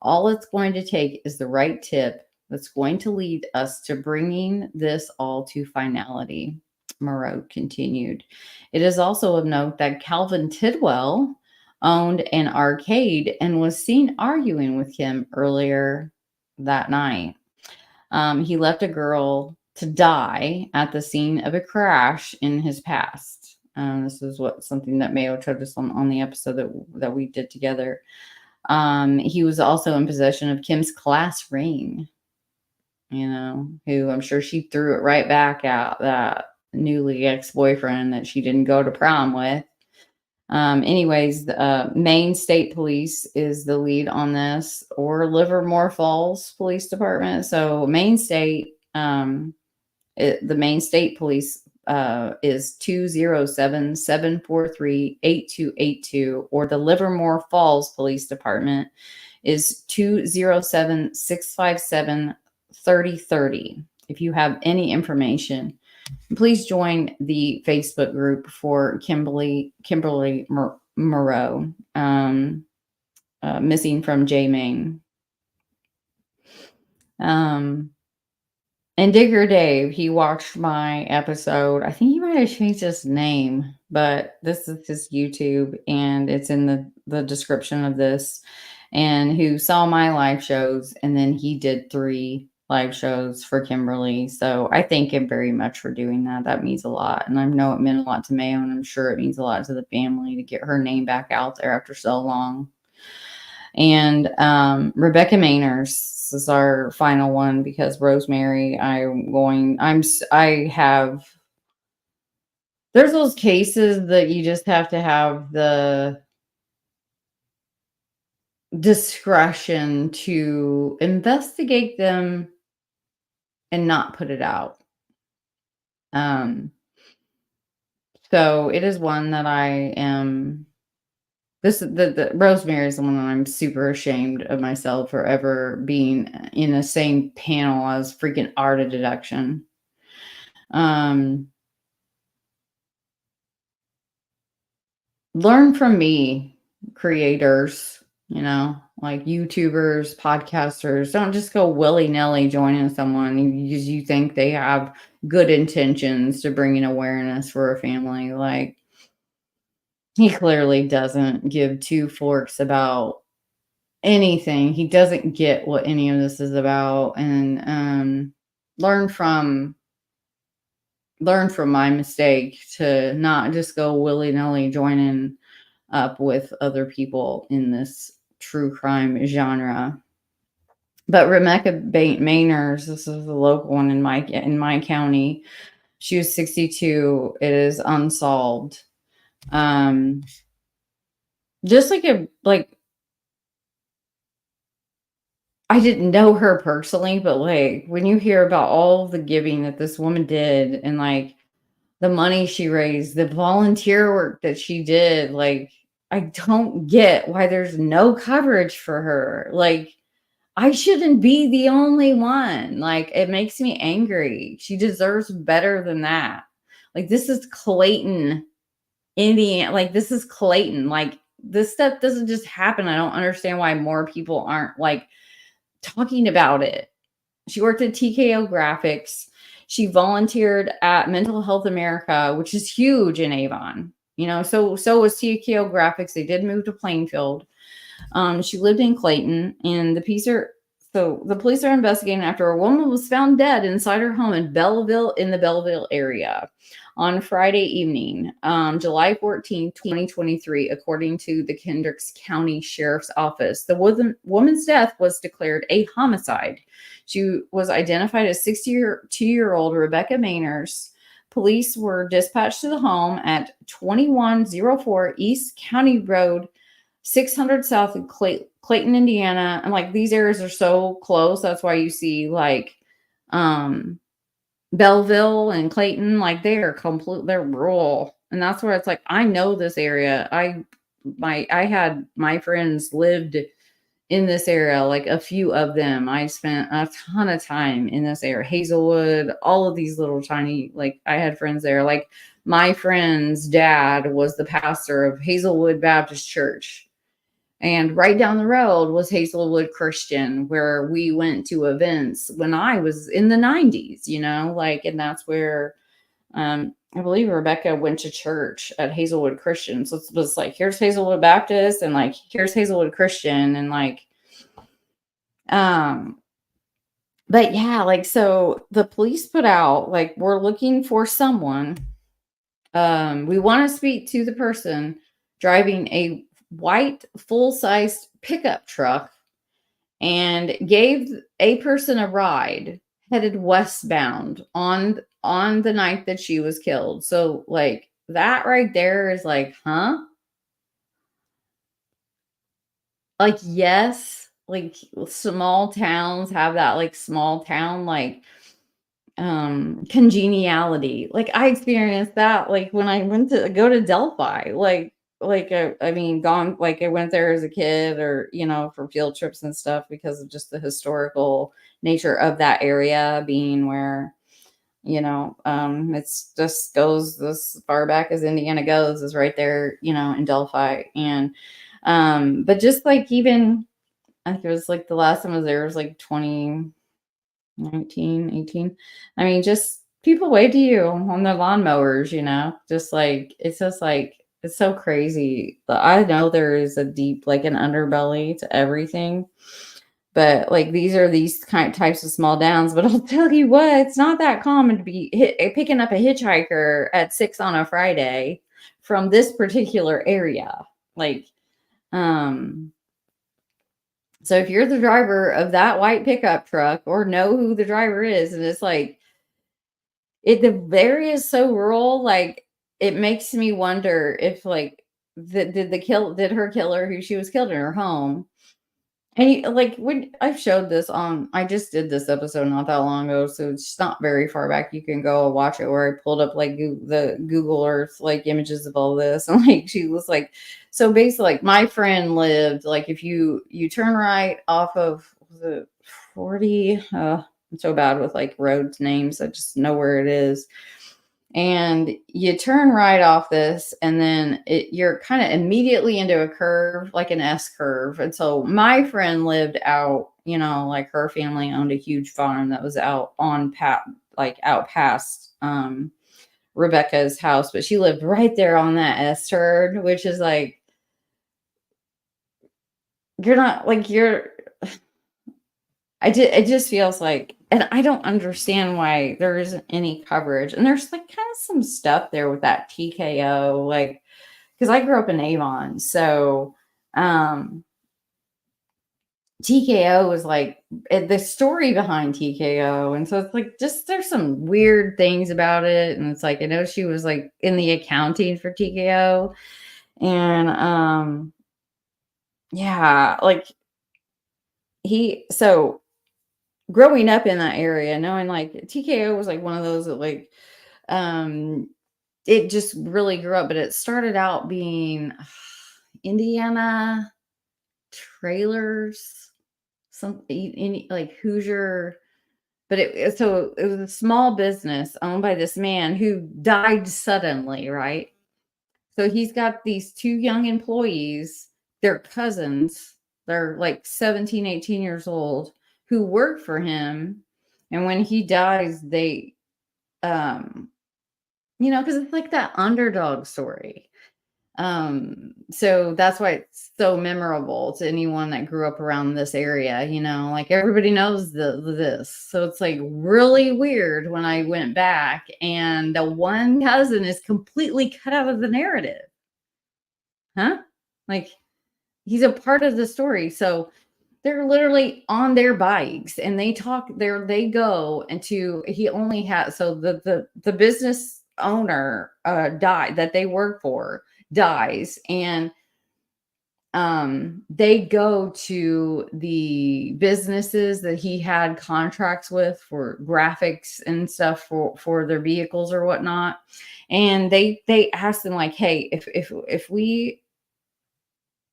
all it's going to take is the right tip that's going to lead us to bringing this all to finality, Moreau continued. It is also of note that Calvin Tidwell owned an arcade and was seen arguing with him earlier that night. He left a girl to die at the scene of a crash in his past. This is something that Mayo told us on the episode that we did together. He was also in possession of Kim's class ring, who I'm sure she threw it right back at that newly ex-boyfriend that she didn't go to prom with. Anyways, the Maine State Police is the lead on this, or Livermore Falls Police Department. So Maine State, the Maine State Police is 207-743-8282, or the Livermore Falls Police Department is 207-657-3030. If you have any information, please join the Facebook group for Kimberly Moreau, missing from J Maine. And Digger Dave, he watched my episode. I think he might have changed his name, but this is his YouTube, and it's in the description of this. And who saw my live shows, and then he did 3 live shows for Kimberly. So I thank him very much for doing that. That means a lot. And I know it meant a lot to Mayo, and I'm sure it means a lot to the family to get her name back out there after so long. And Rebecca Mainers, this is our final one, because Rosemary, there's those cases that you just have to have the discretion to investigate them and not put it out. So it is one that I am. The Rosemary is the one that I'm super ashamed of myself for ever being in the same panel as freaking Art of Deduction. Learn from me, creators, like YouTubers, podcasters. Don't just go willy-nilly joining someone because you think they have good intentions to bring in awareness for a family. Like, he clearly doesn't give 2 forks about anything. He doesn't get what any of this is about. And learn from my mistake to not just go willy-nilly joining up with other people in this true crime genre. But Rebecca Mainers, this is the local one in my county. She was 62. It is unsolved. Just like I didn't know her personally, but like when you hear about all the giving that this woman did, and like the money she raised, the volunteer work that she did, like, I don't get why there's no coverage for her. Like, I shouldn't be the only one. Like, it makes me angry. She deserves better than that. Like, this is Clayton, Indiana. Like, this is Clayton. Like, this stuff doesn't just happen. I don't understand why more people aren't like talking about it. She worked at TKO Graphics. She volunteered at Mental Health America, which is huge in Avon. So was TKO Graphics. They did move to Plainfield. She lived in Clayton, and the police are investigating after a woman was found dead inside her home in the Belleville area on Friday evening, July 14, 2023, according to the Kendricks County Sheriff's Office. The woman's death was declared a homicide. She was identified as 62-year-old Rebecca Mainers. Police were dispatched to the home at 2104 East County Road, 600 South of Clayton, Indiana. And like, these areas are so close. That's why you see like Belleville and Clayton, like they're rural. And that's where it's like, I know this area. I I had my friends lived in this area, like a few of them. I spent a ton of time in this area, Hazelwood, all of these little tiny, like I had friends there. Like my friend's dad was the pastor of Hazelwood Baptist Church. And right down the road was Hazelwood Christian, where we went to events when I was in the 90s, like, and that's where I believe Rebecca went to church at Hazelwood Christian. So it was like, here's Hazelwood Baptist and like, here's Hazelwood Christian. And like, but yeah, like, so the police put out, like, we're looking for someone. We want to speak to the person driving a white full-sized pickup truck and gave a person a ride headed westbound on the night that she was killed. So like that right there is like, huh? Like, yes, like small towns have that like small town like congeniality. Like I experienced that like when I went to go to Delphi, I mean, gone, like I went there as a kid or, for field trips and stuff because of just the historical nature of that area being where, it's just goes as far back as Indiana goes is right there, in Delphi. And, but just like even, I think it was like the last time I was there was like 2019, 18. I mean, just people wave to you on their lawnmowers, just like, it's just like, it's so crazy. But I know there is a deep, like an underbelly to everything. But like these are these types of small towns. But I'll tell you what, it's not that common to be picking up a hitchhiker at 6 on a Friday from this particular area. Like, so if you're the driver of that white pickup truck or know who the driver is, and it's like, the area is so rural, like it makes me wonder if like did her killer who she was killed in her home. And like when I've showed this I just did this episode not that long ago, so it's not very far back. You can go watch it where I pulled up like the Google Earth like images of all this, and like she was like, so basically like my friend lived like if you turn right off of the 40. I'm so bad with like roads names. I just know where it is. And you turn right off this, and then you're kind of immediately into a curve, like an S curve. And so my friend lived out, like her family owned a huge farm that was out on out past Rebecca's house, but she lived right there on that S turn, which is like, you're not like it just feels like, and I don't understand why there isn't any coverage. And there's like kind of some stuff there with that TKO, like, because I grew up in Avon. So TKO was like the story behind TKO. And so it's like, just there's some weird things about it. And it's like, I know she was like in the accounting for TKO. And yeah, like so growing up in that area, knowing like TKO was like one of those that like, it just really grew up, but it started out being Indiana trailers, like Hoosier, but so it was a small business owned by this man who died suddenly, right? So he's got these two young employees, they're cousins, they're like 17, 18 years old, who work for him. And when he dies, they, because it's like that underdog story. So that's why it's so memorable to anyone that grew up around this area, like everybody knows this. So it's like really weird when I went back and the one cousin is completely cut out of the narrative. Huh? Like he's a part of the story. So they're literally on their bikes and they go into, he only has, so the business owner died that they work for dies, and they go to the businesses that he had contracts with for graphics and stuff for their vehicles or whatnot, and they ask them like, hey, if we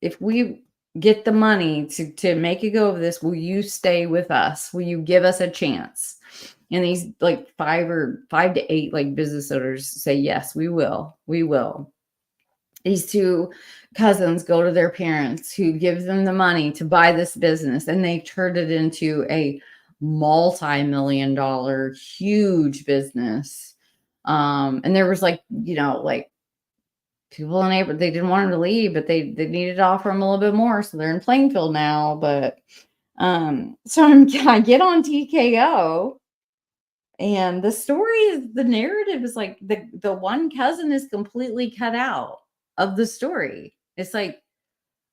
if we get the money to make a go of this, will you stay with us? Will you give us a chance? And these like 5 to 8 like business owners say, yes, we will. We will. These two cousins go to their parents who give them the money to buy this business, and they turned it into a multi-million-dollar huge business. And there was like, like people in neighbor, they didn't want him to leave, but they needed to offer him a little bit more. So they're in Plainfield now. But so I get on TKO, and the narrative is like the one cousin is completely cut out of the story. It's like,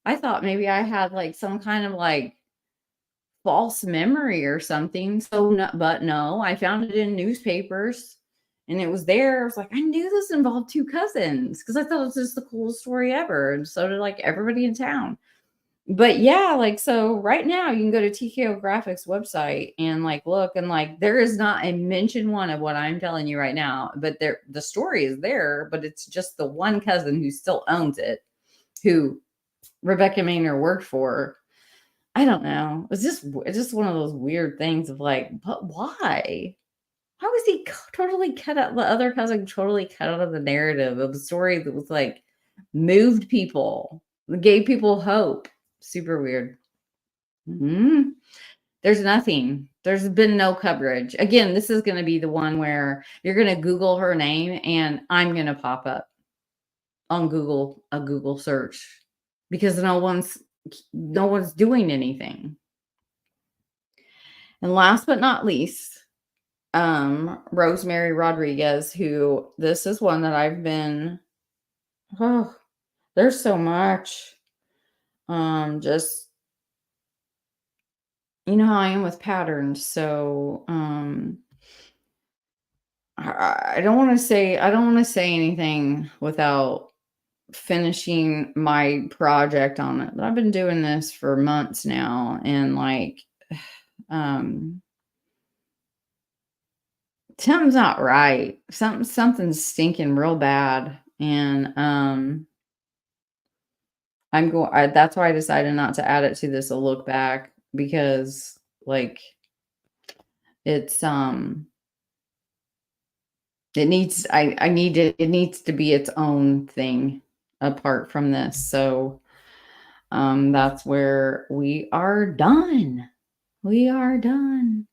I thought maybe I had like some kind of like false memory or something. So, no, but no, I found it in newspapers and it was there. I was like, I knew this involved two cousins because I thought it was just the coolest story ever. And so did like everybody in town. But yeah, like, so right now you can go to TKO Graphics website and like look, and like there is not a mention one of what I'm telling you right now, but the story is there, but it's just the one cousin who still owns it, who Rebecca Maynor worked for. I don't know. It's just one of those weird things of like, but why? How was he totally cut out? The other cousin totally cut out of the narrative of a story that was like moved people, gave people hope. Super weird. There's nothing. There's been no coverage. Again, this is going to be the one where you're going to Google her name and I'm going to pop up on Google, a Google search, because no one's doing anything. And last but not least, Rosemary Rodriguez, who this is one that I've been, there's so much. Just, you know how I am with patterns. So, I don't want to say anything without finishing my project on it. But I've been doing this for months now, and like, something's not right. Something's stinking real bad, and that's why I decided not to add it to this a look back, because like it's it needs it needs to be its own thing apart from this. So that's where we are done. We are done.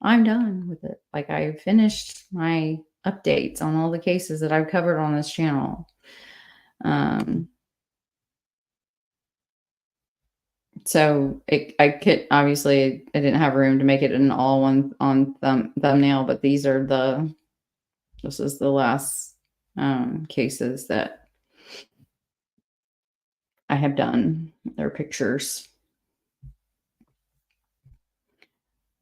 I'm done with it. Like, I finished my updates on all the cases that I've covered on this channel. So I could, obviously I didn't have room to make it an all one on thumbnail, but this is the last cases that I have done. Their pictures.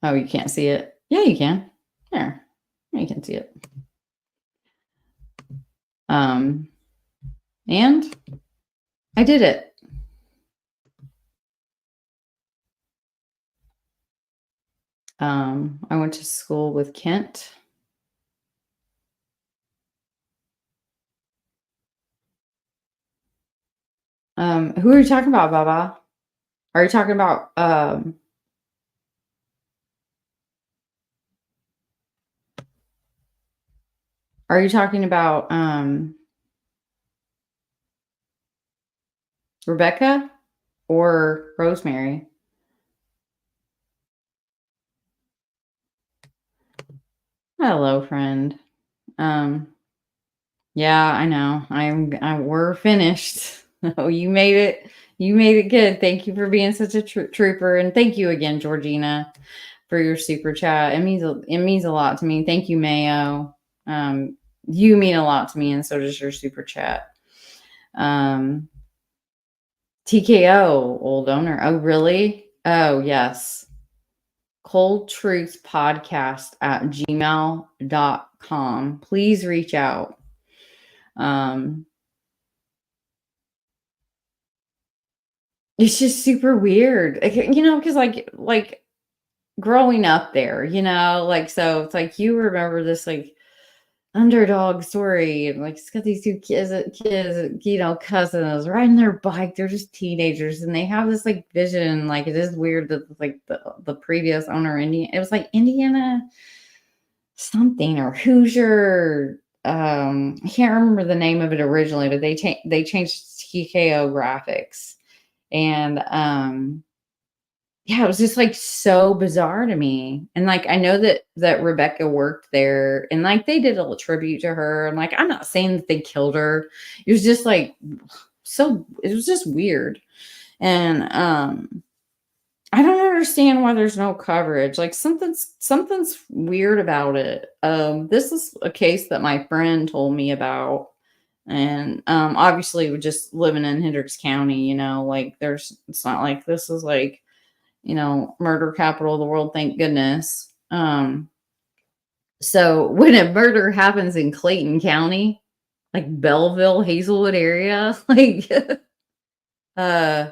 Oh, you can't see it? Yeah, you can. There. You can see it. And I did it. I went to school with Kent. Who are you talking about, Baba? Are you talking about Rebecca or Rosemary? Hello, friend. Yeah, I know. We're finished. Oh, you made it. You made it good. Thank you for being such a trooper, and thank you again, Georgina, for your super chat. It means a lot to me. Thank you, Mayo. You mean a lot to me, and so does your super chat. TKO, old owner. Oh, really? Oh, yes. Cold Truth Podcast at gmail.com. Please reach out. It's just super weird, because like growing up there, like, so it's like you remember this like underdog story. And like, it's got these two cousins riding their bike. They're just teenagers, and they have this like vision. Like, it is weird that like the previous owner, Indiana, it was like Indiana something or Hoosier. I can't remember the name of it originally, but they changed TKO graphics, and yeah, it was just like so bizarre to me. And like, I know that Rebecca worked there, and like they did a little tribute to her. And like, I'm not saying that they killed her. It was just like it was just weird. And I don't understand why there's no coverage. Like, something's weird about it. This is a case that my friend told me about. And obviously, we're just living in Hendricks County, like it's not like this is like, murder capital of the world, thank goodness. So when a murder happens in Clayton County, like Belleville, Hazelwood area, like, uh,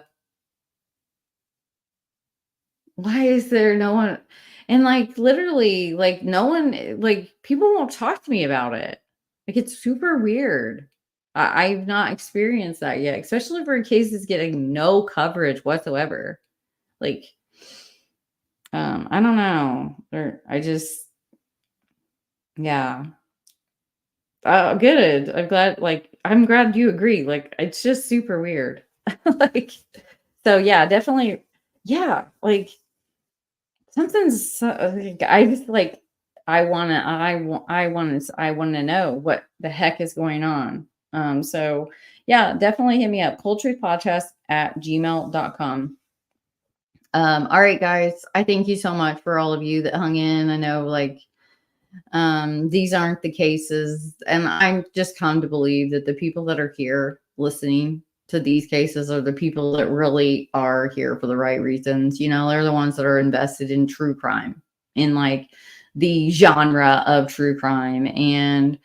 why is there no one? And like, literally, like, no one, like, people won't talk to me about it. Like, it's super weird. I've not experienced that yet, especially for cases getting no coverage whatsoever. Like, I don't know. Yeah. Good. I'm glad you agree. Like, it's just super weird. Like, so yeah, definitely. Yeah. Like, I just like, I want to know what the heck is going on. So yeah, definitely hit me up, coldtruthpodcast@gmail.com. All right, guys. I thank you so much for all of you that hung in. I know, like, these aren't the cases, and I'm just come to believe that the people that are here listening to these cases are the people that really are here for the right reasons. They're the ones that are invested in true crime, in like the genre of true crime. And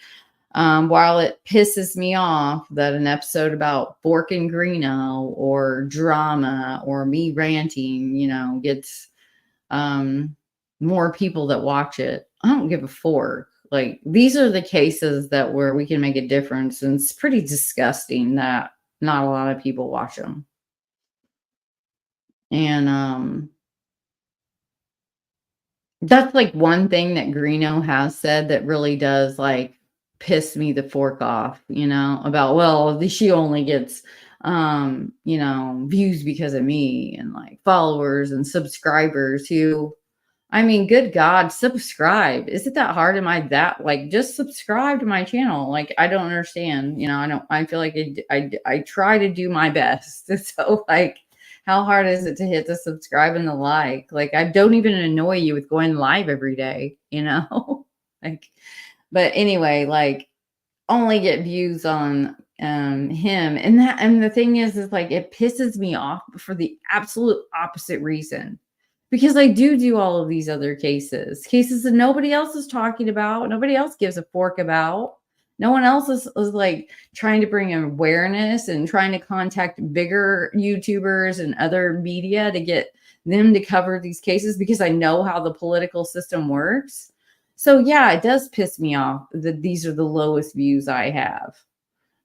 while it pisses me off that an episode about Fork and Greeno or drama or me ranting, gets more people that watch it, I don't give a fork. Like, these are the cases that where we can make a difference, and it's pretty disgusting that not a lot of people watch them. And that's like one thing that Greeno has said that really does like piss me the fork off, about, well, she only gets views because of me, and like followers and subscribers who, I mean, good God, subscribe. Is it that hard? Am I that, like, just subscribe to my channel? Like, I don't understand. I feel like I try to do my best. So, like, how hard is it to hit the subscribe and the like? Like, I don't even annoy you with going live every day, like, but anyway, like, only get views on him. And the thing is like, it pisses me off for the absolute opposite reason, because I do all of these other cases that nobody else is talking about, nobody else gives a fork about. No one else is like trying to bring awareness and trying to contact bigger YouTubers and other media to get them to cover these cases, because I know how the political system works. So yeah, it does piss me off that these are the lowest views I have.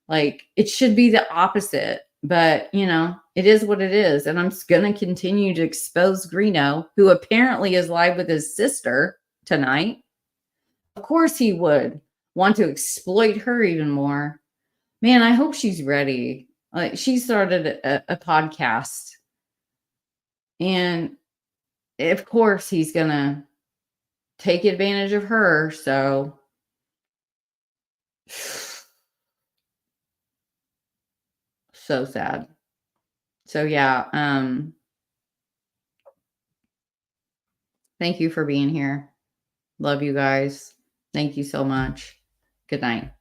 Like, it should be the opposite, but it is what it is. And I'm going to continue to expose Greeno, who apparently is live with his sister tonight. Of course he would want to exploit her even more. Man, I hope she's ready. Like, she started a podcast, and of course he's going to take advantage of her. So so sad. So yeah, thank you for being here. Love you guys. Thank you so much. Good night.